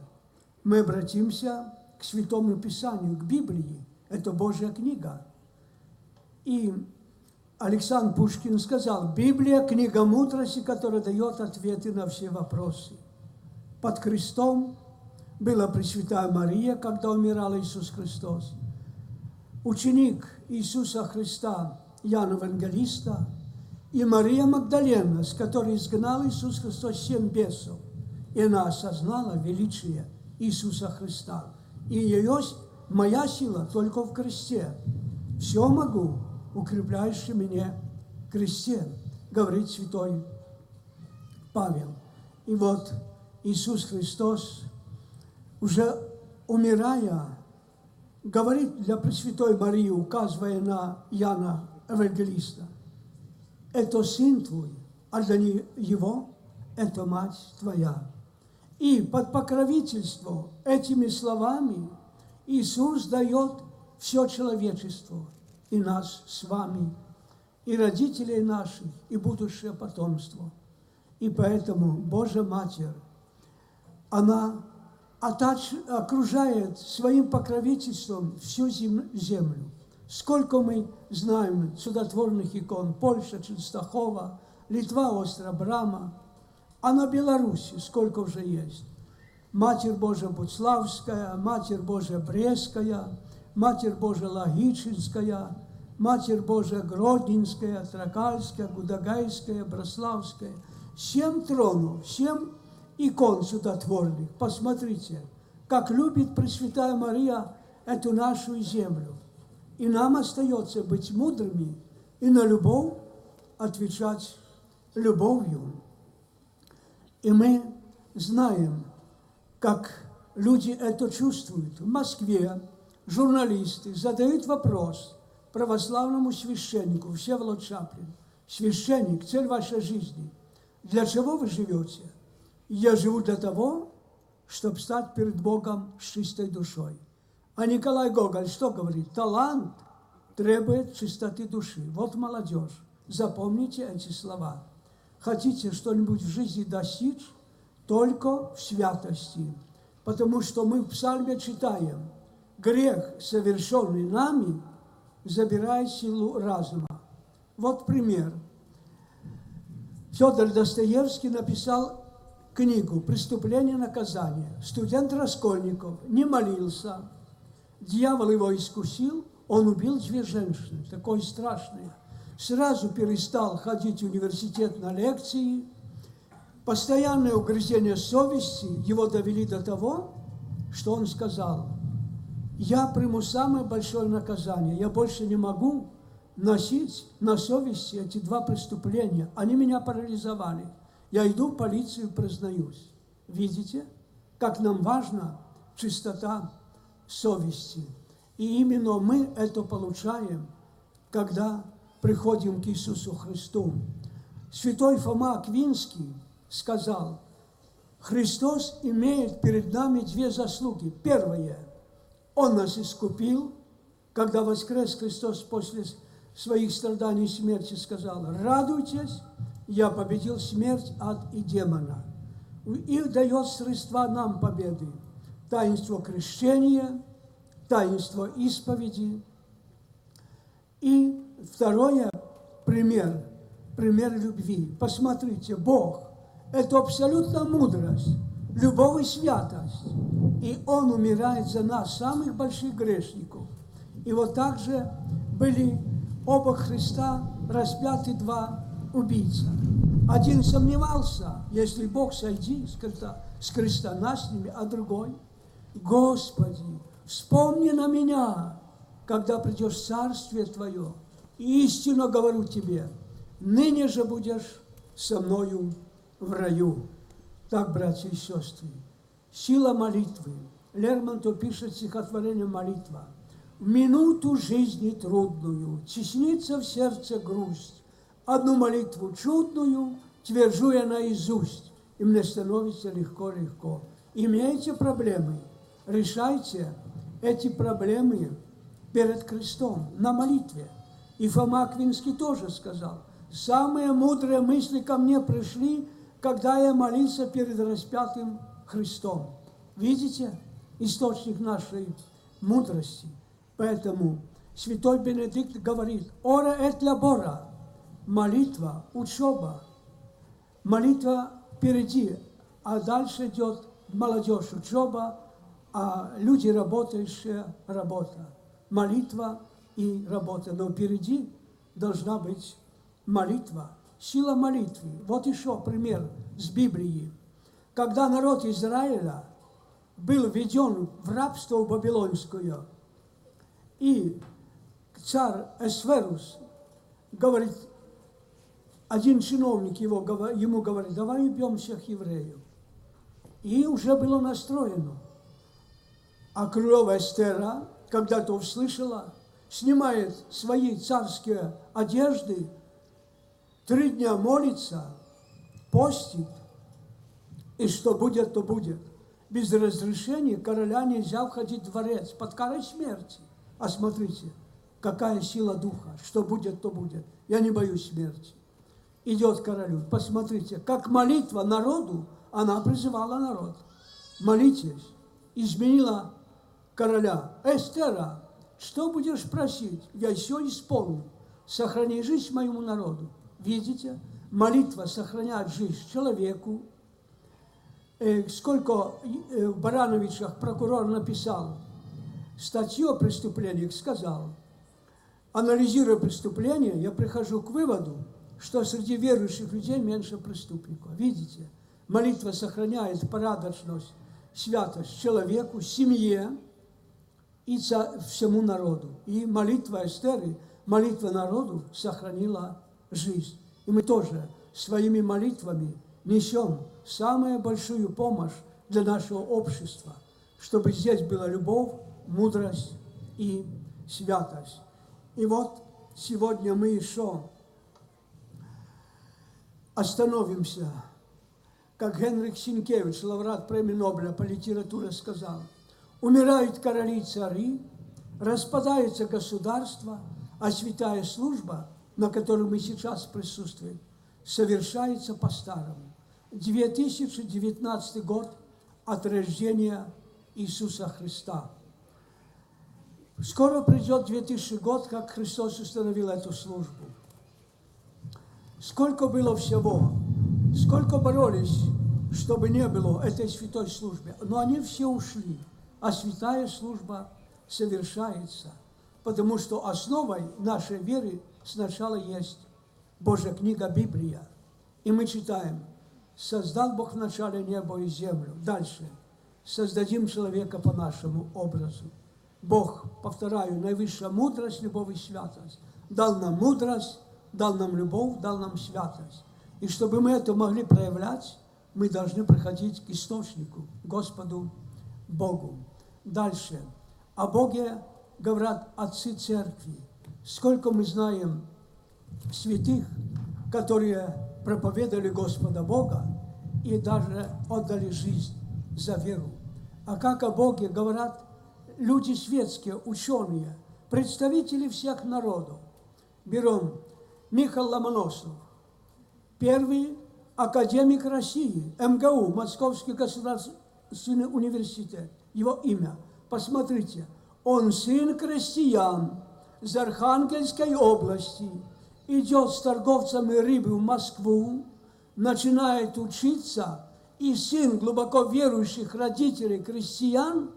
мы обратимся к Святому Писанию, к Библии. Это Божья книга. И Александр Пушкин сказал: Библия – книга мудрости, которая дает ответы на все вопросы. Под крестом была Пресвятая Мария, когда умирал Иисус Христос. Ученик Иисуса Христа Иоанн Евангелиста и Мария Магдалена, с которой изгнал Иисус Христос 7 бесов. И она осознала величие Иисуса Христа. И ее, моя сила только в кресте. Все могу, укрепляющий меня в кресте, говорит святой Павел. И вот Иисус Христос, уже умирая, говорит для Пресвятой Марии, указывая на Иоанна Евангелиста: это сын твой, а для его это мать твоя. И под покровительство этими словами Иисус дает все человечество, и нас с вами, и родителей наших, и будущее потомство. И поэтому Божья Матерь, она окружает своим покровительством всю землю. Сколько мы знаем чудотворных икон: Польша, Ченстахова, Литва, остров Брама, а на Беларуси сколько уже есть. Матерь Божия Буцлавская, Матерь Божия Брестская, Матерь Божия Лагичинская, Матерь Божия Гродненская, Тракальская, Гудагайская, Брославская. 7 тронов, 7 икон чудотворных. Посмотрите, как любит Пресвятая Мария эту нашу землю. И нам остается быть мудрыми и на любовь отвечать любовью. И мы знаем, как люди это чувствуют. В Москве журналисты задают вопрос православному священнику Всеволод Чаплин: священник, цель вашей жизни, для чего вы живете? Я живу для того, чтобы стать перед Богом с чистой душой. А Николай Гоголь что говорит? Талант требует чистоты души. Вот молодежь, запомните эти слова. Хотите что-нибудь в жизни достичь? Только в святости. Потому что мы в псалме читаем: грех, совершенный нами, забирает силу разума. Вот пример. Федор Достоевский написал книгу «Преступление и наказание». Студент Раскольников не молился. Дьявол его искусил, он убил 2 женщины, такое страшное. Сразу перестал ходить в университет на лекции. Постоянное угрызение совести его довели до того, что он сказал: я приму самое большое наказание, я больше не могу носить на совести эти 2 преступления. Они меня парализовали. Я иду в полицию и признаюсь. Видите, как нам важна чистота совести. И именно мы это получаем, когда приходим к Иисусу Христу. Святой Фома Аквинский сказал: Христос имеет перед нами 2 заслуги. Первое, Он нас искупил, когда воскрес Христос после своих страданий и смерти, сказал: радуйтесь, я победил смерть, ад и демона. И дает средства нам победы. Таинство крещения, таинство исповеди. И второе, пример любви. Посмотрите, Бог – это абсолютно мудрость, любовь и святость. И Он умирает за нас, самых больших грешников. И вот так же были оба Христа распяты 2 убийца. Один сомневался: если Бог, сойди с креста, нас с ними, а другой: Господи, вспомни на меня, когда придешь в Царствие Твое. И истинно говорю тебе, ныне же будешь со мною в раю. Так, братья и сестры, сила молитвы. Лермонтов пишет стихотворение «Молитва». В минуту жизни трудную теснится в сердце грусть, одну молитву чудную твержу я наизусть, и мне становится легко-легко. Имеете проблемы, решайте эти проблемы перед крестом, на молитве. И Фома Аквинский тоже сказал, самые мудрые мысли ко мне пришли, когда я молился перед распятым Христом. Видите, источник нашей мудрости. Поэтому святой Бенедикт говорит, ора эт лабора, молитва, учеба, молитва впереди, а дальше идет молодежь, учеба, а люди работающие, работа. Молитва и работа. Но впереди должна быть молитва, сила молитвы. Вот еще пример с Библии. Когда народ Израиля был введен в рабство вавилонское, и царь Эсферус говорит, один чиновник ему говорит, давай убьем всех евреев. И уже было настроено. А королева Эстера, когда то услышала, снимает свои царские одежды, 3 дня молится, постит, и что будет, то будет. Без разрешения короля нельзя входить в дворец под карой смерти. А смотрите, какая сила духа, что будет, то будет. Я не боюсь смерти. Идет к королю, посмотрите, как молитва народу, она призывала народ. Молитесь, изменила короля. Эстера, что будешь просить? Я все исполню. Сохрани жизнь моему народу. Видите? Молитва сохраняет жизнь человеку. Сколько в Барановичах прокурор написал статью о преступлениях, сказал, анализируя преступления, я прихожу к выводу, что среди верующих людей меньше преступников. Видите? Молитва сохраняет порядочность, святость человеку, семье и всему народу. И молитва Эстеры, молитва народу сохранила жизнь. И мы тоже своими молитвами несем самую большую помощь для нашего общества, чтобы здесь была любовь, мудрость и святость. И вот сегодня мы еще остановимся, как Генрих Сенкевич, лауреат премии Нобеля по литературе, сказал, умирают короли и цари, распадается государство, а святая служба, на которой мы сейчас присутствуем, совершается по-старому. 2019 год от рождения Иисуса Христа. Скоро придет 2000 год, как Христос установил эту службу. Сколько было всего, сколько боролись, чтобы не было этой святой службы. Но они все ушли, а святая служба совершается, потому что основой нашей веры сначала есть Божья книга Библия. И мы читаем, создал Бог вначале небо и землю. Дальше, создадим человека по нашему образу. Бог, повторяю, наивысшая мудрость, любовь и святость. Дал нам мудрость, дал нам любовь, дал нам святость. И чтобы мы это могли проявлять, мы должны приходить к источнику, Господу Богу. Дальше. О Боге говорят отцы церкви. Сколько мы знаем святых, которые проповедовали Господа Бога и даже отдали жизнь за веру. А как о Боге говорят люди светские, ученые, представители всех народов. Берем Михаил Ломоносов, первый академик России, МГУ, Московский государственный университет, его имя. Посмотрите, он сын крестьян из Архангельской области, идет с торговцами рыбы в Москву, начинает учиться, и сын глубоко верующих родителей крестьян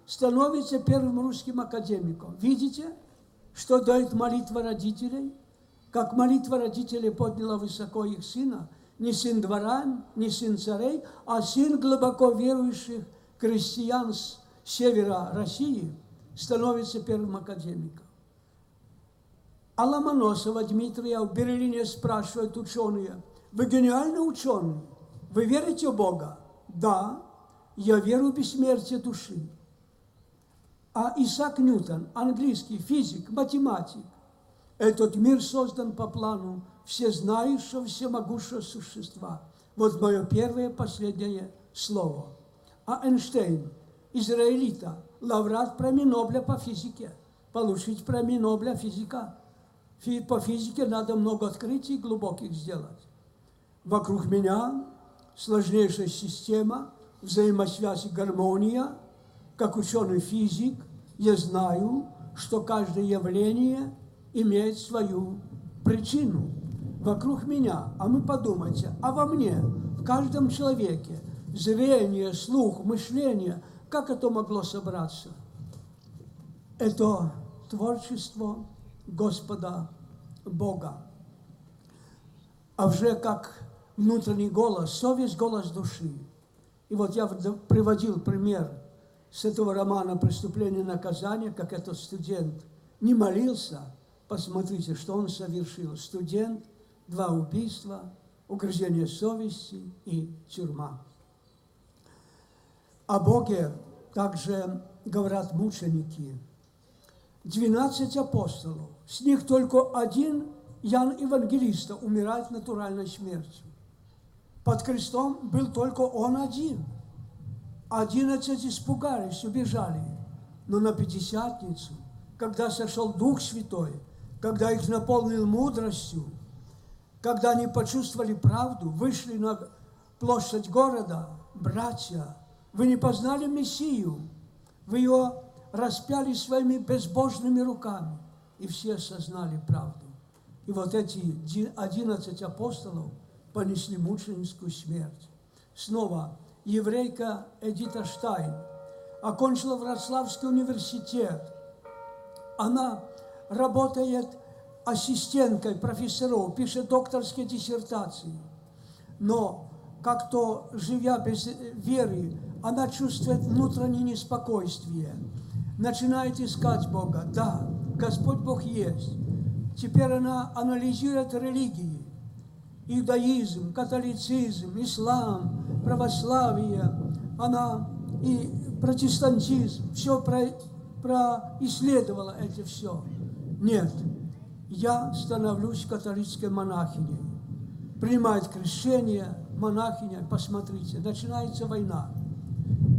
становится первым русским академиком. Видите, что дает молитва родителей? Как молитва родителей подняла высоко их сына, не сын дворян, не сын царей, а сын глубоко верующих крестьян с севера России становится первым академиком. А Ломоносова Дмитрия в Берлине спрашивают ученые, вы гениальный ученый, вы верите в Бога? Да, я верю в бессмертие души. А Исаак Ньютон, английский физик, математик, этот мир создан по плану всезнающего, всемогущего существа. Вот мое первое и последнее слово. А Эйнштейн, израилита, лауреат премии Нобеля по физике. Получить премию Нобеля физика. По физике надо много открытий глубоких сделать. Вокруг меня сложнейшая система, взаимосвязь и гармония. Как ученый физик, я знаю, что каждое явление имеет свою причину. Вокруг меня, а мы подумайте, а во мне, в каждом человеке, зрение, слух, мышление, как это могло собраться? Это творчество Господа Бога. А уже как внутренний голос, совесть, голос души. И вот я приводил пример с этого романа «Преступление и наказание», как этот студент не молился. Посмотрите, что он совершил. Студент, 2 убийства, угрызение совести и тюрьма. О Боге также говорят мученики. 12 апостолов, с них только один Ян Евангелист умирает натуральной смертью. Под крестом был только он один. 11 испугались, убежали. Но на Пятидесятницу, когда сошел Дух Святой, когда их наполнил мудростью, когда они почувствовали правду, вышли на площадь города, братья, вы не познали Мессию, вы ее распяли своими безбожными руками, и все осознали правду. И вот эти 11 апостолов понесли мученическую смерть. Снова еврейка Эдита Штайн окончила Вроцлавский университет. Она работает ассистенткой профессоров, пишет докторские диссертации. Но как-то, живя без веры, она чувствует внутреннее неспокойствие. Начинает искать Бога. Да, Господь Бог есть. Теперь она анализирует религии. Иудаизм, католицизм, ислам, православие. Она и протестантизм. Все происследовала это все. Нет, я становлюсь католической монахиней. Принимает крещение, монахиня, посмотрите, начинается война.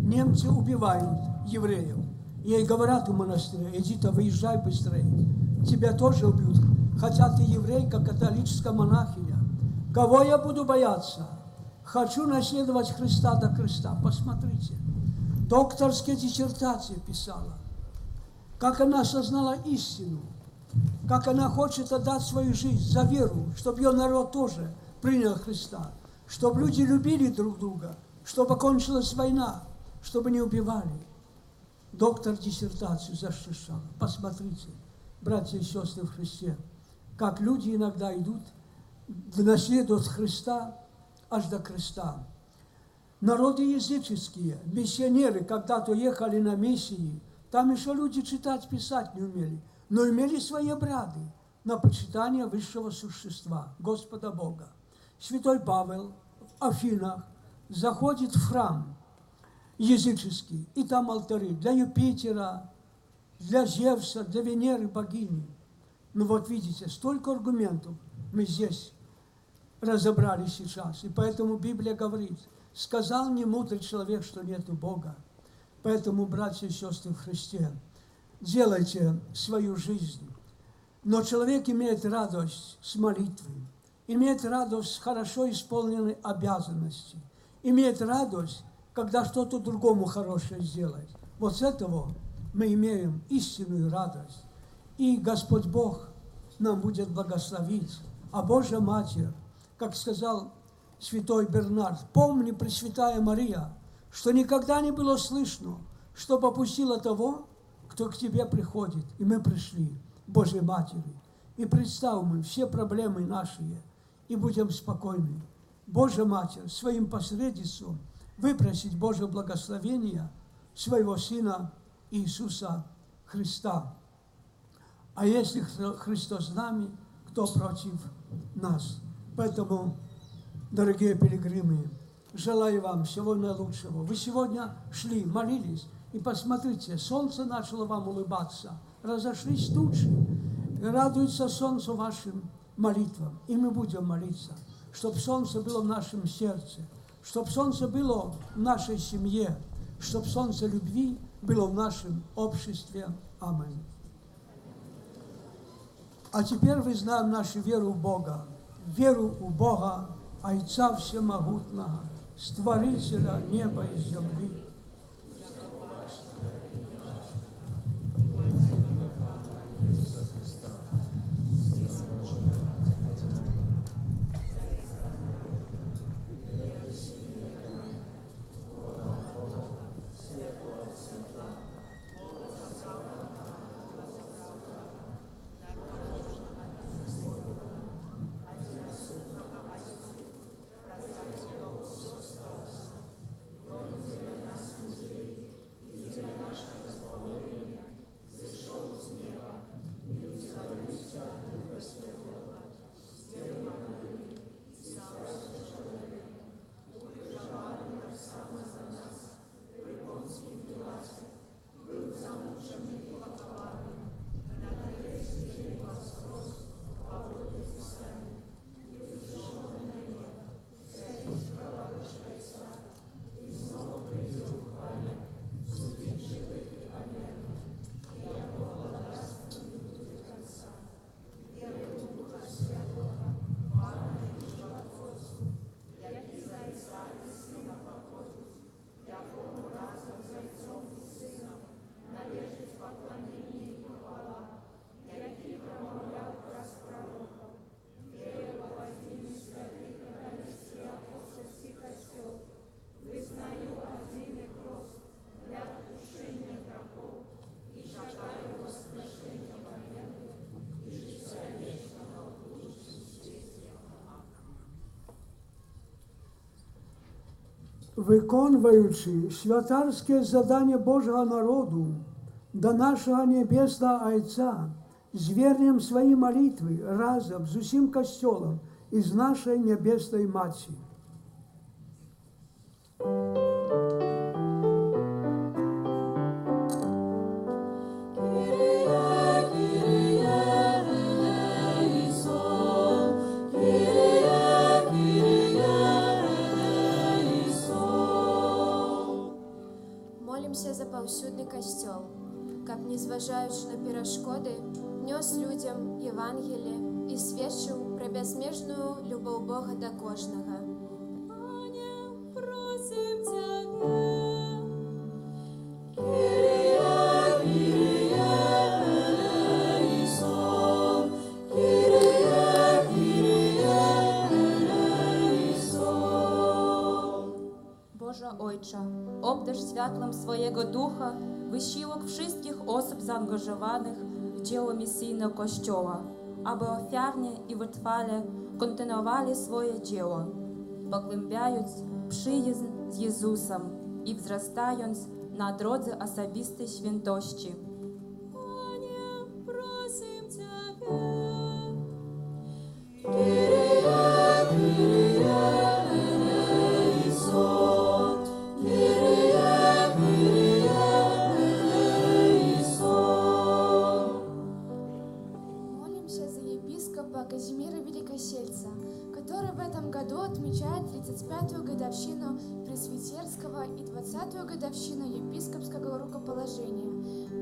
Немцы убивают евреев. Ей говорят в монастыре: Эдита, выезжай быстрее. Тебя тоже убьют. Хотя ты еврейка, католическая монахиня. Кого я буду бояться? Хочу наследовать Христа до креста. Посмотрите. Докторские диссертации писала. Как она осознала истину. Как она хочет отдать свою жизнь за веру, чтобы ее народ тоже принял Христа. Чтобы люди любили друг друга. Чтобы кончилась война. Чтобы не убивали. Доктор диссертацию защищал. Посмотрите, братья и сестры в Христе, как люди иногда идут наследовать Христа аж до креста. Народы языческие, миссионеры когда-то ехали на миссии, там еще люди читать, писать не умели, но имели свои обряды на почитание высшего существа, Господа Бога. Святой Павел в Афинах заходит в храм языческий, и там алтари для Юпитера, для Зевса, для Венеры, богини. Ну вот видите, столько аргументов мы здесь разобрали сейчас. И поэтому Библия говорит: сказал немудрый человек, что нету Бога. Поэтому, братья и сестры в Христе, делайте свою жизнь. Но человек имеет радость с молитвы, имеет радость с хорошо исполненной обязанности, имеет радость, когда что-то другому хорошее сделать. Вот с этого мы имеем истинную радость. И Господь Бог нам будет благословить. А Божья Матерь, как сказал святой Бернард, помни, Пресвятая Мария, что никогда не было слышно, что попустила того, кто к тебе приходит. И мы пришли, Божьей Матери. И представим все проблемы наши, и будем спокойны. Божья Матерь своим посредством выпросить Божье благословение своего Сына Иисуса Христа. А если Христос с нами, кто против нас? Поэтому, дорогие пилигримы, желаю вам всего наилучшего. Вы сегодня шли, молились, и посмотрите, солнце начало вам улыбаться, разошлись тучи, радуется солнцу вашим молитвам. И мы будем молиться, чтобы солнце было в нашем сердце, чтобы солнце было в нашей семье, чтобы солнце любви было в нашем обществе. Аминь. А теперь вызнаем нашу веру в Бога. Веру в Бога, Отца Всемогутного, Створителя неба и земли. Виконуючи святарське задання Божого народу до нашого Небесного Отця, звернем свої молитви разом з усім Костьолом і з нашою Небесною Матір'ю. Молимся за паўсюдны касцёл, каб, незважаючы на перашкоды, нёс людям Евангелие і сведчыў пра бязмежную любоў Бога да кожнага. Просим Тебя. Boże Ojcze, obdarz światłem swojego ducha wysiłek wszystkich osób zaangażowanych w dzieło misyjne Kościoła, aby ofiarnie i wytrwale kontynuowali swoje dzieło, pogłębiając przyjaźń z Jezusem i wzrastając na drodze osobistej świętości. Panie, prosim Ciebie. Молимся за епископа Казимира Великосельца, который в этом году отмечает 35-ю годовщину пресвитерского и 20-ю годовщину епископского рукоположения,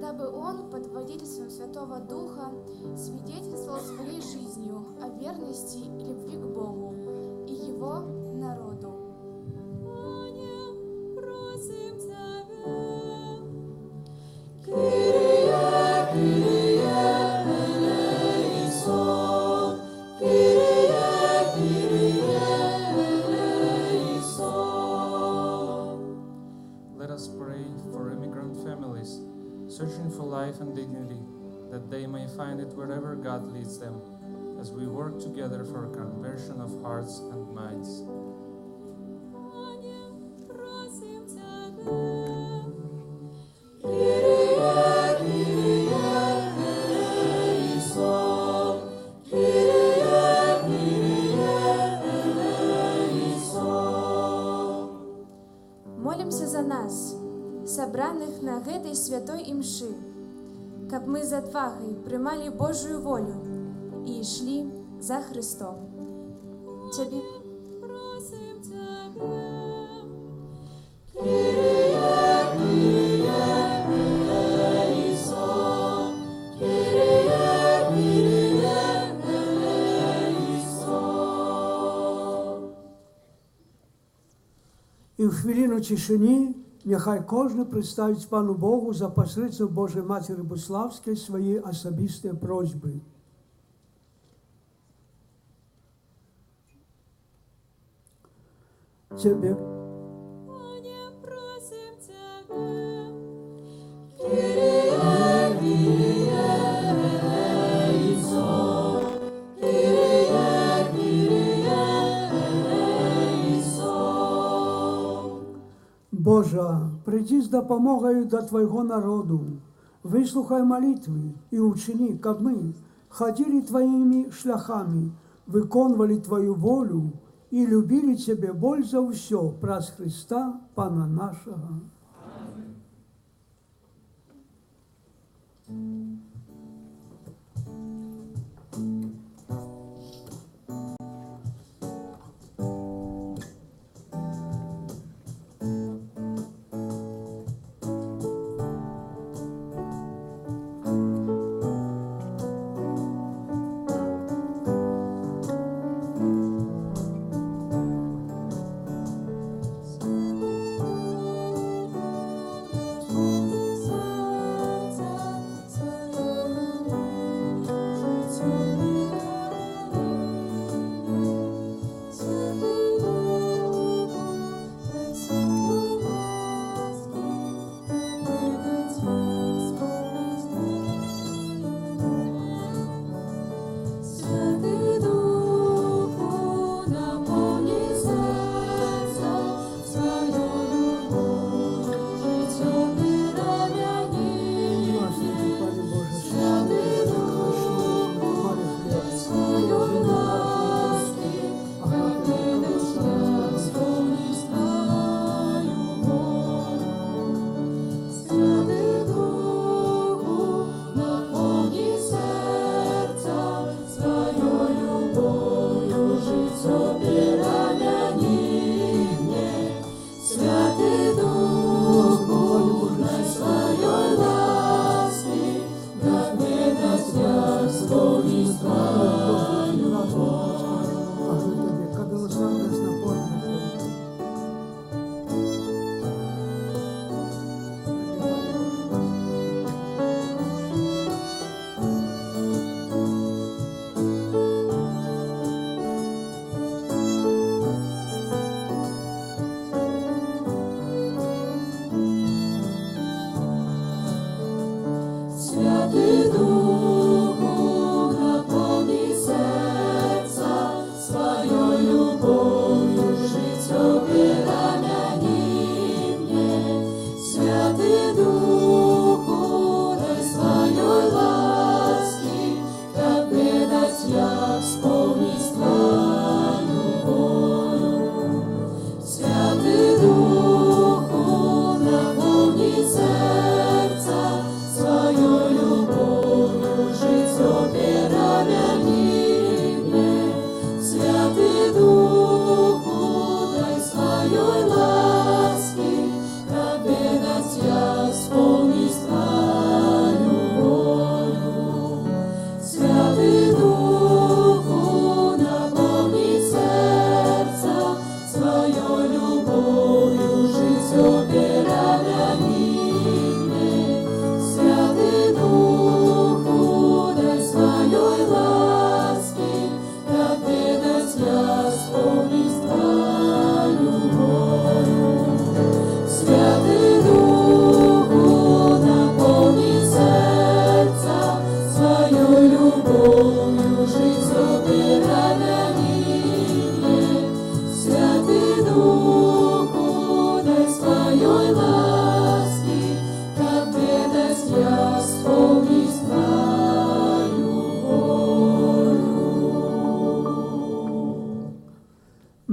дабы он под водительством Святого Духа свидетельствовал своей жизнью о верности и любви к Богу и Его народу. Panie, prosim Ciebie. Let us pray for immigrant families searching for life and dignity, that they may find it wherever God leads them, as we work together for a conversion of hearts and minds. Panie, prosim Ciebie. Молимся за нас, собранных на гэтай святой імшы, каб мы з адвагай прымалі Божую волю і ішлі за Христом. Тобі Просим Тебя. І в хвилину тишини нехай кожен представить пану Богу за посредством Божої Матері Бославської свої особисті просьби. Тебе. Просим Тебя. Боже, приди з допомогою до Твоего народу, вислухай молитви і учини, как ми ходили Твоими шляхами, виконували Твою волю і любили Тебе боль за все, праз Христа, Пана нашого.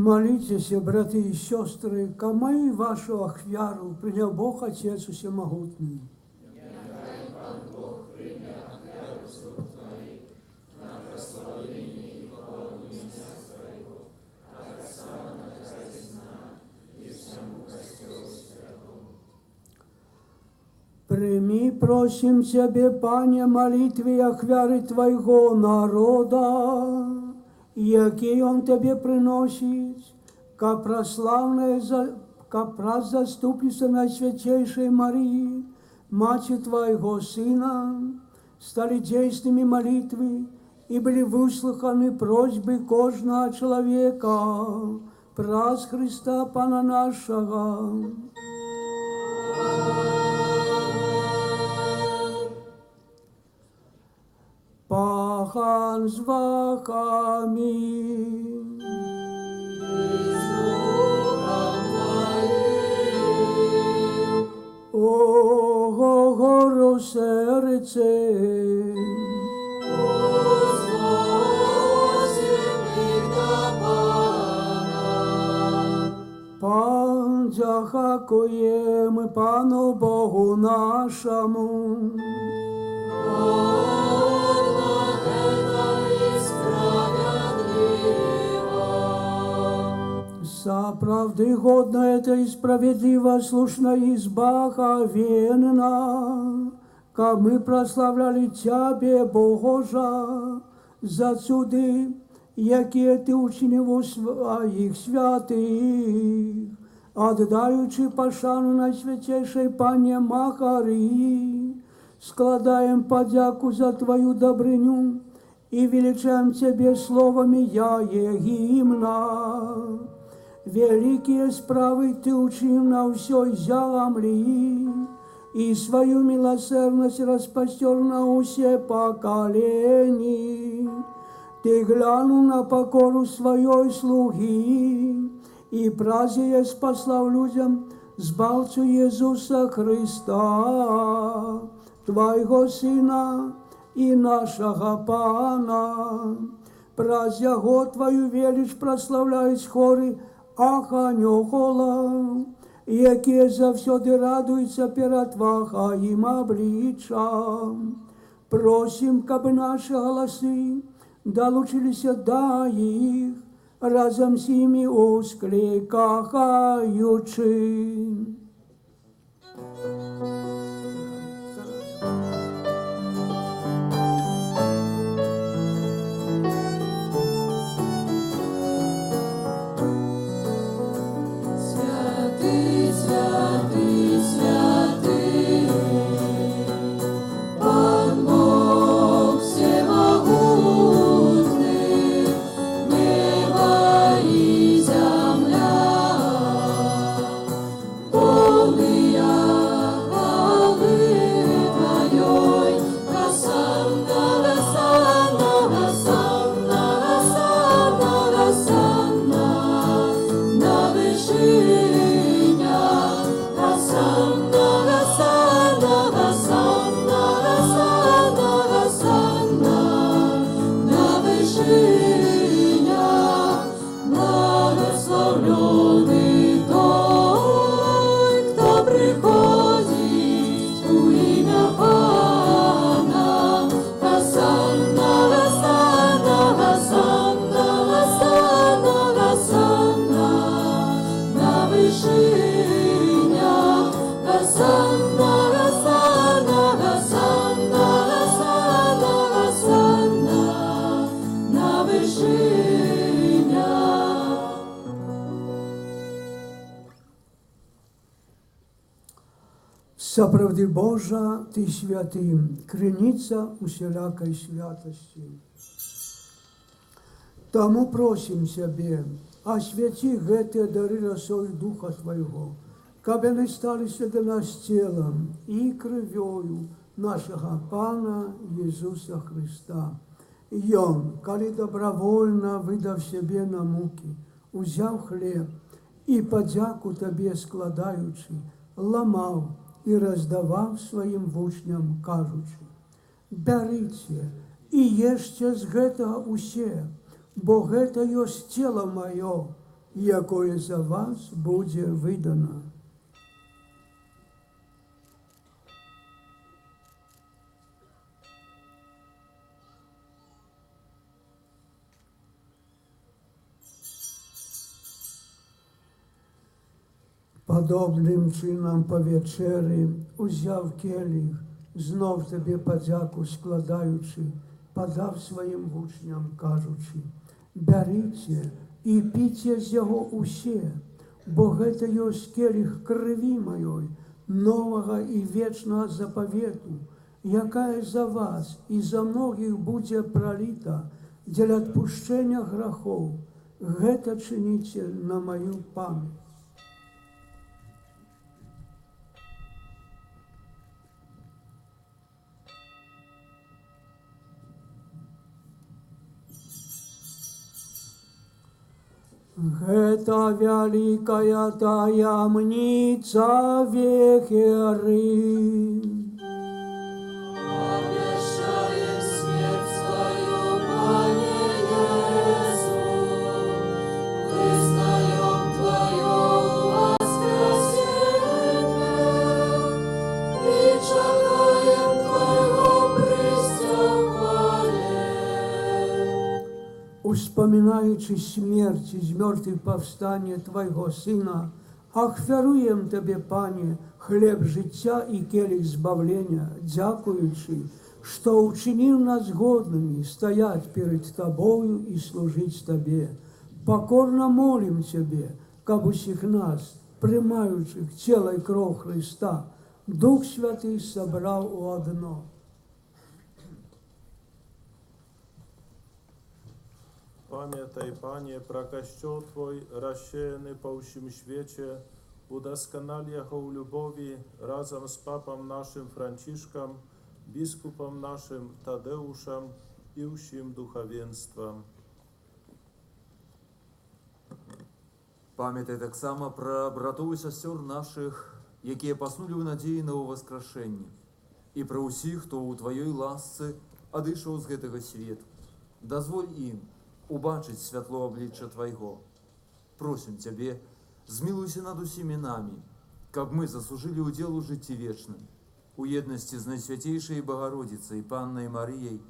Молитесь, браты и сестры, камай вашу ахвяру принял Бог Отец Всемогутний. Прими, просим Тебе, Пане, молитвы и ахвяры Твоего народа, який он Тебе приносит, ка прославная, ка заступница Наисвятейшей Марии, Мати Твоего Сына, стали действенными молитвы и были выслуханы просьбы кожного человека, праз Христа Пана нашего. Пахан з вахами, о гору серце, Пан дякуємо Пану Богу нашому. За правды годна это и справедливо, слушна и избавленна, ка мы прославляли Тебе, Богожа, за цуди, які Ти учинив у своїх святих, отдаючи пошану Найсвятейшей Пані Макарії, складаем подяку за Твою добрыню и величаем Тебе словами я гимна. Великие справы Ты учил на всей земли, и свою милосердность распростер на все поколения. Ты глянул на покору своей слуги, и празднуя спасла людям Збавцу Иисуса Христа, Твоего Сына и нашего Пана. Праздня год Твою велич прославляють хоры Аханьохола, які завсёды радуються перед Твоим обличчям. Просим, кабы наши голосы долучились до их, разом с ними ускликаючи. Святый, святый, святый, Пан Бог всемогутный, небо и земля, полные хвалы Твоей. Госанна, госанна, госанна, госанна, госанна, на вершинах. Госанна, госанна, госанна, госанна, госанна, на вершинах. Благословленный той, кто приходит у имя Пана. Госанна, госанна, госанна, госанна, госанна, на вершинах. Госанна, госанна, госанна, госанна, госанна, на вершинах. Соправди Божа, Ти святий, криниця усілякої святості. Тому просим Тебе, освяти гэты дары росою Духа Твоего, кабы они сталися для нас телом и кровью нашего Пана Иисуса Христа. И Он, коли добровольно выдав себе на муки, узяв хлеб и подяку Тебе складаючи, ламав и раздавав своим вучням, кажучи: «Берите и ешьте з гэтага усе, бо гэта ёсць тело маё, якое за вас будзе выдано». Подобним чином по вечері узяв келих, знов тобі подяку складаючи, подав своїм учням, кажучи: беріть і пійте з його усі, бо гэта ёсць келих крові моєї, нового і вічного заповіту, якая за вас і за многих буде пролита для відпущення грехов. Гэта чините на мою пам'ять. Гэта вялікая таямніца веры. Обещаем смерть свою, Пане Иису, вызнаем Твое воскресение и чекаем Твоего престя хвале. Успоминаючи смерть из мертвых повстание Твоего Сына, ахвяруем Тебе, Пане, хлеб життя и келих збавления, дякуючи, что учинил нас годными стоять перед Тобою и служить Тебе. Покорно молим Тебе, как усіх нас, приймаючих тіло и кров Христа, Дух Святий собрав у одно. Pamiętaj, Panie, про Kościół Twój, rozsiany po всім świecie, udoskonali go u lubowi razem z papą naszym Franciszkiem, biskupem naszym Tadeuszem i усім духовенством. Пам'ятай так само про братоў і сясцёр нашых, якія паснулі ў надзеі на ўваскрашэнне, і пра ўсіх, хто ў Тваёй ласцы адышоў з гэтага свету. Дазволь ім убачыць святло аблічча Твайго. Просім Цябе, змілуйся над усімі намі, каб мы заслужылі ўдзел у жыцці вечным, у еднасці з Найсвятейшай Богородицай, Паннай Марыяй,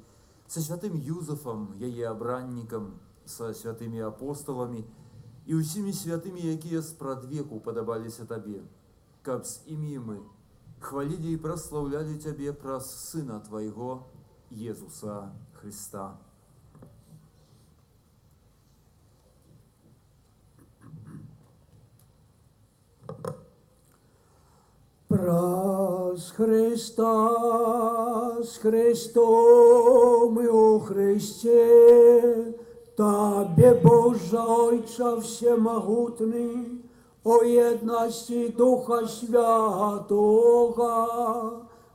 са святым Юзафам, яе абраннікам, са святымі апосталамі і ўсімі святымі, якія спрадвеку падабаліся Табе, каб з імі мы хвалілі і праслаўлялі Цябе праз Сына Твайго, Езуса Христа. Праз Христа, з Христом і у Христі, Табі, Боже Ойче всемогутний, о єдності Духа Святого,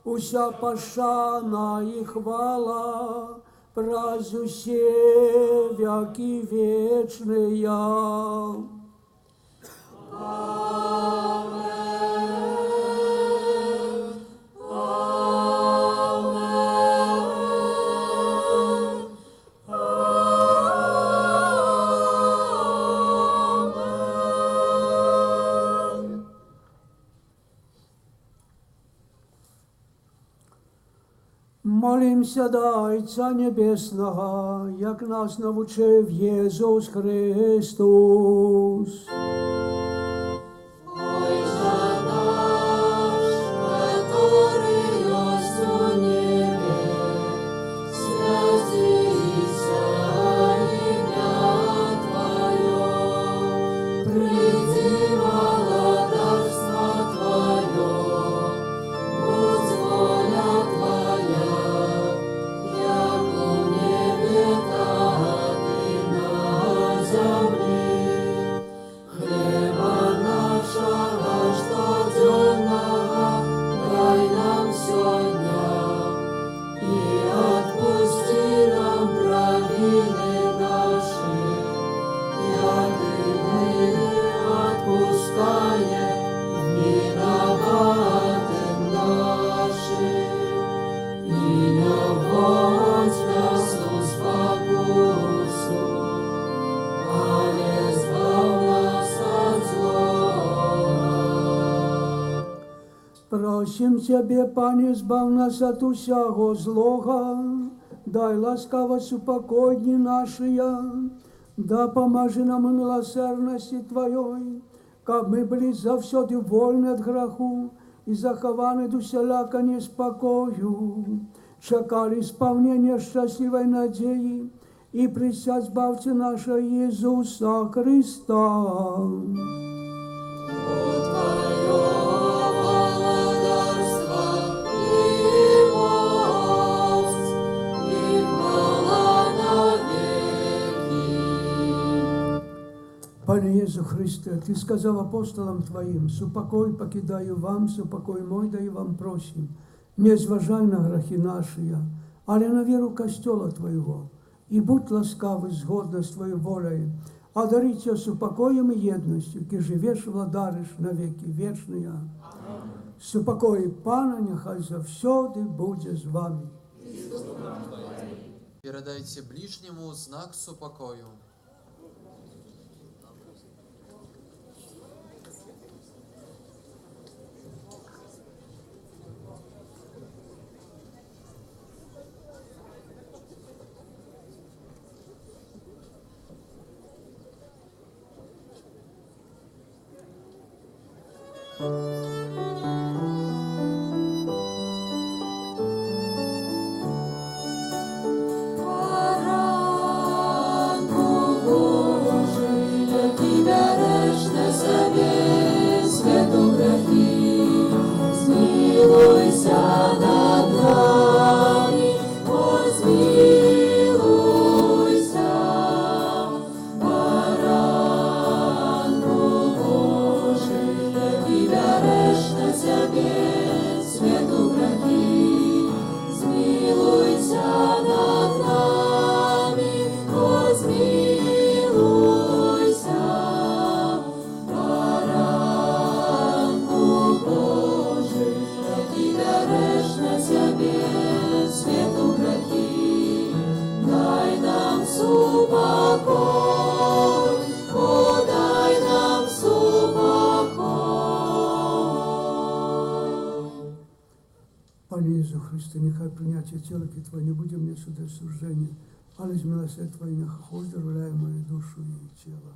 уся пошана і хвала, праз усі віки вічния. Молимся до Отця Небесного, як нас навчив Єсус Христос. Просим Тебе, Пане, збав нас от усякого злого, дай ласкавость упокойни нашия, да поможи нам в милосердности Твоей, каб мы были завсёды вольны от граху и захованы до всяляка неспокою, чекали исполнения счастливой надеи и прися Збавця нашего Иисуса Христа. Пане Єсу Христе, Ти сказав апостолам Твоїм, «Супокой покидаю вам, супокой мой даю вам просим, не зважай на грехи наши, але на віру Костела Твоего, и будь ласкавый згодно с Твоей волей, одари Тебя супокоем и едностью, ки живеш, владариш на веки вечные. Супокой Пана нехай завсёды буде з вами». Передайте ближнему знак супокою. Пане Ісу Христе, нехай прийняття тіла Твоє не буде мені суде суждення, але з милосердя Твоє нехай здоровляє мою душу і тіло.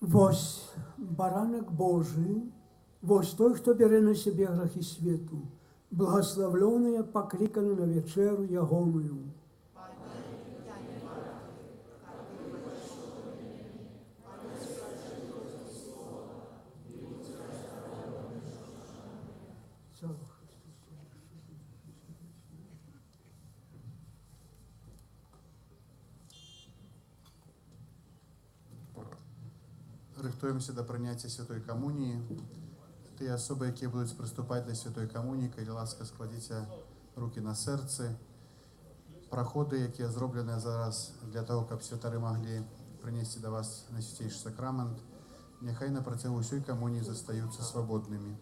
Вось баранок Божий, вось той, хто бере на себе грехи світу, благословленные покликаны на вечеру ягоную. Рихтуємося до прийняття Святої Комунії. Ті особи, які будуть приступати до Святої Комунії, будь ласка, складіть руки на серце. Проходи, які зроблені зараз для того, щоб святари могли принести до вас найсвятейший сакрамент, нехай на протягу всієї комунії зостаються свободними.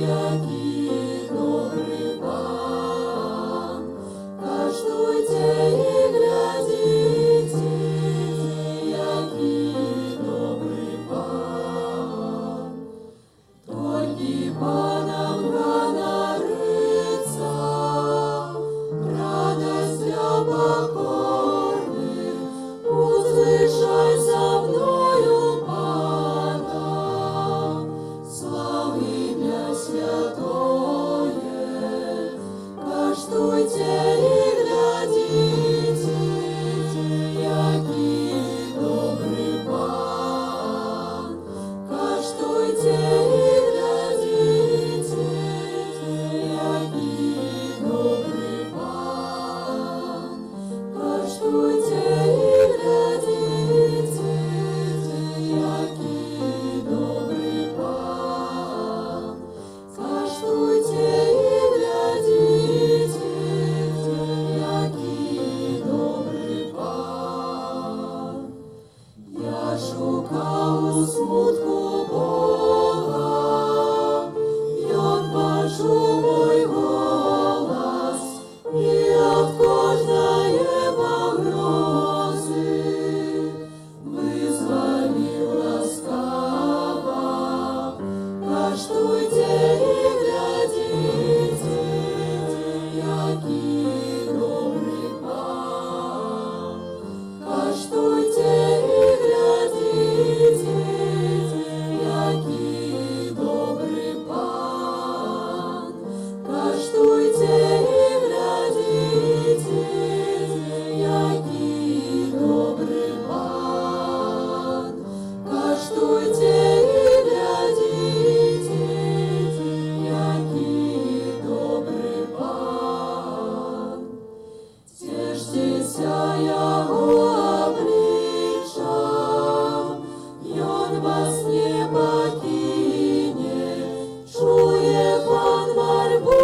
який добрий пан. Каштуйте і глядіть, який добрий пан. Тільки панам ганориться, радость для покорных, услышай со мною Пана, слав ім'я святое. Каштуйте і глядіть, який добрий пан. Каштуйте і глядіть, який добрий пан. Каштуйте і глядіть, який добрий пан. Каштуйте і глядіть, який добрий пан. Я шукав у смутку Бога, і Он почув мой голос, і от кожної погрози визволив ласкаво. Каштуйте і глядіть, який добрий пан. Каштуйте і глядіть, який добрий пан. Каштуйте і глядіть, який добрий пан. Каштуйте і глядіть, який добрий пан. Тешьтеся Його обличчям, і Он вас не покине, чує Пан мольбу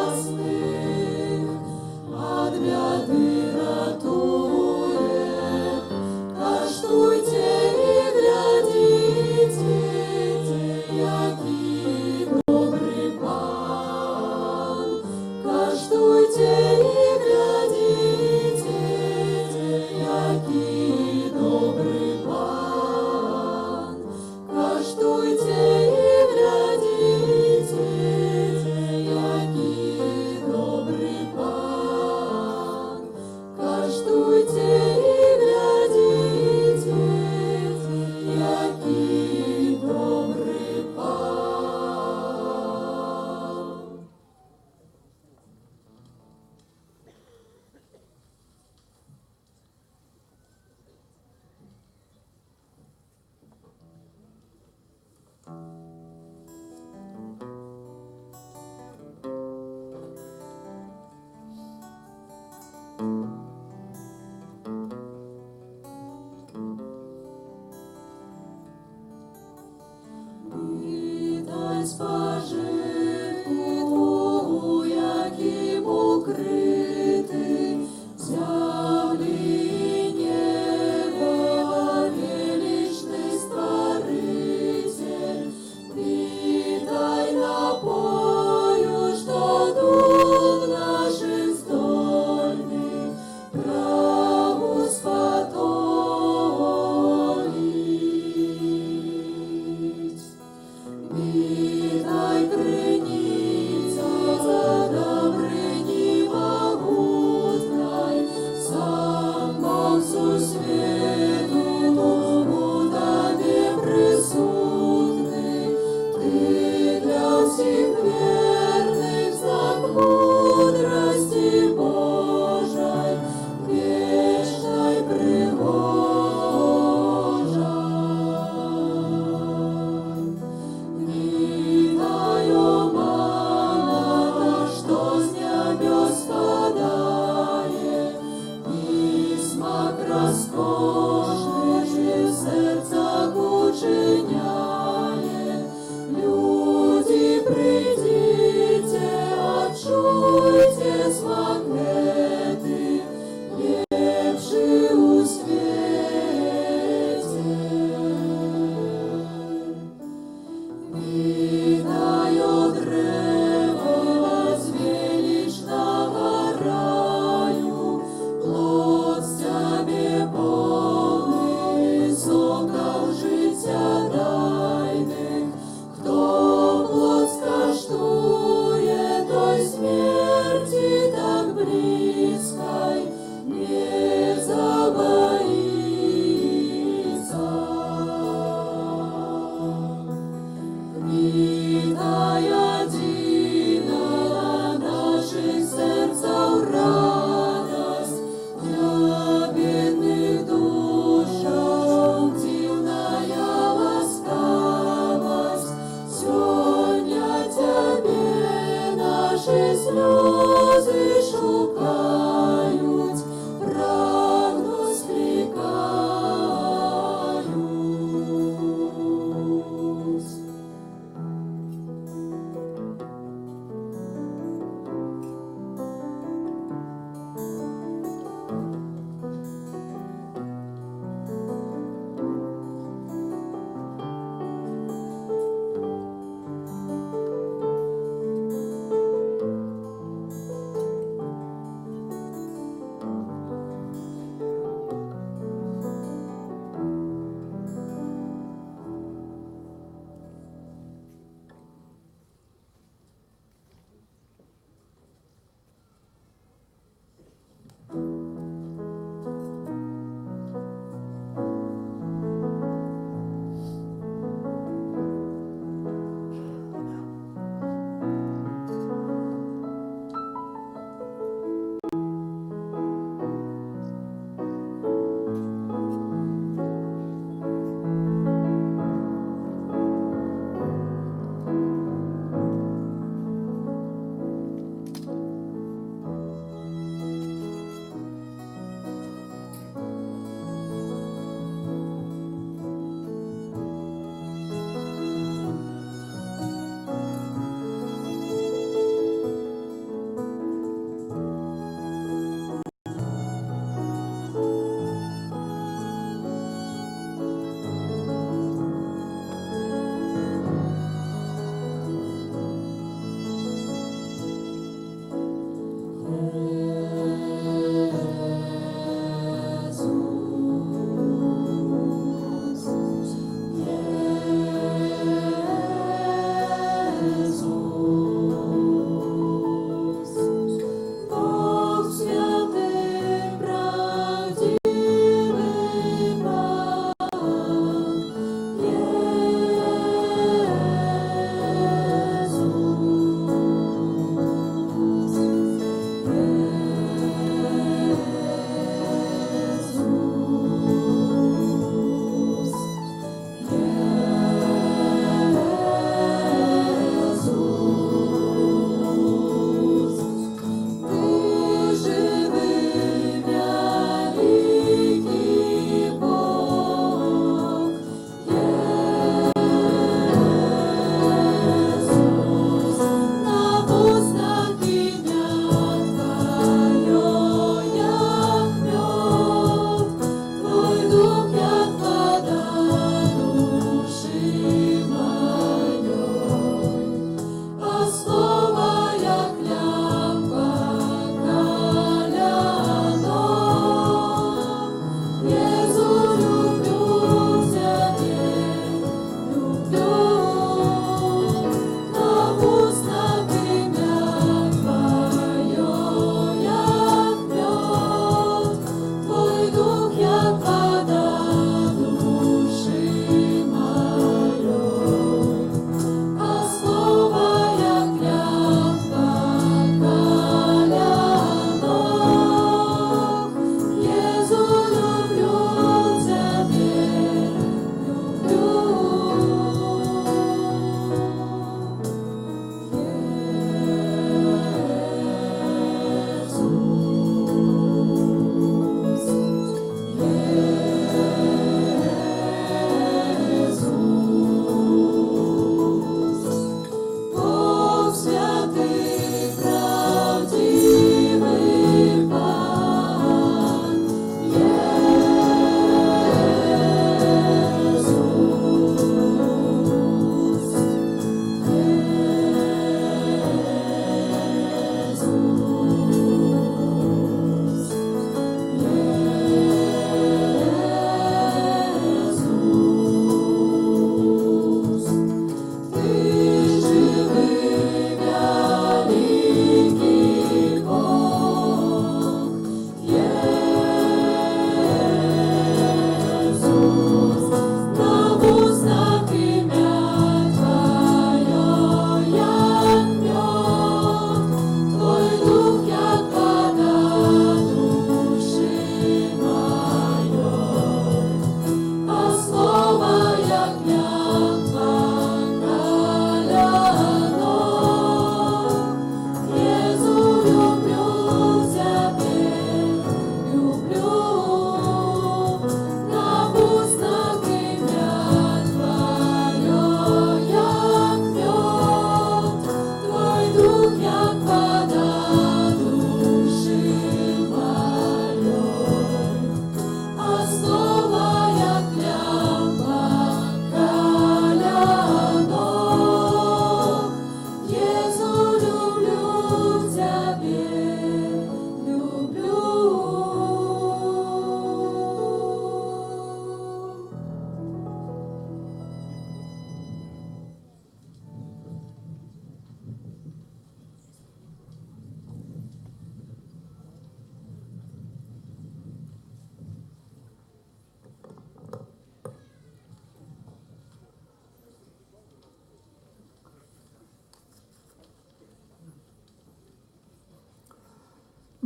нещасних, от бяды ратує. Каштуйте і глядіть, який добрий пан. Каштуйте і глядіть, який добрий пан. Каштуйте і глядіть, який добрий пан. Каштуйте і глядіть, який добрий пан. Вітай спожитку, яким укритий, землі неба величний Створитель. Вітай напою, що дух наших здольний праву сподобить. Вітай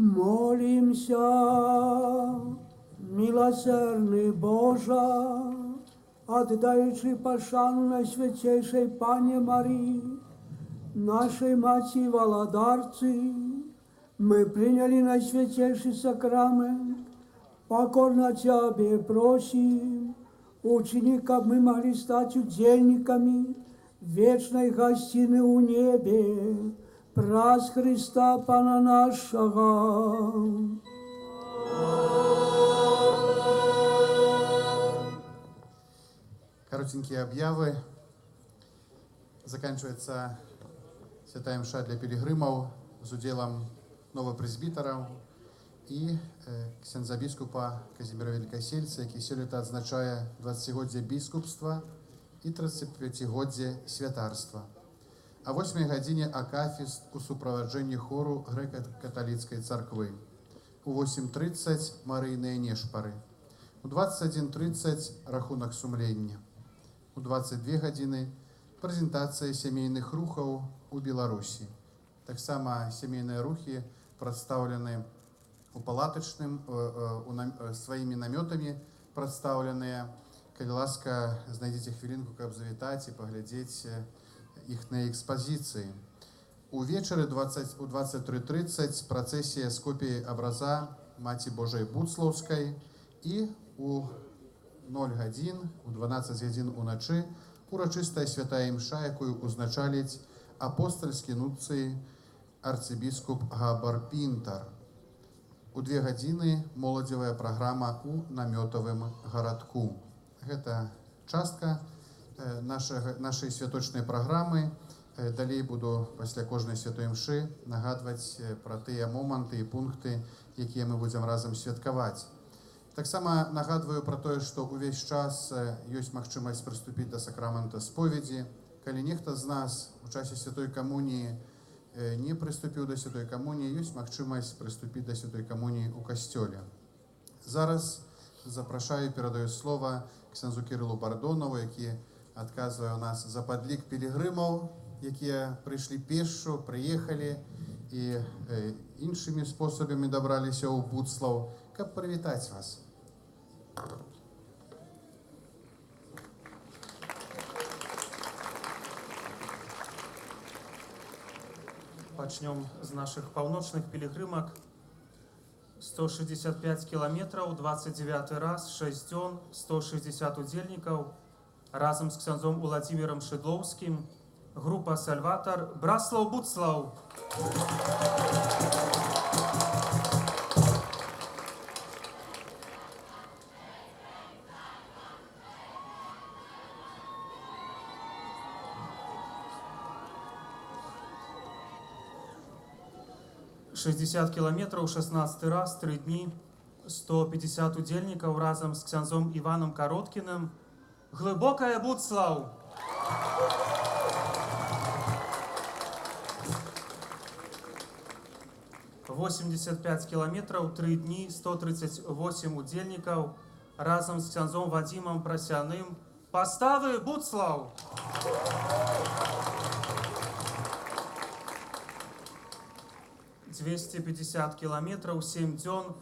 Молимся, милосердный Боже, отдаючи пошану Найсвятейшей Пане Марии, нашей Матери Володарцы, мы приняли Наисвятейший сакрамент, покорно Тебе просим, учини, как мы могли стать удельниками вечной гостины у небе, праз Христа Пана нашего. Коротенькие объявы. Заканчивается Святая Мша для пилигримов с уделом новопресбітерів і ксяндза біскупа Казіміра Великосельца, який сьогодні відзначає 20-годдя біскупства і 35-годдя святарства. О 8 годині акафіст у супроводженні хору Греко-католицької церкви. У 8:30 Марійні нешпари. У 21:30 рахунок сумлення. У 22 години презентація сімейних рухів у Білорусі. Так само сімейні рухи представлены у палаточным, своими наметами представленные. Коли ласка, знайдите хвилинку, как завітать и поглядеть их на экспозиции. Увечері у 23:30 процессия с копией образа Маті Божої Буцлавської і у 0 годин, у 12 годин уночі урочиста святая мша, якою узначалить апостольські нунції арцибіскуп Габар Пінтар. У 2 годины молодевая программа у намётовым городку. Это частка нашей святочной программы. Далей буду після кожної святої мши нагадувати про ті моменти і пункти, які ми будемо разом святкувати. Так само нагадую про те, що увесь час є можливість приступити до сакрамента сповіді. Коли ніхто з нас у часі святої комунії не приступив до святої комунії, є можливість приступити до святої комунії у костьолі. Зараз запрошую і передаю слово ксяндзу Кирилу Бардонову, який відказує у нас за подлік пілігримів, які прийшли пішо, приїхали і іншими способами добралися у Буцлав, щоб привітати вас. Пачнем з наших паўночных пілігрымак. 165 кілометраў, 29 раз, 6 дзён, 160 удзельнікаў. Разам з ксяндзом Уладзімірам Шыдлоўскім. Група «Сальватар», Браслаў Буцлаў. «60 километров, 16 раз, 3 дни, 150 удельников разом с ксяндзом Иваном Короткиным. Глубокая Буцлаў! 85 километров, 3 дни, 138 удельников разом с ксяндзом Вадимом Просяным. Поставы Буцлаў! 250 километров, 7 дзён,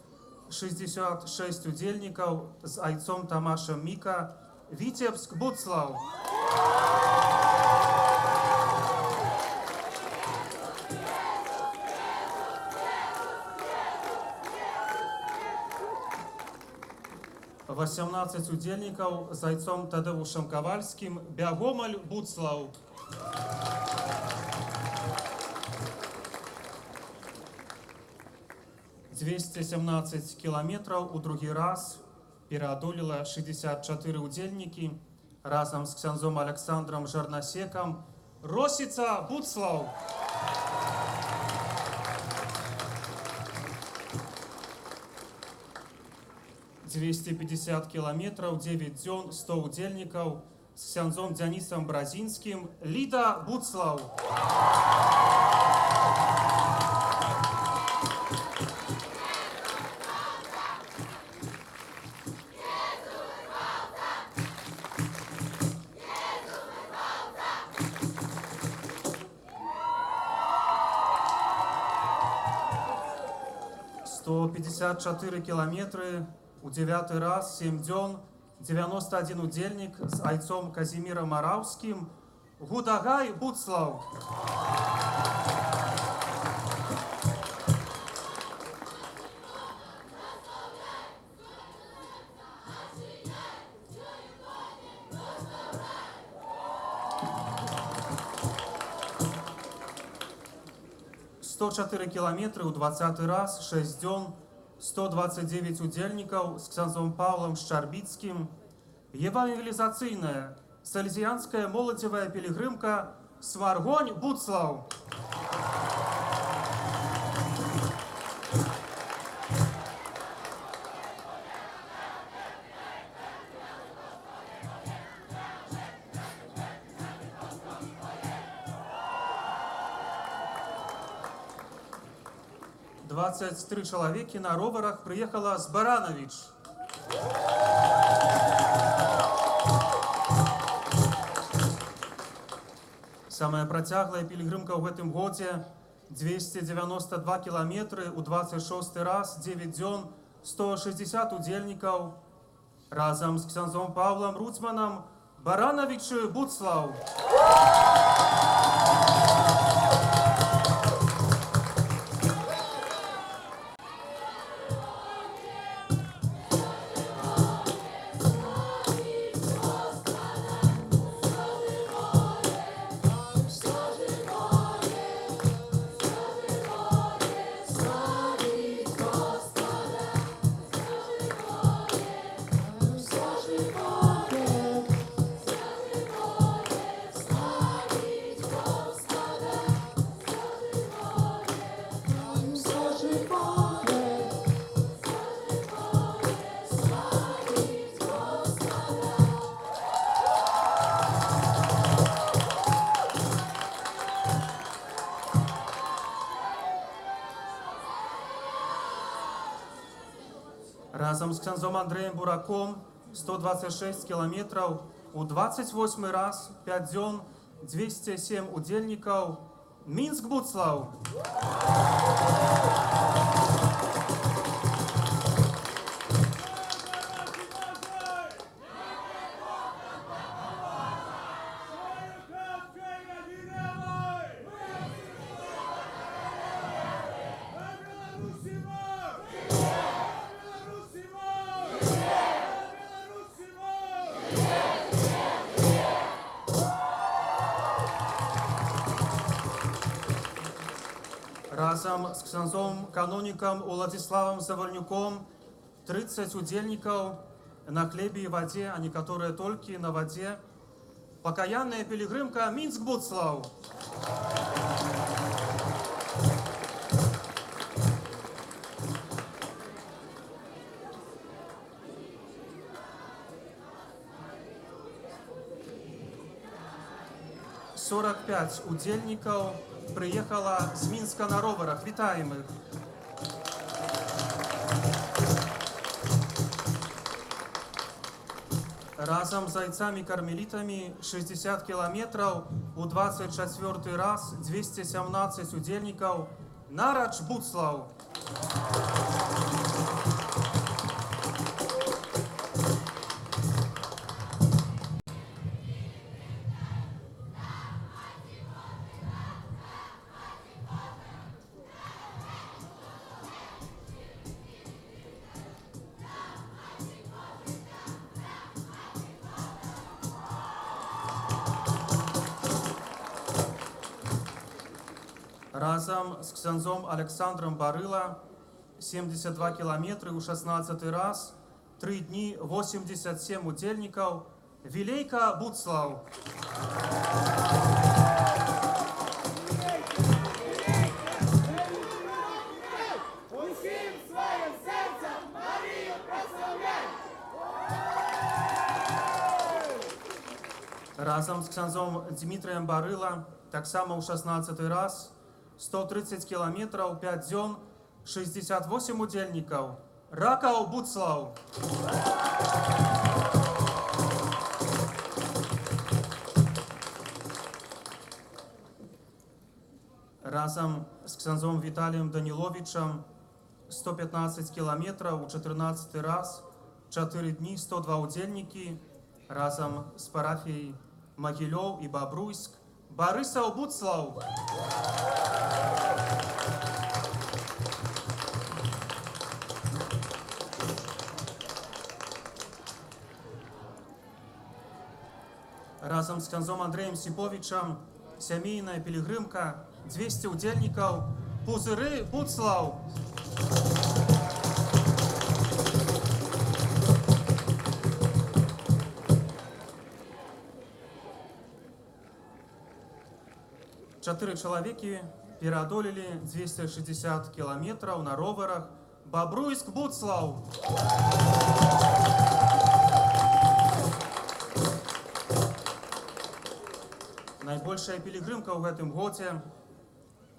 66 удельников с айцом Тамашем Мика. Витебск, Буцлаў! — 18 удельников с айцом Тадеушем Ковальским. Бягомоль, Буцлаў! 217 километров у другі раз пераадолела 64 удзельнікі разам з ксяндзом Александром Жарнасекам. Росіца, Буцлаў! 250 километров, 9 дзён, 100 удзельнікаў з ксяндзом Дзянісам Бразінскім. Ліда, Буцлаў! 2 154 километры у 9 раз, 7 дзён, 91 удзельнік з айцом Казімірам Араўскім. Гудагай Буцлаў. «104 километры у 20 раз, 6 дзён, 129 удзельнікаў з ксяндзом Паўлам Шчарбіцкім. Евангелізацыйная сальзіянская моладзевая пілігрымка «Сваргонь Буцлаў». «23 чалавекі на роварах прыехала з Баранович». Самая працяглая пілігрымка ў гэтым годзе 292 километры у 26 раз, 9 дзён, 160 удзельнікаў. Разам з ксяндзом Паўлам Руцманам Баранович Буцлаў. Разом с ксяндзом Андреем Бураком 126 километров у 28 раз, 5 дзён, 207 удзельнікаў. Мінск Буцлаў. Разом с ксяндзом канонікам Уладзіславам Завальнюком 30 удзельнікаў на хлебе и воде, а некоторые только на воде. Покаянная пилигримка Мінск Буцлаў. «45 удзельнікаў приехала с Минска на роварах. Вітаем их. Разом с зайцами-кармелитами 60 километров у 24 раз, 217 удзельнікаў. Нарач Буцлаў. Разом с ксяндзом Александром Барыла 72 километра у 16 раз, 3 дни, 87 удзельнікаў. Вилейка Буцлаў. Усім своїм серцем Марію прославляй! Разом с ксяндзом Дмитрием Барыла так само у 16 раз, 130 километров, 5 дзён, 68 удзельнікаў. Ракаў Буцлаў. Разом с ксяндзом Виталием Даниловичем 115 километров у 14 раз, 4 дни, 102 удельники, разом с парафией Могилев и Бобруйск. Борисов Буцлав! Разом с князем Андреем Сиповичем семейная пилигримка, 200 удельников, Пузыры Буцлав! Чотири чоловіки переодолели 260 километров на роверах. Бобруйск Буцлав! Найбольшая пилигримка в этом годе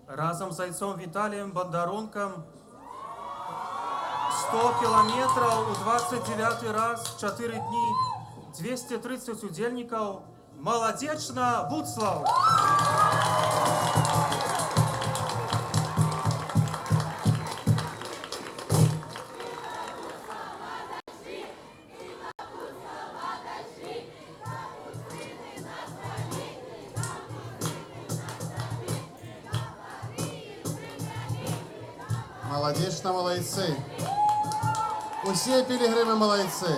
разом с зайцом Виталием Бондаронком 100 километров у 29 раз, 4 дни, 230 удельников. Молодечно Буцлав! Молодечно, молодцы. Усі пілігрими молодці.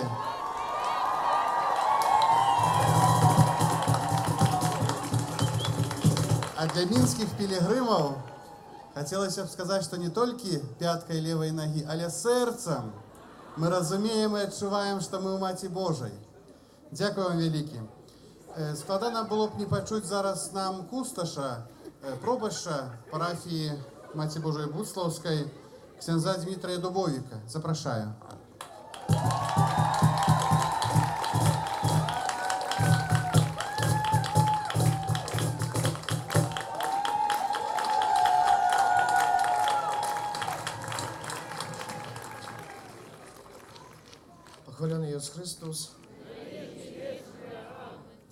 А для мінських пілігримів хотілося б сказати, що не тільки пяткой лівої ноги, але серцем ми розуміємо і відчуваємо, що ми у Маті Божій. Дякую вам велике. Складано було б не почути зараз нам кустоша, пробоща парафії Маті Божої Буцлавської, ксенза Дмитрия Дубовика. Запрошую. Похвалений Ісус Христос.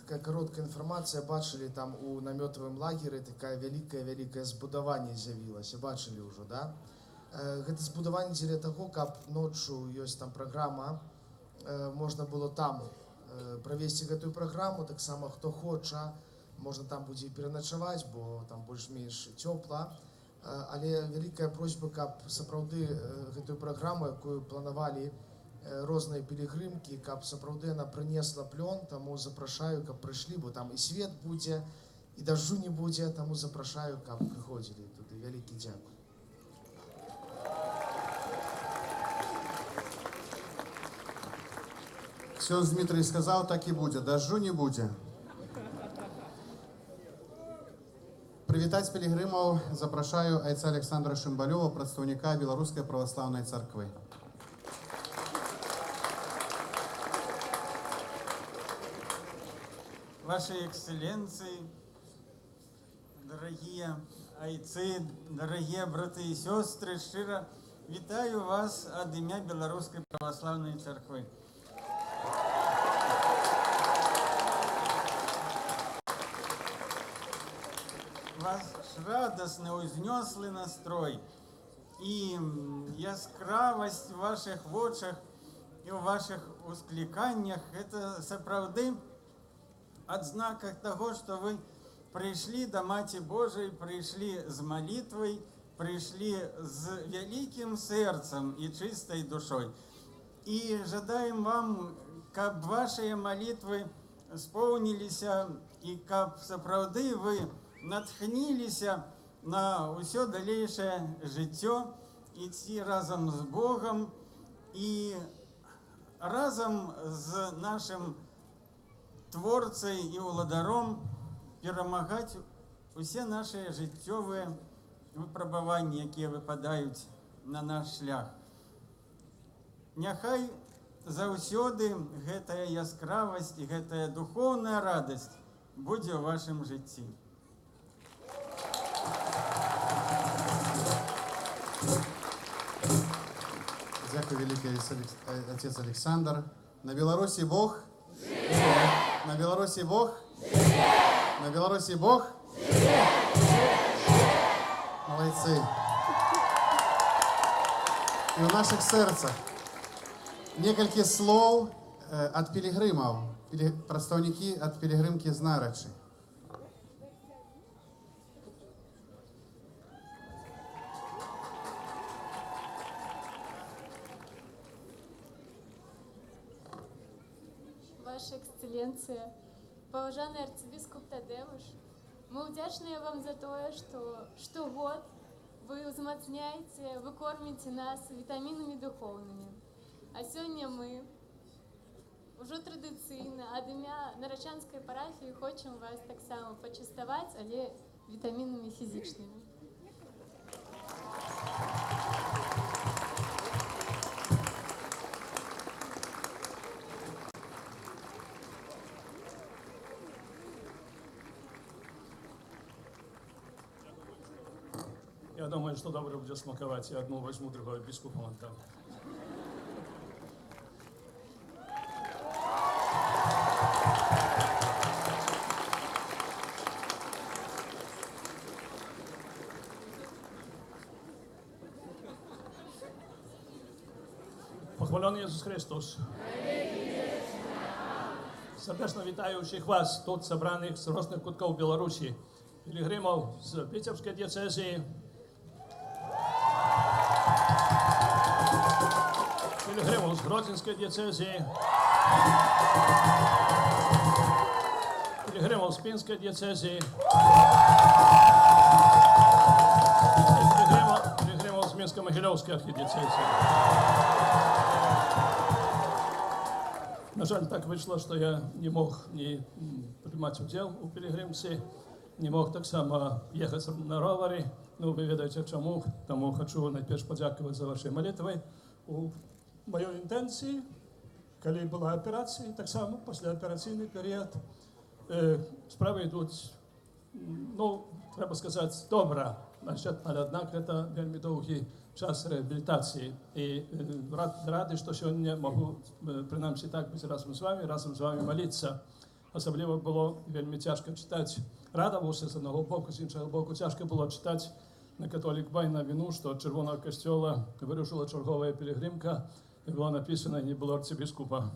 Така коротка інформація. Бачили там у наметовому лагері таке велике збудування з'явилося. Бачили вже, да? Гэта збудаванне дзеля таго, каб ноччу ёсць там праграма, можна было там правесці гэтую праграму, таксама хто хоча, можна там будзе пераначаваць, бо там больш-менш цёпла. Але вялікая просьба, каб сапраўды гэтую праграму, якую планавалі розныя пілігрымкі, каб сапраўды яна прынесла плён, таму запрашаю, каб прыйшлі, бо там і свет будзе, і дажджу не будзе, таму запрашаю, каб прыходзілі туды. Вялікі дзякуй. Ксёндз Дмитрий сказал, так и будет. Дождю не будет. Привітаць пілігрымаў запрашаю айца Александра Шымбалёва, прадстаўніка Беларускай праваслаўнай царквы. Ваши экселленции, дорогие айцы, дорогие браты и сестры, щиро вітаю вас от ім'я Белорусской православной церкви. Ваш радостный, узнеслый настрой и яскравость в ваших вочах и в ваших ускликаннях – это сапраўды адзнака того, что вы пришли до Маті Божией, пришли с молитвой, пришли с великим сердцем и чистой душой. И жадаем вам, каб ваши молитвы исполнились, и каб сапраўды вы натхніліся на ўсё далейшае жыццё, ідці разам з Богом і разам з нашим Творцай і ўладаром перамагаць усе наши жыццёвыя выпрабаванні, якія выпадаюць на наш шлях. Няхай заўсёды гэтая яскравасць і гэтая духоўная радасць будзе ў вашым жыцці. Дякую, великий отец Александр. На Беларуси Бог? На Беларуси Бог? На Беларуси Бог? Молодцы. і ў наших серцах. Некалькі слоў ад пілігрымаў, прадстаўнікі ад пілігрымкі з Нарачы. Ваша Эксцелленция, поважанный арцыбіскуп Тадеуш, мы удзячныя вам за тое, што штогод вы узмацняеце, вы корміце нас вітамінамі духоўнымі. А сёння мы ўжо традыцыйна ад імя нарачанскай парафіі хочам вас таксама пачаставаць, але вітамінамі фізічнымі. Я думаю, что добре будет смаковать. Я одну возьму, другой бискупом отдам. Pochwalony Jezus Chrystus. Serdecznie witam wszystkich Was, tu zebranych z różnych kutków Białorusi, pielgrzymów z Witebskiej diecezji, pielgrzymów z Grodzyńskiej diecezji, pielgrzymów z Pińskiej diecezji, pielgrzymów z Mińsko-Mogilewskiej archidiecezji. На жаль, так вийшло, що я не мог не приймати уділ у пілігримці, не мог так само їхати на ровері. Ну, ви знаєте чому, тому хочу найперше подякувати за ваші молитви. У моїй інтенції, коли була операція, так само, післяопераційний період, справи йдуть, ну, треба сказати, добре. Але однак це вельми довгий час реабілітації. І радий, що сьогодні можу, принаймні так, бути разом з вами молитися. Особливо було вельми тяжко читати. Радувався з одного боку, з іншого боку, тяжко було читати на католік Бай на війну, що Червоного костюла вирушила чергова пілігримка, і було написано, не було арцибіскупа.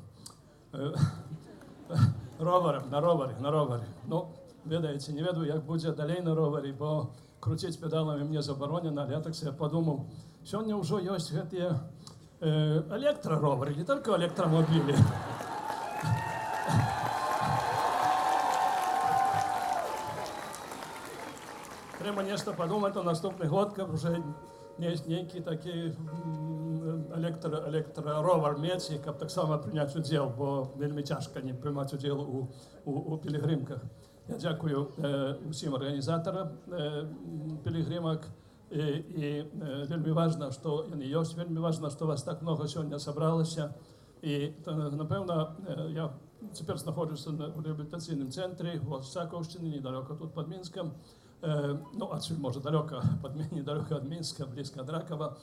На ровері. Ну, ведаєте, не веду, як буде далі на ровері, бо крутить педалами мне заборонено, але я так себе подумал, сегодня уже есть эти электроровары, не только электромобили. Треба нечто подумать на наступный год, как уже некий такий електроровар мець, как так само принять удел, бо вельми тяжко не приймати удел у пілігримках. Я дякую всім організаторам пілігримок. І вельми важливо, що вони є, вельми важливо, що вас так много сьогодні зібралося. І, напевно, я тепер знаходжуся в реабілітаційному центрі в Саковщині, недалеко тут під Мінськом. Ну, отсюда, може, далеко від Мінська, близько від Ракова.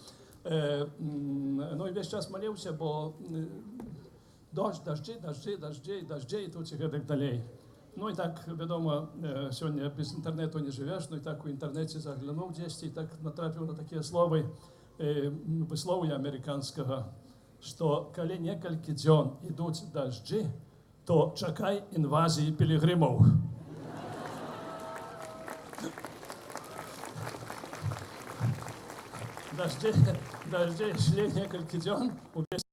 Ну, і весь час молився, бо дожді, і тут і так далі. Ну і так, відомо, сьогодні без інтернету не живеш, ну і так у інтернеті заглянув десь, і так натрапив на такі слова, висловлення американського, що коли некілька днів йдуть дожді, то чекай інвазії пілігримів. Дожді йшли некілька днів, увесь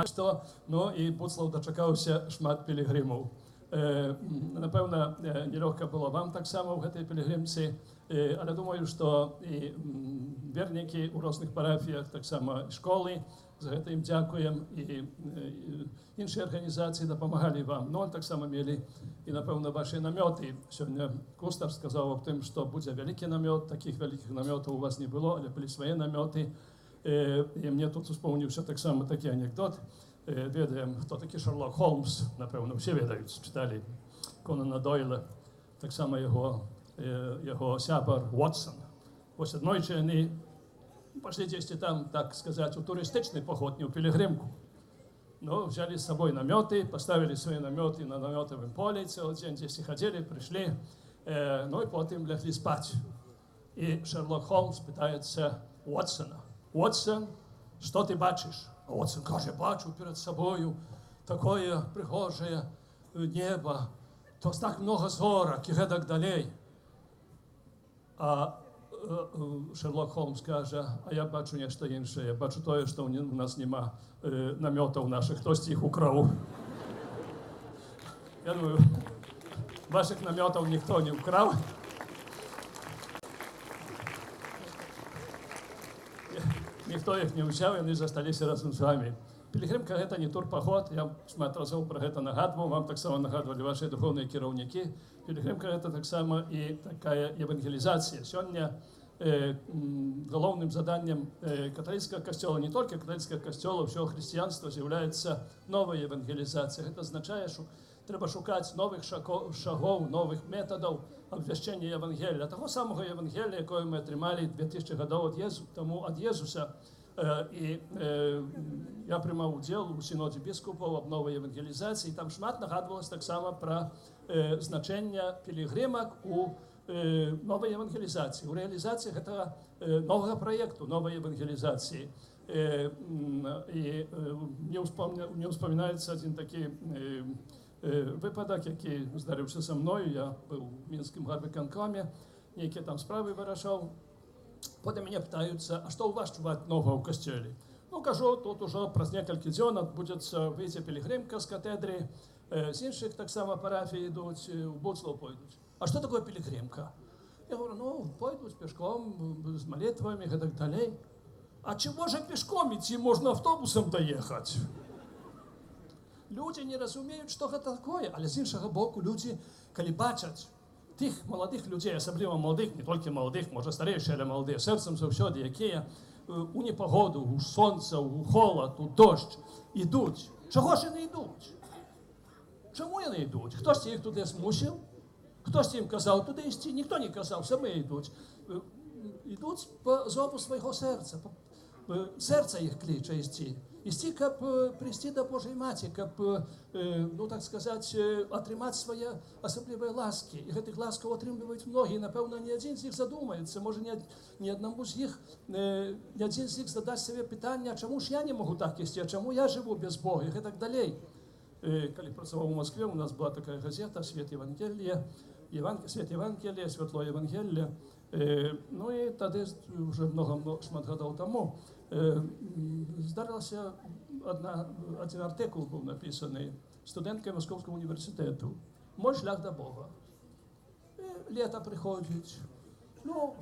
що, ну і Буцлав дочекався шмат пілігримів. Напевно, нелегко було вам так само в цій пілігримці, але думаю, що і вірники у різних парафіях, так само і школи, за це їм дякуємо, і інші організації допомагали вам. Ну, так само мали і, напевно, ваші намети. Сьогодні Кустар сказав об тим, що буде великий намет, таких великих наметів у вас не було, але були свої намети. І мені тут вспомнився так само такий анекдот. Ведаємо, хто такий Шерлок Холмс, напевно, всі ведають, читали Конана Дойла, так само його сябар Вотсон. Ось однойче вони пішли десь там, так сказати, у туристичний поход, не у пілігримку. Ну, взяли з собою намети, поставили свої намети на наметовому полі, цілий день здесь ходили, прийшли, ну і потім лягли спати. І Шерлок Холмс питається Вотсона: Вотсон, Что ты бачишь? А вот сын каже, бачу перед собою такое прихожее небо, то так много зорок и так далее. А Шерлок Холмс каже, а я бачу нечто інше, я бачу те, що у нас нема намітів наших, хтось їх украв. Я думаю, ваших намітів ніхто не украв. Ніхто їх не взяв, і вони залишилися разом з вами. Пілігримка – це не турпоход, я шмат разів про це нагадував, вам так само нагадували ваші духовні керівники. Пілігримка – це так само і така евангелізація. Сьогодні головним заданням католицького костюла, не тільки католицького костюла, всього християнства з'являється нова евангелізація. Це означає, що треба шукати нових шагов, нових методів обвіщення Євангелія. Того самого Євангелія, яке ми отримали 2000 років тому від Єсуса. І я приймав уділ у синоді біскупів об новій евангелізації. Там шмат нагадувалось так само про значення пілігримок у новой евангелизации, у реализации этого нового проекта, новой евангелизации. И мне вспоминается один такий випадок, який здарився со мною. Я був в Мінському гарвиконкомі, які там справи вирішав. Потім мене питаються, а що у вас чувати нового в костелі? Ну, кажу, тут уже през кілька днів відбудеться вийти пілігримка з катедри, з інших так само парафій йдуть, в Буцлав пойдуть. А что такое пилигримка? Я говорю, ну, пойдут пешком, с молитвами и так далее. А чего же пешком идти, можно автобусом доехать? Люди не разумеют, что это такое, але з іншого боку люди, коли бачать тих молодих людей, особливо молодих, не тільки молодих, може старіші, але молодих, серцем завжди, які у непогоду, у сонце, у холод, у дощ ідуть. Чого ж не йдуть? Чому не йдуть? Хтось їх туди змусив? Хтось їм казав туди йти, ніхто не казав, самі йдуть. Йдуть по зову свого серця. Серце їх кличе йти. Йти, щоб прийти до Божої Матері, щоб, ну так сказати, отримати свої особливі ласки. І цих ласків отримують многі. Напевно, ні один з них задумається. Може, ні одному з них, ні один з них задасть собі питання, чому ж я не можу так йти, а чому я живу без Бога і так далі. Коли працював у Москві, у нас була така газета «Світ Євангелія», «Світ Євангелія», «Світло Євангелія». Ну і тоді, вже шмат років тому, здарився один артикул був написаний студенткою Московського університету «Мой шлях до Бога». Літо приходить, ну,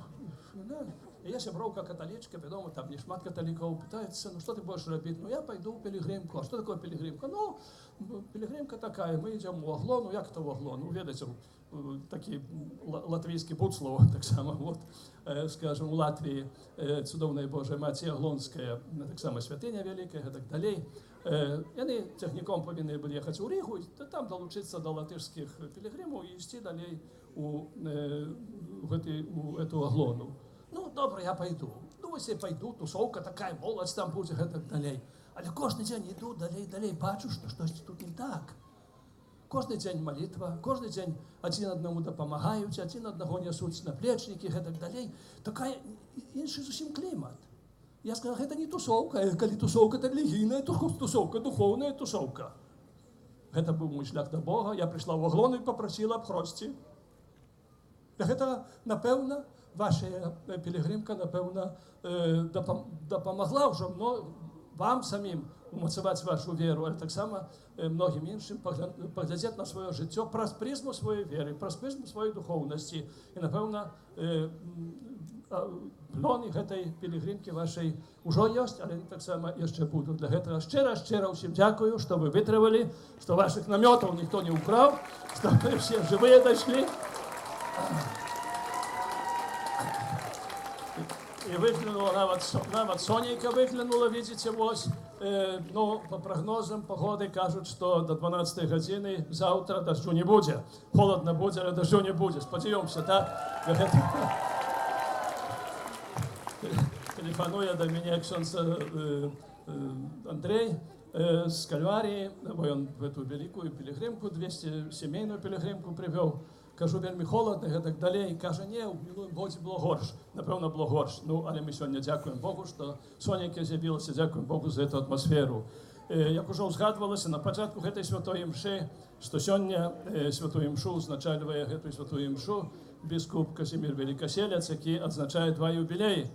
я сябровка католичка, відомо, там не шмат католиков, питается, ну что ты будешь робить? Ну я пойду в пилигримку. А что такое пилигримка? Ну, пилигримка такая, мы идем в Оглон, ну як то в Оглон? Ну, видите, такий латвійський Буцлав, так само, вот, скажем, у Латвії цудовная Божия Матерь Оглонская, так само святыня великая, и так далее. И они техником повинны были ехать в Ригу, там долучиться до латышских пилигримов и идти далее в эту Оглону. Ну, добре, я пойду. Ну, ось я пойду, тусовка така, молодь там буде, і так далі. Але кожен день йду далі, бачу, що щось тут не так. Кожен день молитва, кожен день один одному допомагають, один одного несуть наплечники, і так далі. Такий інший зовсім клімат. Я сказав, це не тусовка, коли тусовка, це релігійна тусовка, духовна тусовка. Це був мій шлях до Бога, я прийшла в Оглону і попросила об хресті. Це, напевно, ваша пілігримка, напевно, допомогла вже вам самим умацувати вашу віру, але так само многим іншим поглядати на своє життя през призму своєї віри, през призму своєї духовності. І, напевно, плони цієї пілігримки вашої вже є, але так само ще будуть. Для цього щиро всім дякую, що ви витримали, що ваших наметів ніхто не украв, що ви всі живі дійшли. И выглянула, навод Сонейка выглянула, видите, вот, ну, по прогнозам погоды кажут, что до 12 годины завтра дождю не будет. Холодно будет, але дождю не будет. Сподеемся, так? Телефонує до меня ксенц Андрей с Кальварии, он в эту великую пилигримку, 200 семейную пилигримку привел. кажу, вельми холодно і так далі. І каже, ні, у минулому році було горш. Напевно, було горш. Ну, але ми сьогодні дякуємо Богу, що сонечко з'явилося, дякуємо Богу за цю атмосферу. Як уже згадувалося на початку цієї святої мши, що сьогодні святую мшу означає цю святую мшу біскуп Казимір Великоселець, який відзначає два юбілеї.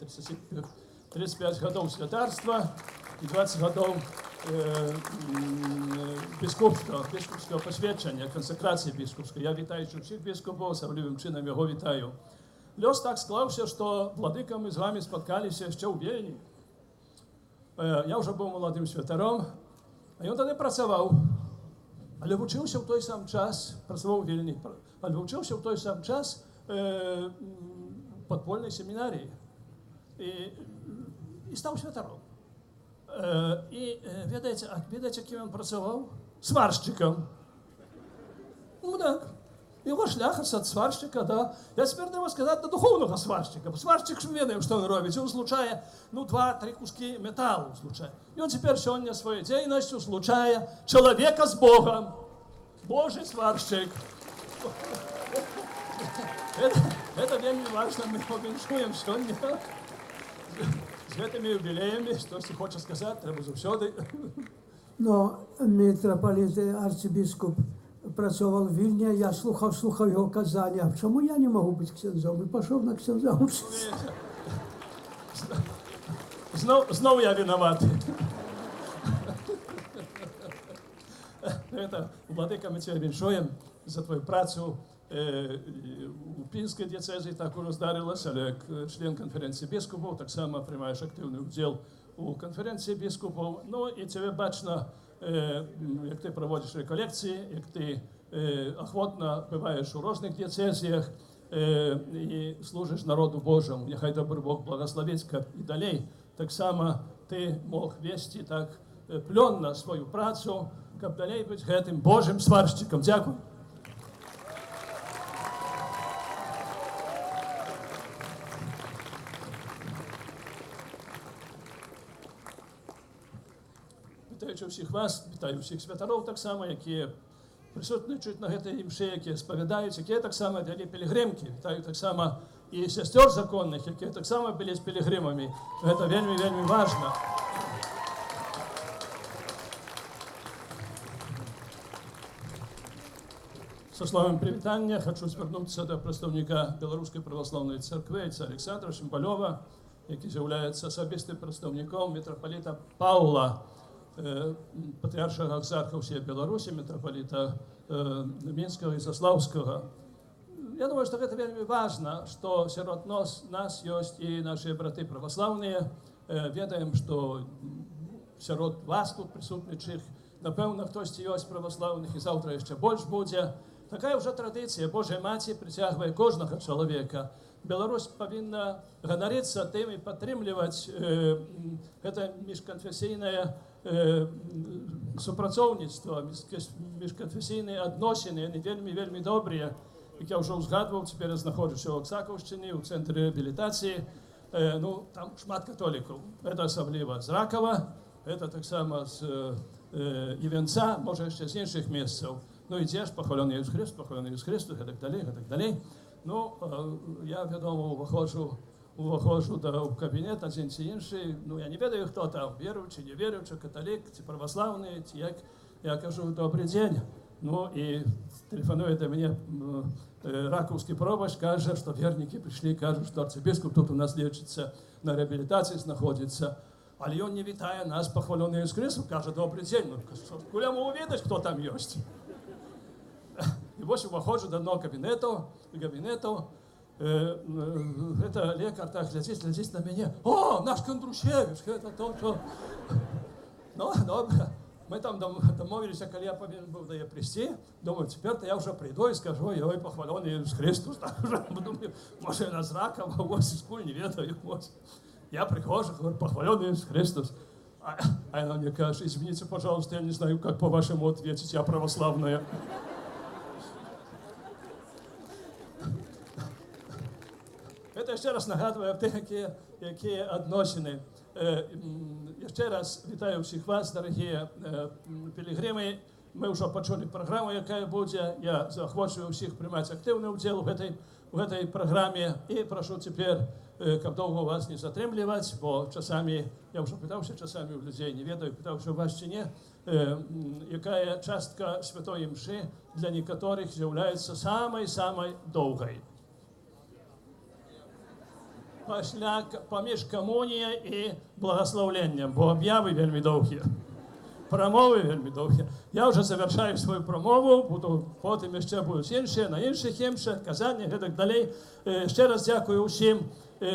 35 років святарства і 20 років біскупського посвячення, консекрації біскупської. Я вітаю всіх біскупів, особливим чином його вітаю. Льос так склався, що владика ми з вами споткалися ще у Вільні. Я вже був молодим святаром, а він тоді працював. Але вчився в той сам час, працював у Вільні, але вчився в той сам час в підпольній семінарії. І став святаром. І відаєте, ким він працював? Сварщиком. Ну так. Його шлях від сварщика, да. Я тепер треба сказати, до духовного сварщика. Сварщик ж відає, що він робить. Він злучає, 2-3 куски металу злучає. І він тепер сьогодні своєю діяльністю злучає чоловіка з Богом. Божий сварщик. Это вельми важно, ми обіншуємо сьогодні. З цими юбілеями, хтось хоче сказати, треба завсюди. Ну, митрополит, арцибіскуп працював в Вільні, я слухав його казання. Чому я не можу бути ксензом? І пішов на ксенза учитися. Знову я виноватий. Владика, ми тебе віншуємо за твою працю. У Пінській дієцезі також здарилося, але як член конференції біскупів, так само приймаєш активний уділ у конференції біскупів. Ну і тебе бачно, як ти проводиш реколекції, як ти охотно буваєш у різних дієцезіях і служиш народу Божому. Нехай добрий Бог благословить, як і далі. Так само ти мог вести так пльонно свою працю, як далі бути цим Божим сварщиком. Дякую. Вітаючи всіх вас, вітаю всіх святарів так само, які присутничають на цій мші, які сповідаються, які так само вели пілігримки. Вітаю так само і сестер законних, які так само були з пілігримами. Це вельми важливо. Со словом привітання хочу звернутися до представника Білоруської православної церкви, отця Олександра Шимбальова, який є особистим представником митрополита Павла, патріарша екзарха всієї Білорусі, митрополита Мінського і Заславського. Я думаю, що це вельми важливо, що серед нас є і наші брати православні. Ведаємо, що серед вас тут присутніх, напевно, хтось є з православних, і завтра ще більше буде. Така вже традиція Божої Матері притягує кожного чоловіка. Білорусь повинна ганоритися тим і підтримувати це міжконфесійне супрацовництво, міжконфесійні відносини, вони вельми добрі. Як я вже згадував, тепер я знаходжуся у Оксаковщині, у центрі реабілітації. Ну, там шмат католиків. Це особливо з Ракова, це так само з Івенця, може ще з інших місців. Ну, йдеш, похвалений Ісус Христос, похвалений Ісус Христос, і так далі, і так далі. Ну, я, відомо, виходжу до кабінету, один чи інший. Ну, я не ведаю, хто там, віруючий, не віруючий, католик, чи православний, чи як. Я кажу, добрий день. Ну, і телефонує до мене раковський пробач, каже, що вірники прийшли, кажуть, що арцибіскуп тут у нас лічиться, на реабілітації знаходиться. Але він не вітає нас, похвалений Ісус Христос, каже, добрий день. Ну, куди ми увидиш, хто там є? І ось виходжу до одного кабінету, это лекар так глядит на меня. О, наш Кондрушевич, это то, что... Ну, добре. Ми там домовилися, коли я повинен був до її прийти. Думаю, тепер я вже прийду і скажу, ой, похвалений Ісус Христос. Думаю, може, я з Ракова, ось із Куль, не ведаю, ось. Я приходжу, говорю, похвалений Ісус Христос. А она мне каже, извините, пожалуйста, я не знаю, как по-вашему ответить, я православная. Это ще раз нагадує те, які відносини. Ще раз вітаю всіх вас, дорогі пілігрими. Ми вже почали програму, яка буде. Я заохочую всіх приймати активний уділ в этой програмі. І прошу тепер, як довго вас не затримлювати, бо часами, я вже питався часами у людей, не ведаю, питався у вас чи ні, яка частка Святої Мши для некоторих з'являється самой довгою. Поміж комунією і благословленням, бо об'яви вельми довгі. Промови вельми довгі. Я вже завершаю свою промову, потім ще будуть інші, на інших казання і так далі. Ще раз дякую всім,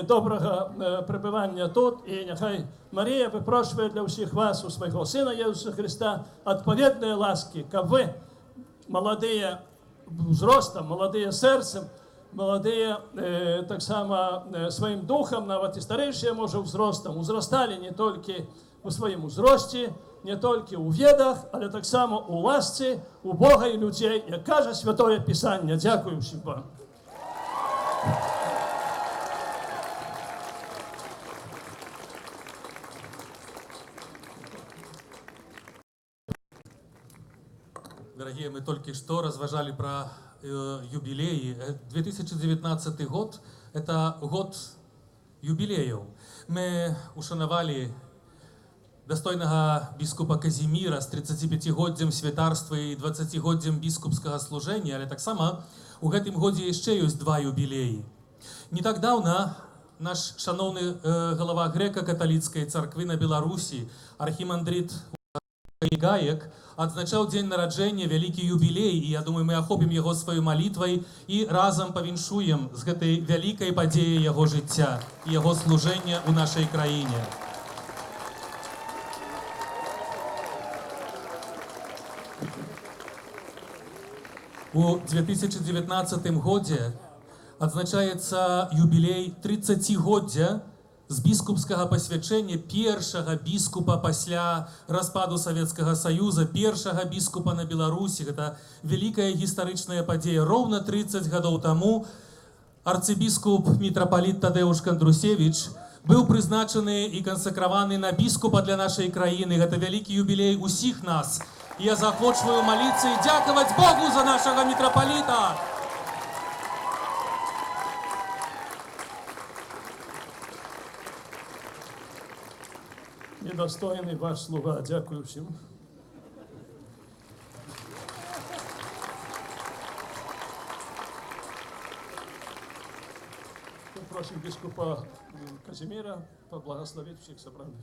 доброго перебування тут. І нехай Марія випрошує для всіх вас у свого Сина Ісуса Христа відповідної ласки, як ви, молоді взростом, молоді серцем, молоді так само своїм духом, навіть і старіші, може, взростом, узростали не тільки у своєму зрості, не тільки у ведах, але так само у ласці, у Бога і людей, як каже Святое Писання. Дякую всім вам. Дорогие, мы только что разважали про юбилеи. 2019 год – это год юбилеев. Мы ушановали достойного біскупа Казіміра з 35-годдзем святарства і 20-годдзем біскупскага служэння, але таксама у гэтым годзе яшчэ ёсць два юбілеі. Не так даўна наш шаноўны галава грэка-каталіцкай царквы на Беларусі, архімандрыт Гаек, адзначаў дзень нараджэння, вялікі юбілей, і я думаю, мы ахопім яго сваёй малітвай і разам павіншуем з гэтай вялікай падзеяй яго жыцця і яго служэння ў нашай краіне. У 2019 годзе адзначаецца юбілей 30-годдзя з біскупскага пасвячэння першага біскупа пасля распаду Савецкага Саюза, першага біскупа на Беларусі. Гэта вялікая гістарычная падзея. Роўна 30 гадоў таму арцыбіскуп мітрапаліт Тадэуш Кандрусевіч быў прызначаны і кансакраваны на біскупа для нашай краіны. Гэта вялікі юбілей усіх нас. І я заохочваю маліцца і дзякаваць Богу за нашага мітрапаліта. Недостойний ваш слуга. Дякую всім. Просим біскупа Казіміра поблагословити всіх собраних.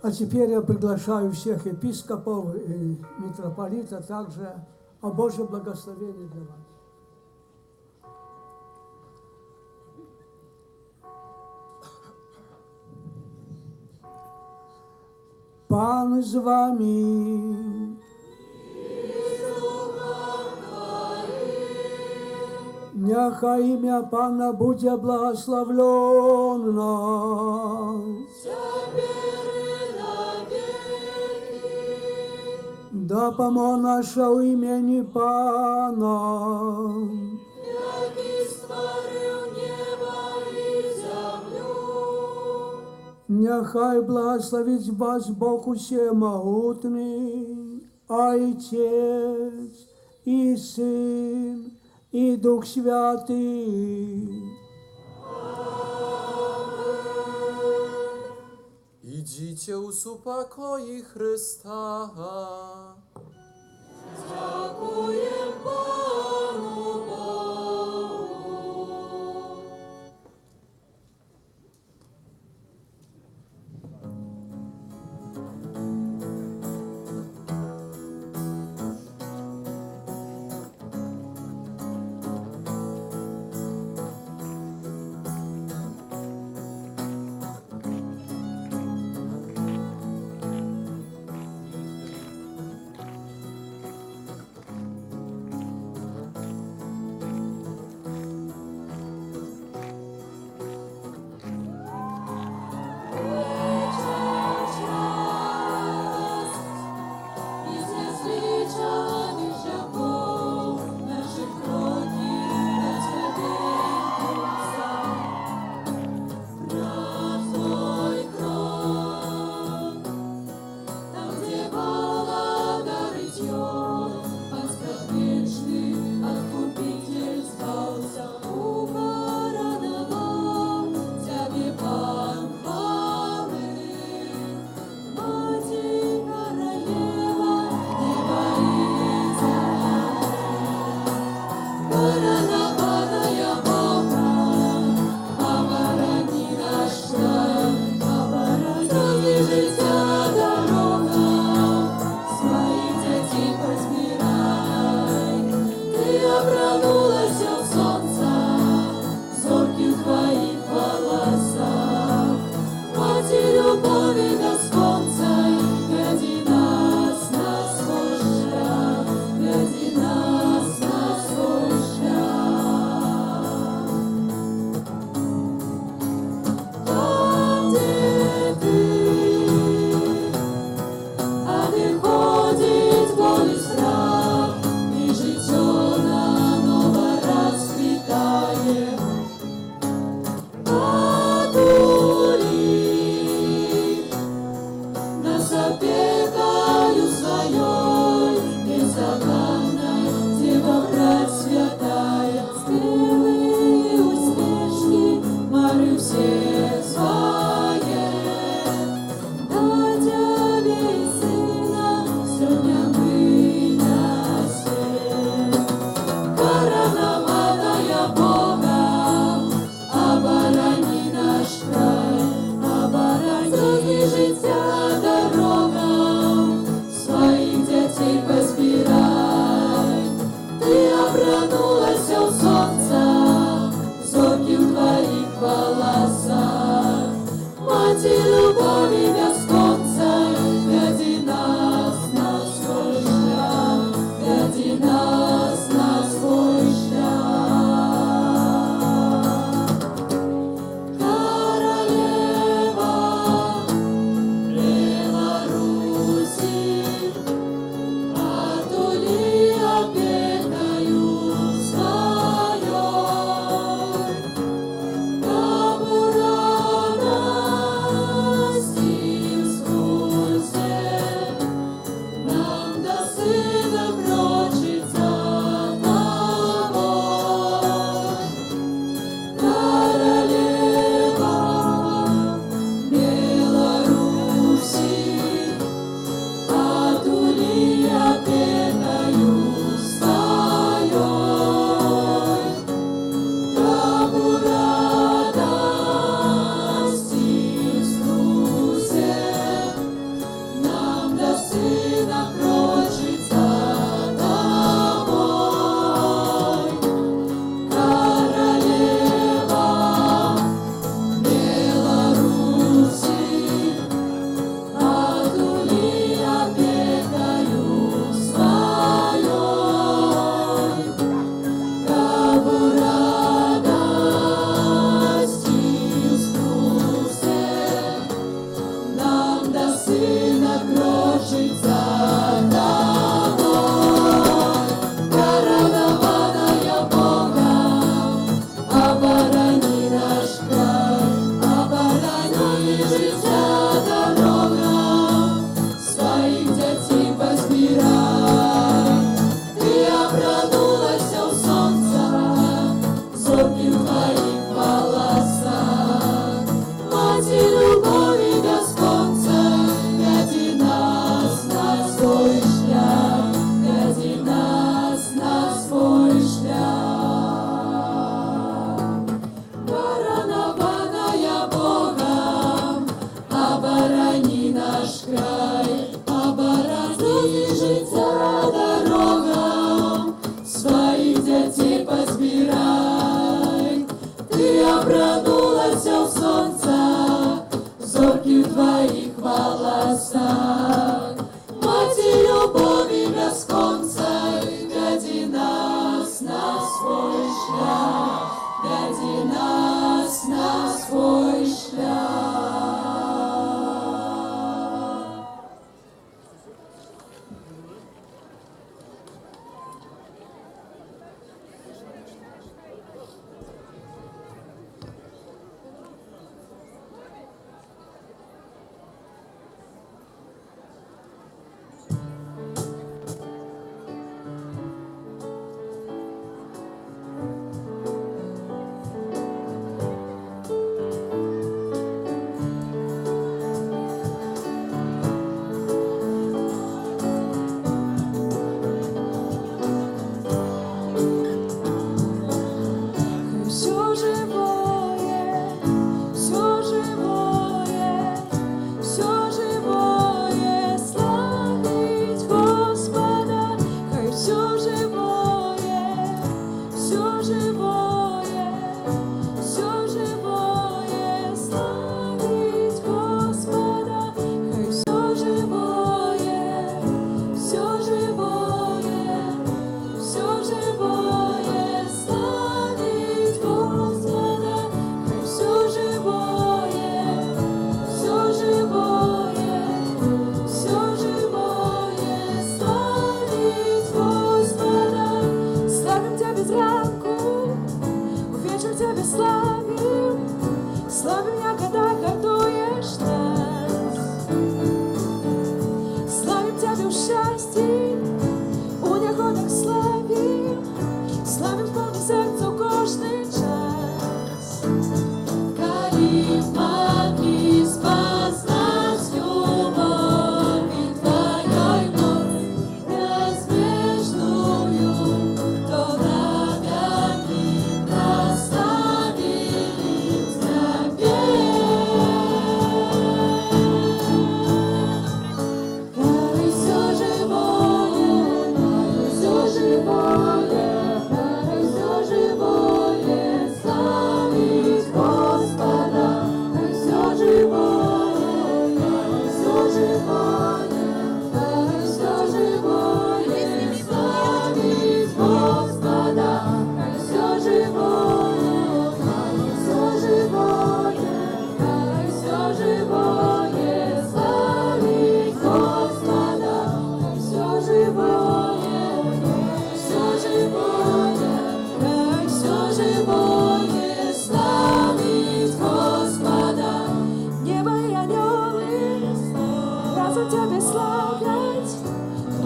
А теперь я приглашаю всех епископов и митрополита также о Божьем благословении для вас. Пан з вами. Нехай ім'я Пана буде благословлено. Да помо нашого імені Пана. Який створив небо і землю. Нехай благословить вас Бог усемогутний, Отець і Син, і Дух Святий. Ідіть у супокої Христа. Дякуєм Пану Богу.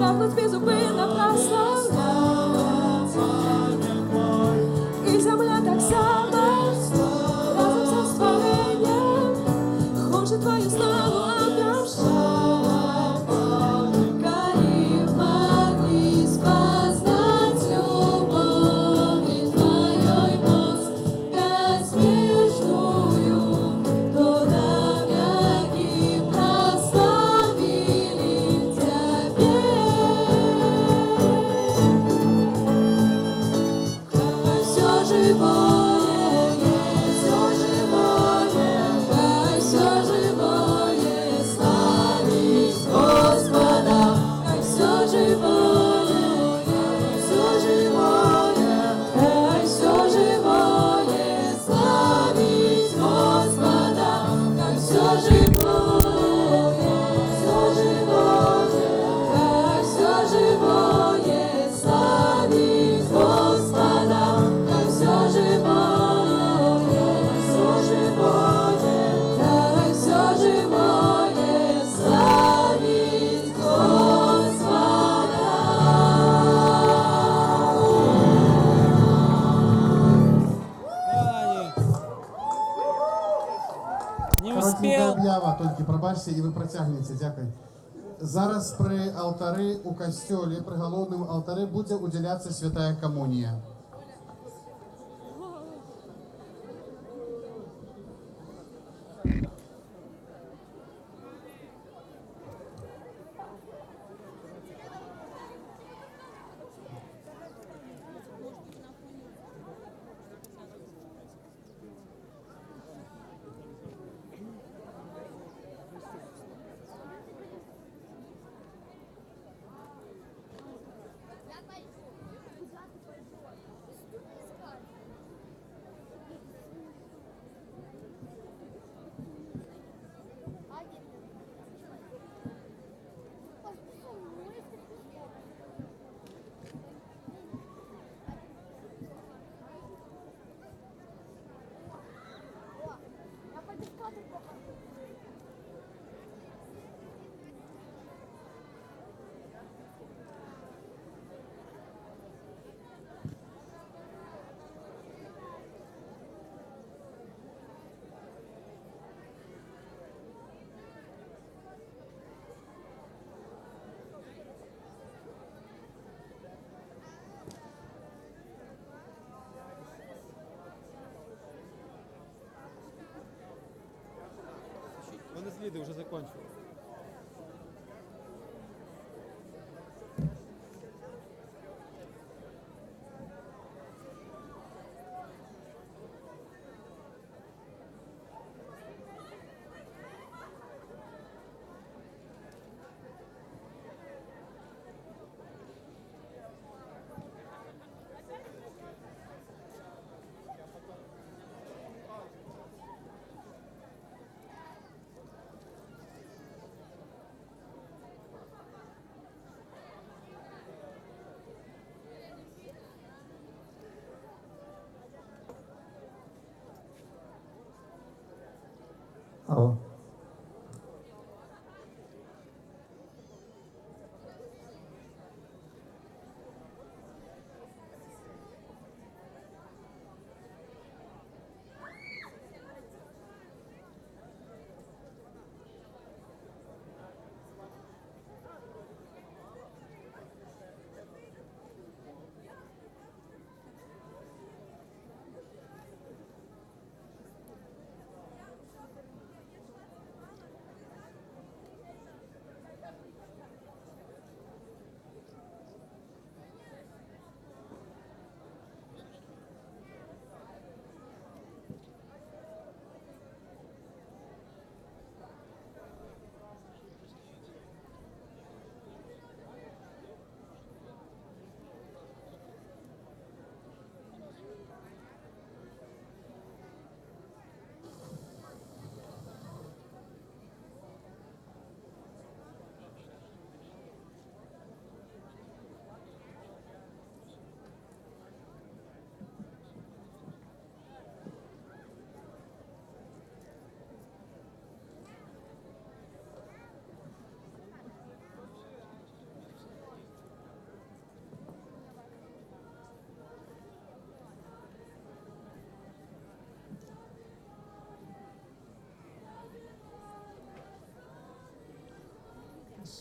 трапить безупинно прославляться. І земля так само разом со створенням хоче твою славу обнажать. Коли могли спознать любовь твоей моц безмежную, то навеки прославили Тебя. Все живое, все живое славить Господа. Все живое, все живое славить Господа. Все живое, все живое славить Господа. Все живое, все живое славить Господа. Коротенька об'ява, тільки пробачте, і ви протягнете. Дякую. Зараз при алтарі у костьолі, при головному алтарі буде уділятися святая комунія. Он из Лиды уже закончил. Алло.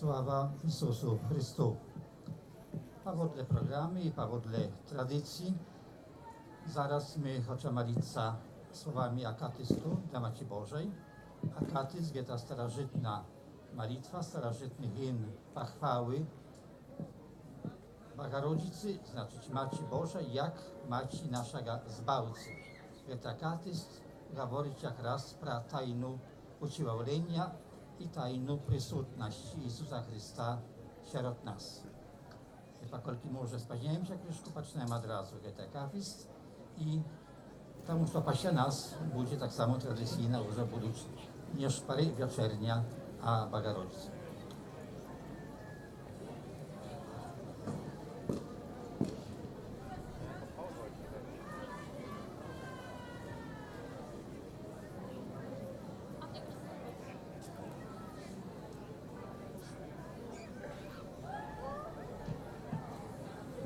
Sława Isusu Chrystu. Powodle programy i powodle tradycji zaraz my chcemy modlić słowami akatystu dla Maci Bożej. Akatyzm to starożytna malitwa, starożytny hymn pochwały Bogorodzicy, znaczy Maci Bożej, jak Maci naszego Zbawcy. To akatyzm mówi jak raz про tajnu uciwolenia i tajnu присутності Ісуса Христа серед нас. І покольки ми вже спазняємося кришку, почнемо одразу цей акафіст, і тому що після нас буде так само традиційно вже будуть не шпари вечерня, а Богородиця.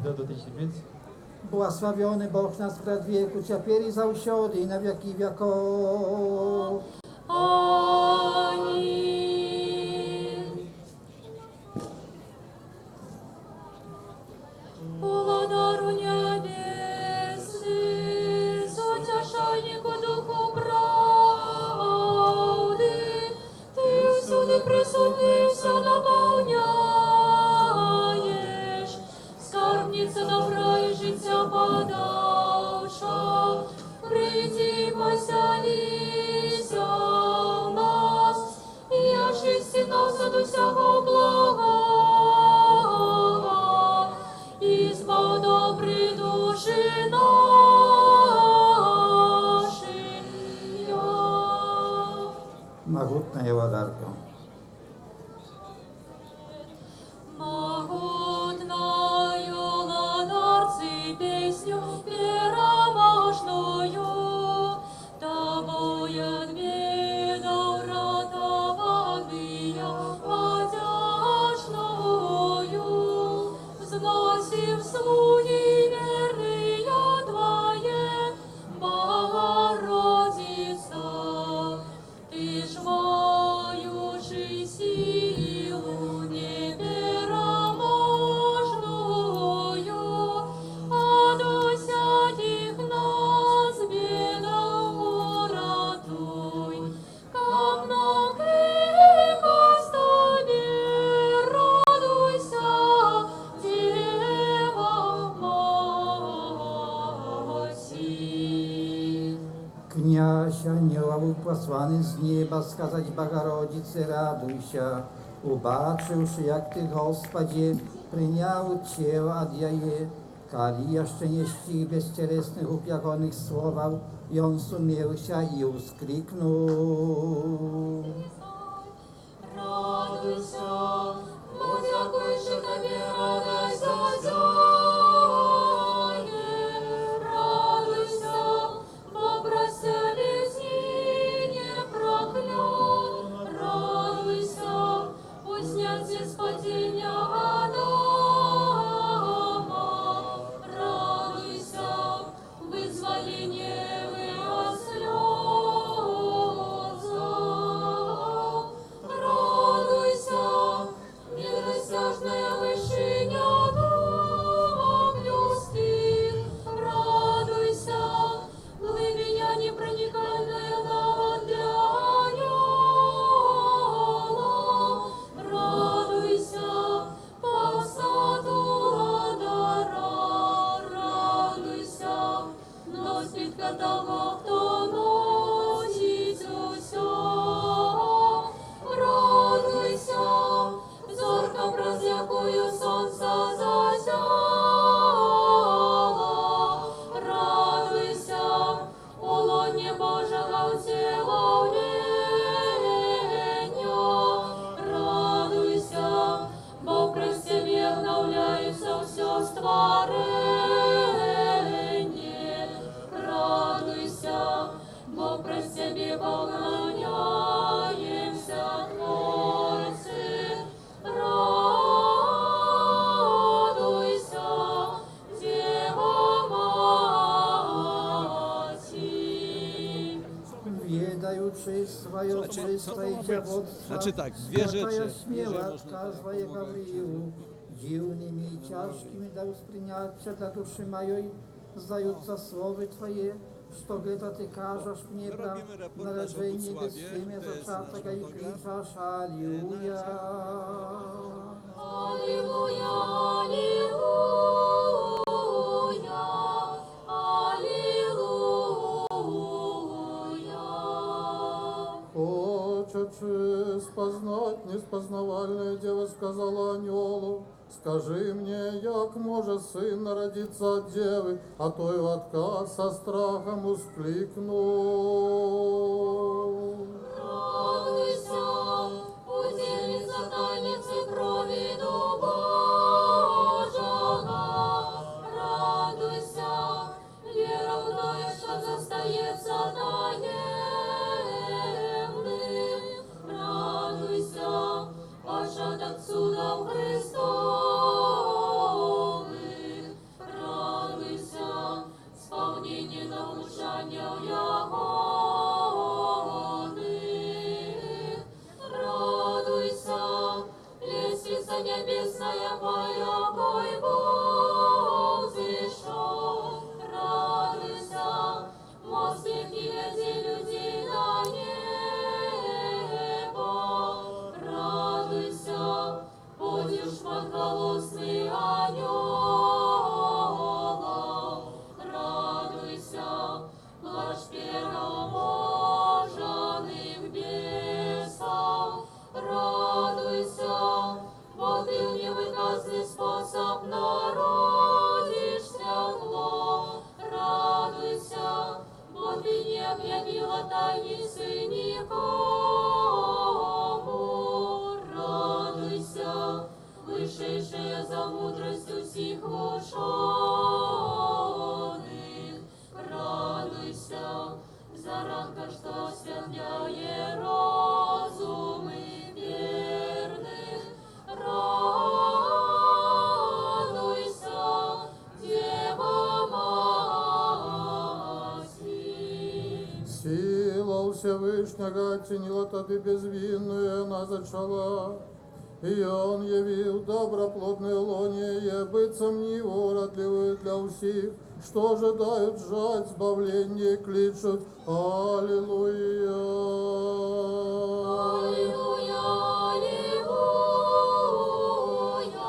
Do 2005. Błogosławiony Bóg nas przed wieku, cierpieli i zаўсёdy i na wieki wieków. Аминь. Благодару небесный, сотяшайнику Духу правды, Ты всюду присутный, все наполняешь, скарбница добра и життя подавша, прийди поселися в нас, я ж істина саду всього блага, і збав добрі душі наші. Могутная водарка. Могутною ладарцы песню переможную, тобой от бедов ратованные одяжную, взносим слуги верные Твои, Богородица, Ты ж мою жизнь силу непереможную, от всяких нас бедов уратуй, как накликав с Тобі, радуйся, Дева Маті. Князь ангелов послany z nieba skazać Bogorodicy, radujся, ubачивши, jak Ty, Господzie, przyjął Cię od jaje, kali jeszcze nie ścig bezcielesnych upjakonych słował, i on sumiał się i uskliknął. Радуйся, бо дякуючи Тобі, радуйся, радуйся, бо про себе не проклял, радуйся, узняться з падіння Адама, радуйся, визвоління от сльоза. Радуйся, недосяжная вышиня думок людских. Радуйся, глубиня непроникаемая для ангела. Радуйся, посаду Адара. Радуйся, носить того, кто носить усё. Радуйся, зорка, праз якою сонце засяло. Радуйся, у лоні Божого втілення. Радуйся, бо при Тебе обновляється все створення. Радуйся, бо при Тебе поклоняємося Творці. Радуйся, Дева Маті. Wiedajuć Души свое пристойте водства, Значит так, две святая rzeczy, смело jeżeli można отказывая Гавриилу, дивными и тяжкими да воспринятся для души моей, сдаются словы Твои, что это Ты кажешь мне про наражение без семя зачатого и кричашь Аллилуйя. Аллилуйя, аллилуйя, аллилуйя. Хочешь спознать неспознавальное, дева сказала ангелу, скажи мне, як може сын народиться от девы, а то и в отказ со страхом ускликнул. Радуйся, удельница тайницы крови Божьего. Радуйся, вера в то, что застається таємним. Радуйся, початок судов Христових. Радуйся, сповнені навчання ягоних. Радуйся, лестница небесная, по якой Бог зійшов. Радуйся, мостик і веди людей на небо. Радуйся, будешь подголосный анёлов. Радуйся, плач переможенных бесов. Радуйся, бо ты в невыказный способ народишь святло. Радуйся, бо ты не объявила тайницы никому. Радуйся, вышедшая за мудростью всех ученых. Радуйся, заранка, что осветляет разумы верных. Радуйся, Дева Матерь. Сила у Всевышнего оценила тады безвинную, она зачала. И он явил доброплодное лоне, быцем него родливую для усих, что ожидают жать избавление и кличут Аллилуйя. Аллилуйя, аллилуйя,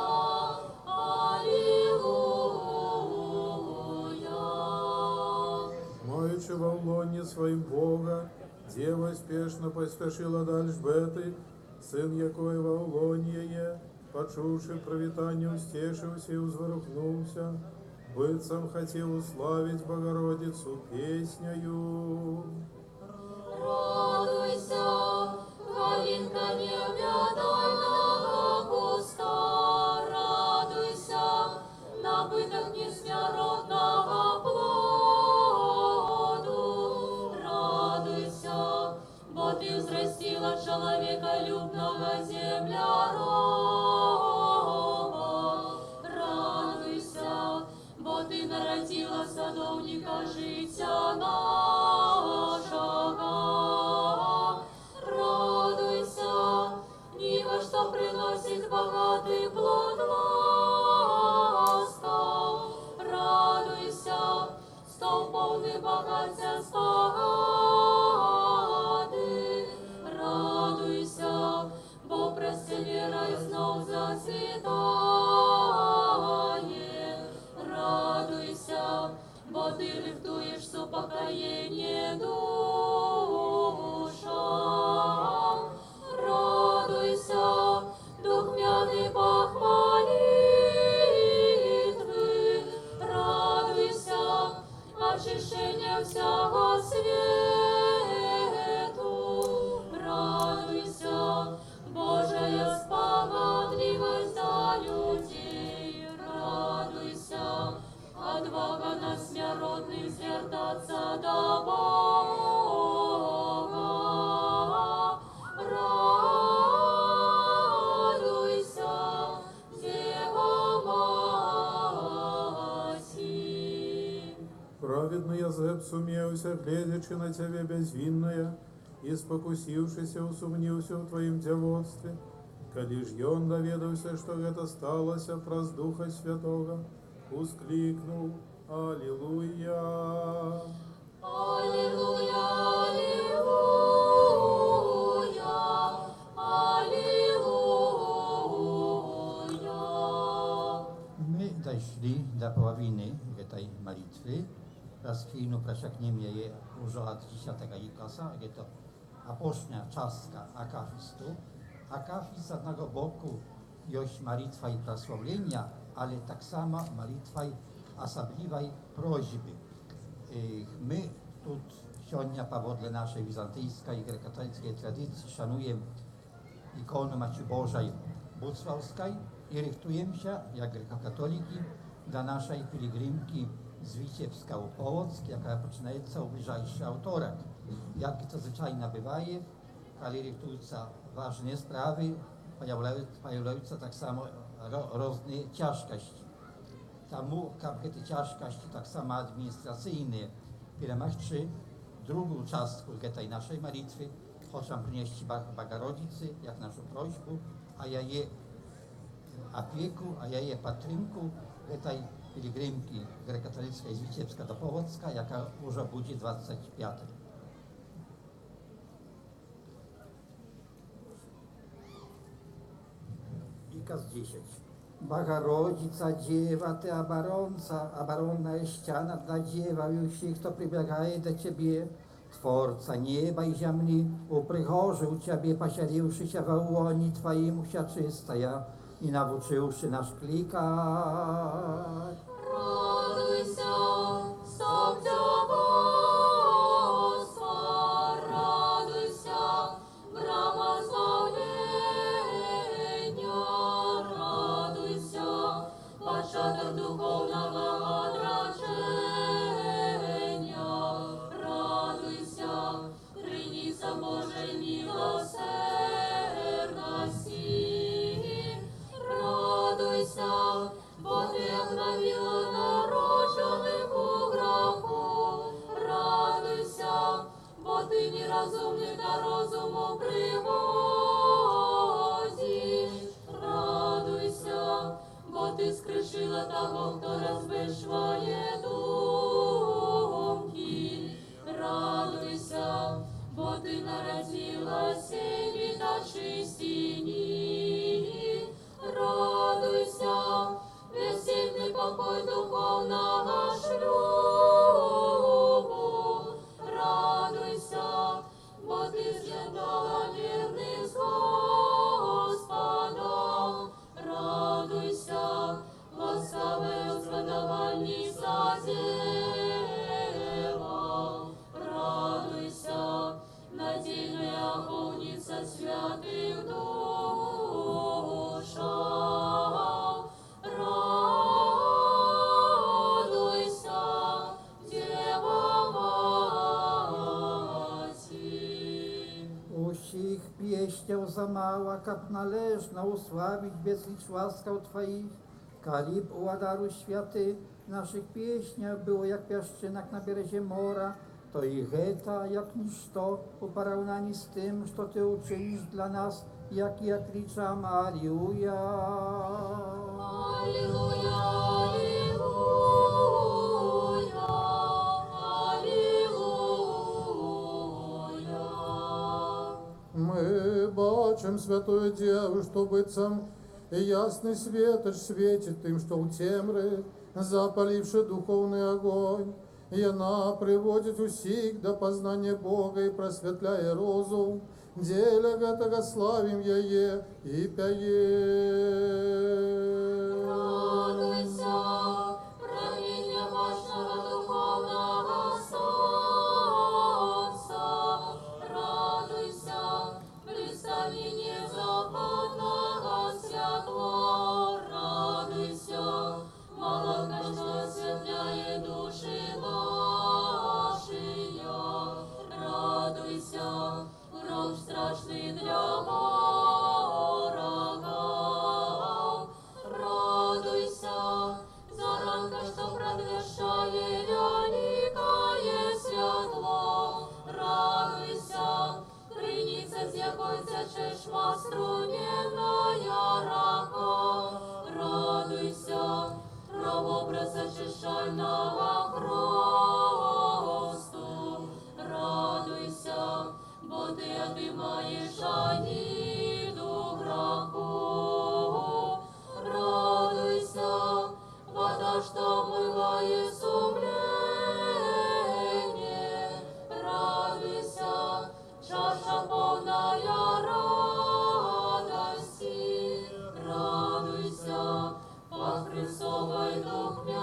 аллилуйя. Маючи во лоне своим Бога, дева спешно поспешила дальше Беты, сын якой во лоне, почувши провитание, устешился и узворухнулся, быцем хотел уславить Богородицу песнею. Радуйся, Галинка необъятального куста, радуйся, набыток несмиротного плоду. Радуйся, бо ты взрастила человеколюбного земляроба. Радуйся, бо ты народила садовника життя нашого. Радуйся, ніва, що приносить багатий плод ласкав. Радуйся, стов повний багаття спогади. Радуйся, бо пресвіра й знов зацвітає. Радуйся, бо ти рихтуєш супокоєння душам. Радуйся, духмяний пах молитви. Радуйся, очищення всього світу. Радуйся, Божая справедливость за людей. Радуйся, отвага на смиротных звертаться до Бога. Радуйся, Дева Матерь. Праведный Язеп сумеюся, глядячи на тебе безвинная, и спокусившийся усомнился в Твоим деводстве, коли ж ён доведався, что это сталося праз Духа Святого, ускликнул Аллилуйя. Аллилуйя, аллилуйя. My дошли до половины этой молитвы. Раскину прочекнем ее уже от 10 класса. Это опошня частка Акафисту. Акафист z одного боку jest молитва и прославления, ale tak samo молитва особливой просьбы. My тут сегодня поводле нашей византийской и греко-католицкой традиции шануем икону Матери Божией Буцвалской и рихтуемся, як греко-католики, до нашей пилигримки z Witebska u Połock, jaka poczynaється u bliżajszy autorek. Jak to zwyczajnie bywaje, kiedy rychtuються ważne sprawy, pojawiają tak samo różne ciężkości. Тому, jak te ciężkości, tak samo administracyjne, перемогчи drugą частку tej naszej modlitwy, chcę przynieść Bogorodicy, jak naszą prośbę, a ja je opieku, a ja je patrynku tej pielgrimki grekokatolickiej z Witebska do Połocka, jaka już będzie 25. Ikaz 10. Bogorodica, dziewa, Ty obaronna ściana dla dziewa i wszystkich, kto przybiegaje do Ciebie. Tworca nieba i ziemi, uprzychorzył Ciebie, posiadивши się w łonie Twoim, usiaczystaja i nauczyłszy nas klikać. Радуйся, Собдявоства, радуйся, брама славления, радуйся, початок духовного отречения, радуйся, принеса Божьей милосердности, радуйся, бо Ты обновила нароченных у греху, радуйся, бо Ты неразумных до розуму приводишь, радуйся, бо Ты скришила того, кто разбешивает думки, радуйся, бо Ты народила семьи до чистини, радуйся, весельный покой духовного шлюбу, радуйся, бо Ты съедала верных с Господом, радуйся, ласкавою зводований созева, радуйся, надежная охотница святых душа. Радуйся, Дева Матерь. Усіх пieśniał za mała, kap należna usławić bez licz łaskaw Twoich. Kalib uładaru światy, naszych pieśniach było jak piaszczynak na bierezie mora, to i geta, jak niż to, u porównaniu z tym, co Ty uczynisz dla nas, jak ja kliczam, Aliuja. Аллилуйя, аллилуйя, аллилуйя. Мы бачим святую Деву, что быцем и ясный светоч светит тым, что у темры, запаливший духовный огонь, и она приводит усих до познания Бога и просветляя розум, деля этого славим ее и пяем. Радуйся, правитель мощного духовного солнца, радуйся, представление западного святла, радуйся, молоко, что осветляет души наши, радуйся, гром страшный для ворога, образ очищального хросту. Радуйся, бо ти отимаєш аніду граху. Радуйся, вода, что омывает сумление. Радуйся, чаша полная радости. Радуйся, по Христовой духмяности.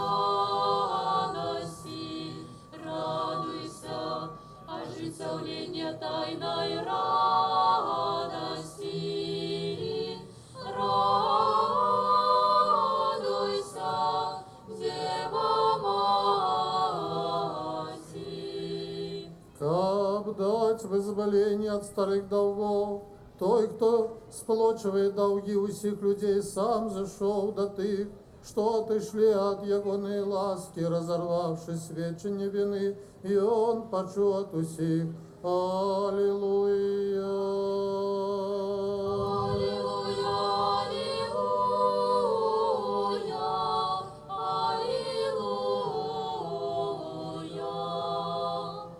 Радуйся, оживление тайной радости. Радуйся, Дева Матерь. Каб дать вызволение от старых долгов, той, кто сплочивает долги усіх людей, сам зашел до тих, что отошли от ягоной ласки, разорвавши свечение вины, и он почув от усіх. Аллилуйя. Аллилуйя, аллилуйя, аллилуйя.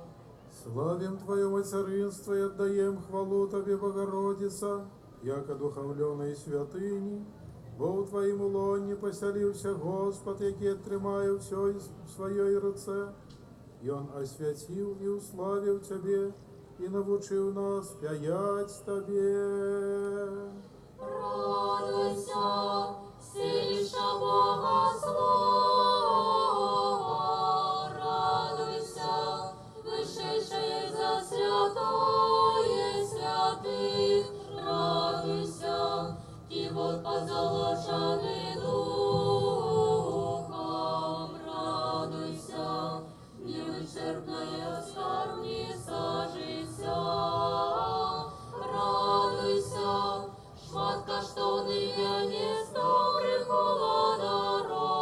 Славим Твое материнство и отдаем хвалу Тебе, Богородица, яко духовленной святыни, бо у Твоїм улоні поселився Господь, який тримає все в своїй руце, і Он освятив і уславив Тебе, і навчив нас п'ять Тебе. Радуйся, сильніша Бога слава, радуйся, вишедшая за святое святых, радуйся, и вот позолоченный духом, радуйся, невычерпная скарбница життя, радуйся, шмат каштовний венець добрих холодород.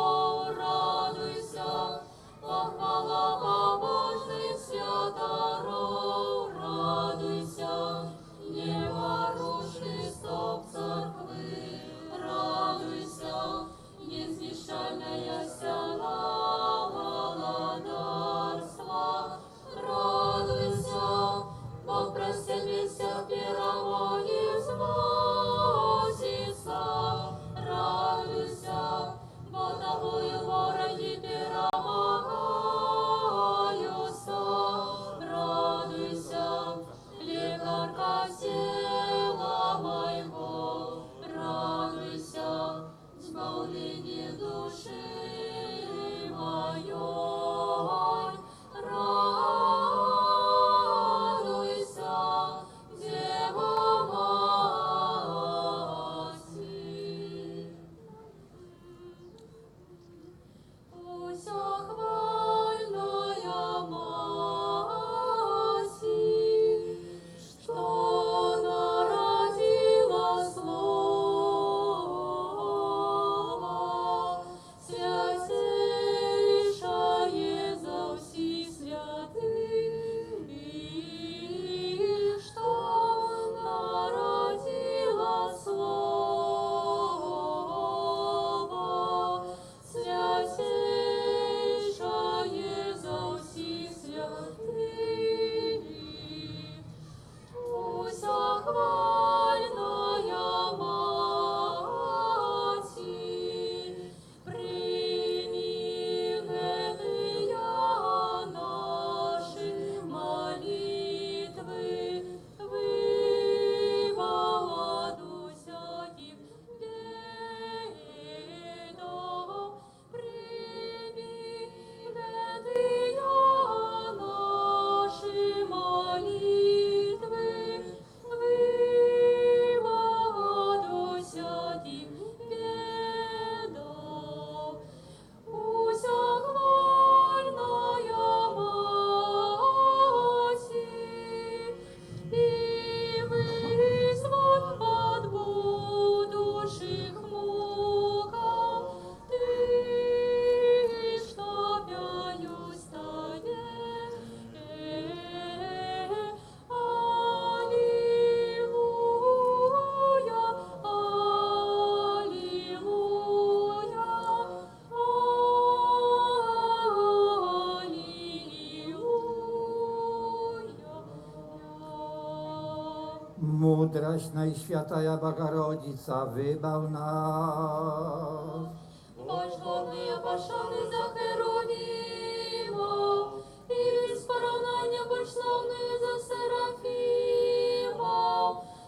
Мудрость Najświętaja Bogorodica, wybaw nas. Бож годний опашаний за Херонімо, і від споронання бож славної за Серафімо,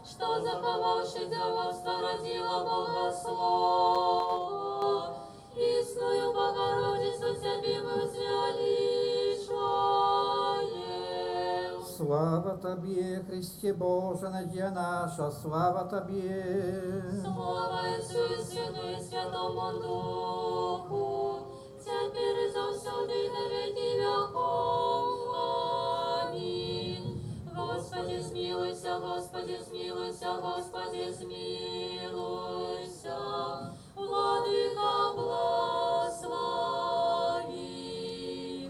що заховавши дявольство родила Бога Слово, існою Богородицю Тебе ми звеличуємо. Sława Tobie, Chryście Boże, nadzieja nasza, sława Tobie. Слава Отцю і Сину і Святому Духу, тепер і завсюди і на віки веков. Амінь. Господи, змилуйся, Господи, змилуйся, Господи, змилуйся. Владыка, благослови.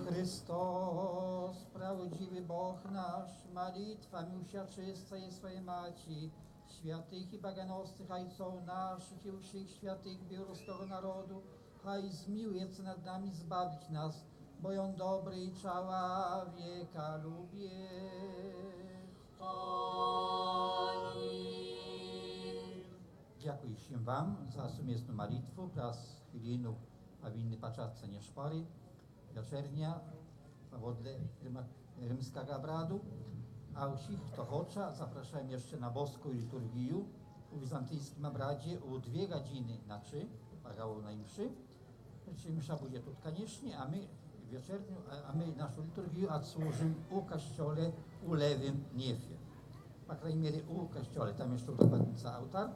Chrystus, prawdziwy Bóg nasz, modlitwami usiaczystej swojej Maci, świętych i bogоносных ojców naszych i wszystkich świętych białoruskiego narodu, haj zmiłuje się nad nami, zbawić nas, bo on dobry i człowieka lubi. Dziękuję się Wam za sumiestną modlitwę. Teraz chwilę powinny patrzeć nie szpory. Wieczernia, powodle rzymskiego obradu. A wszystkich, kto chce, zapraszam jeszcze na boską liturgię w bizantyjskim obradzie o 2 godziny na 3, pagało na mszy. Czyli msza będzie tu koniecznie, a my wieczernią, a my naszą liturgię odsłużymy u kościole u Lewym Niefie. Po krajnej mierze u kościole, tam jeszcze udowodnica ołtar.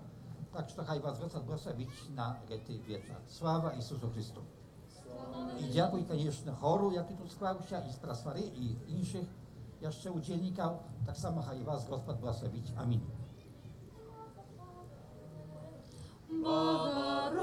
Tak że haj was Gospod błogosławić na ten wieczór. Sława Jezusu Chrystu. I dziękuję koniecznie choru, jaki tu składał się, i z praswary, i innych jeszcze udzielników. Tak samo haj was Gospod błogosławić. Amin. Bogorodico,